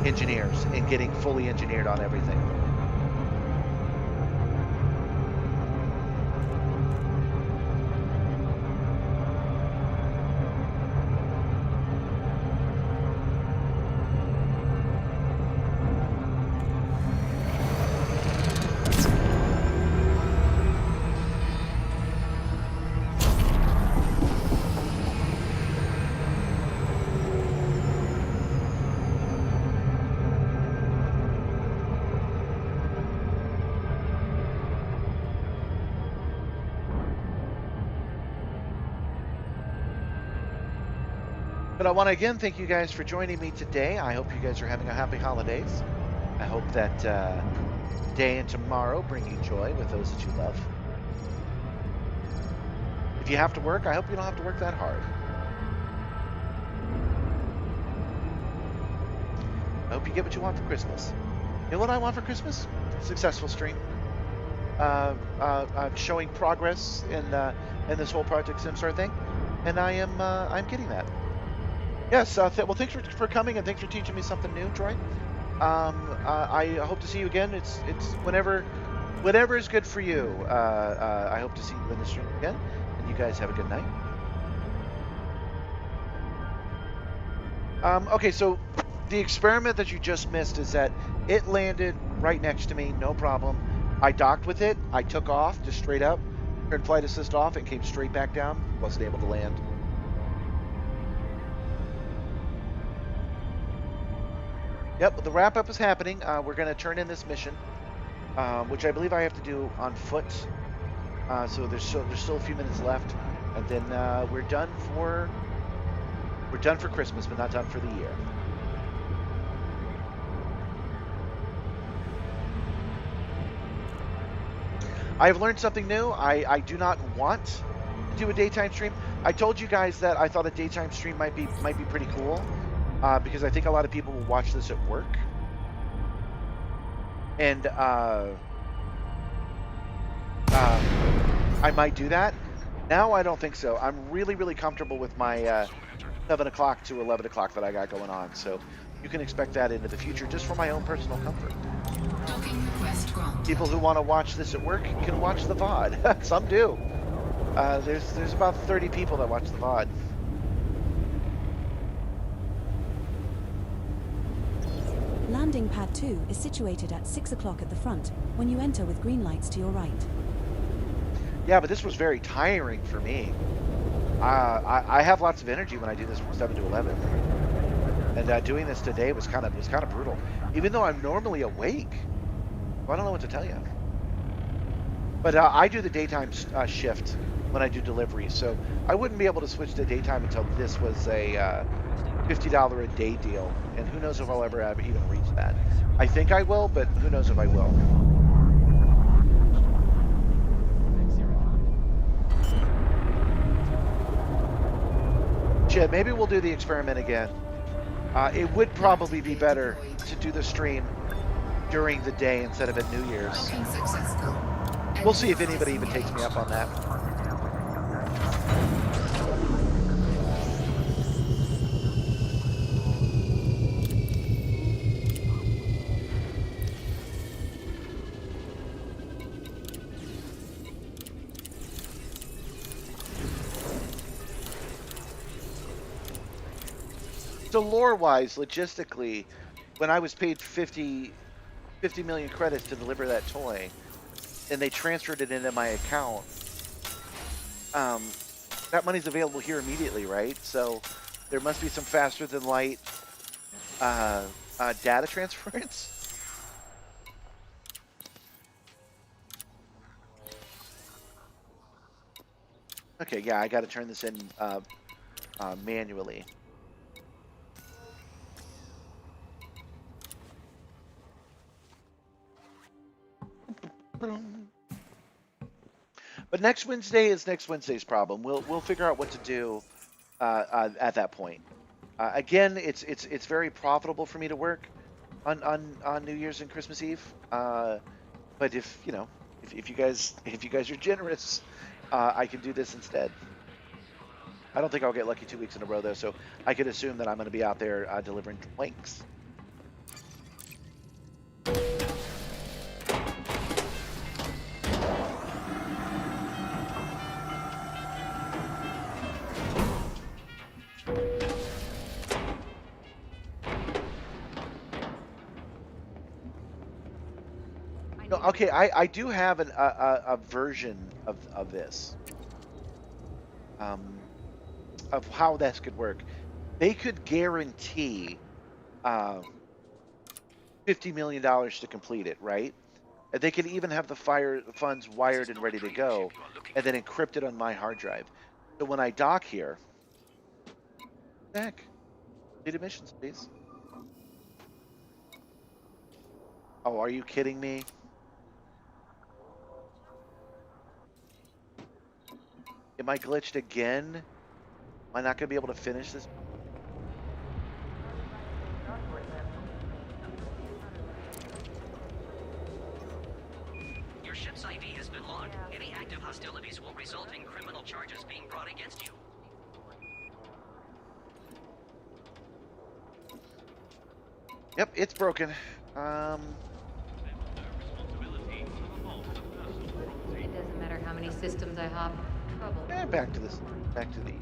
engineers and getting fully engineered on everything. But I want to again thank you guys for joining me today. I hope you guys are having a happy holidays. I hope that today and tomorrow bring you joy with those that you love. If you have to work, I hope you don't have to work that hard. I hope you get what you want for Christmas. You know what I want for Christmas? Successful stream. Showing progress in this whole Project Simstarr thing, and I'm getting that. Yes, well, thanks for coming, and thanks for teaching me something new, Troy. I hope to see you again. It's whenever is good for you. I hope to see you in the stream again, and you guys have a good night. Okay, so the experiment that you just missed is that it landed right next to me, no problem. I docked with it, I took off, just straight up, turned flight assist off, and came straight back down. Wasn't able to land. Yep, the wrap-up is happening. We're going to turn in this mission, which I believe I have to do on foot. So there's still a few minutes left, and then we're done for Christmas, but not done for the year. I have learned something new. I do not want to do a daytime stream. I told you guys that I thought a daytime stream might be pretty cool. Because I think a lot of people will watch this at work. And I might do that. Now I don't think so. I'm really, really comfortable with my 7 o'clock to 11 o'clock that I got going on. So you can expect that into the future just for my own personal comfort. People who want to watch this at work can watch the VOD. Some do. There's about 30 people that watch the VOD. Landing pad 2 is situated at 6 o'clock at the front, when you enter with green lights to your right. Yeah, but this was very tiring for me. I have lots of energy when I do this from 7 to 11. And doing this today was kind of brutal. Even though I'm normally awake. I don't know what to tell you. But I do the daytime shift when I do deliveries, so I wouldn't be able to switch to daytime until this was a $50 a day deal, and who knows if I'll ever even reach that. I think I will, but who knows if I will. Shit, maybe we'll do the experiment again. It would probably be better to do the stream during the day instead of at New Year's. We'll see if anybody even takes me up on that. So lore-wise, logistically, when I was paid 50 million credits to deliver that toy, and they transferred it into my account, that money's available here immediately, right? So there must be some faster than light data transference. Okay, yeah, I got to turn this in manually. But next Wednesday is next Wednesday's problem. We'll figure out what to do at that point. Again, it's very profitable for me to work on New Year's and Christmas Eve. But if you know if you guys are generous, I can do this instead. I don't think I'll get lucky 2 weeks in a row though, so I could assume that I'm going to be out there delivering twinks. No, okay, I do have a version of this, of how this could work. They could guarantee $50 million to complete it, right? And they could even have the funds wired and ready to go, and then encrypted on my hard drive. So when I dock here, heck, complete missions, please. Oh, are you kidding me? Am I glitched again? Am I not going to be able to finish this? Your ship's IV has been logged. Any active hostilities will result in criminal charges being brought against you. Yep, it's broken. It doesn't matter how many systems I hop. Trouble. Back to this. Back to the.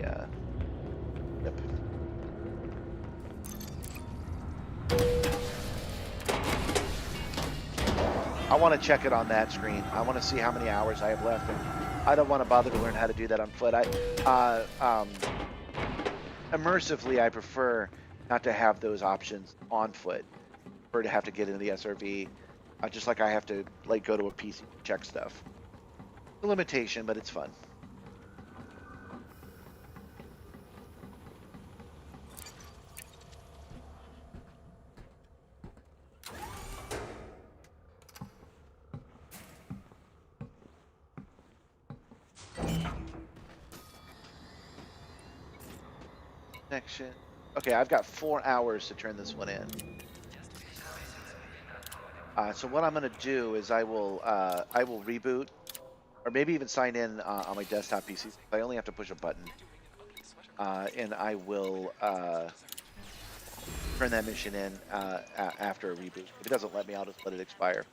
Yep. I want to check it on that screen. I want to see how many hours I have left, and I don't want to bother to learn how to do that on foot. Immersively, I prefer not to have those options on foot. I prefer to have to get into the SRV, just like I have to go to a PC to check stuff. It's a limitation, but it's fun. Connection. Okay, I've got 4 hours to turn this one in. So what I'm going to do is I will reboot, or maybe even sign in on my desktop PC. I only have to push a button, and I will turn that mission in after a reboot. If it doesn't let me, I'll just let it expire.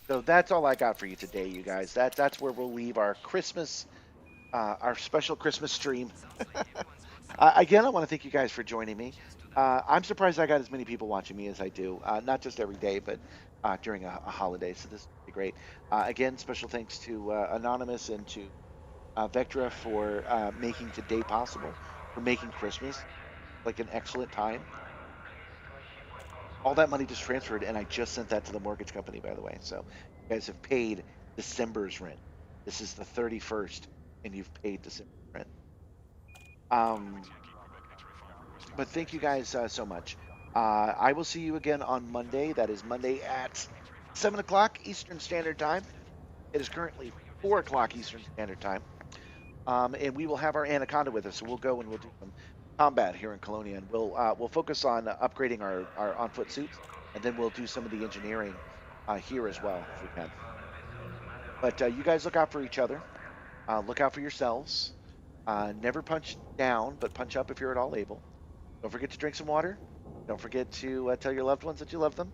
So that's all I got for you today, you guys. That's where we'll leave our Christmas, our special Christmas stream. Again, I want to thank you guys for joining me. I'm surprised I got as many people watching me as I do, not just every day, but during a holiday, so this will be great. Again, special thanks to Anonymous and to Vectra for making today possible, for making Christmas like an excellent time. All that money just transferred, and I just sent that to the mortgage company, by the way. So you guys have paid December's rent. This is the 31st, and you've paid December's rent. But thank you guys so much. I will see you again on Monday. That is Monday at 7 o'clock Eastern Standard Time. It is currently 4 o'clock Eastern Standard Time. And we will have our Anaconda with us, so we'll go and we'll do some combat here in Colonia, and we'll focus on upgrading our on-foot suits, and then we'll do some of the engineering here as well if we can. But you guys look out for each other. Look out for yourselves. Never punch down, but punch up if you're at all able. Don't forget to drink some water. Don't forget to tell your loved ones that you love them.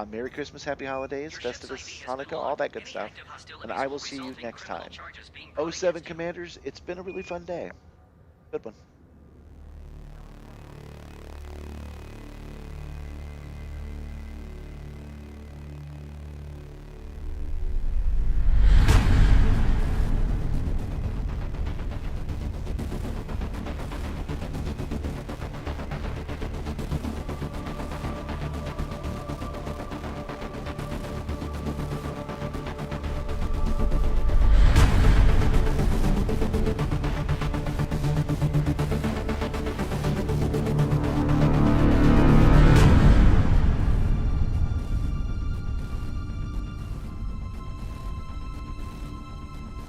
Merry Christmas, Happy Holidays, Festivus, Hanukkah, all that good stuff. And I will see you next time. 07 Commanders, it's been a really fun day. Good one.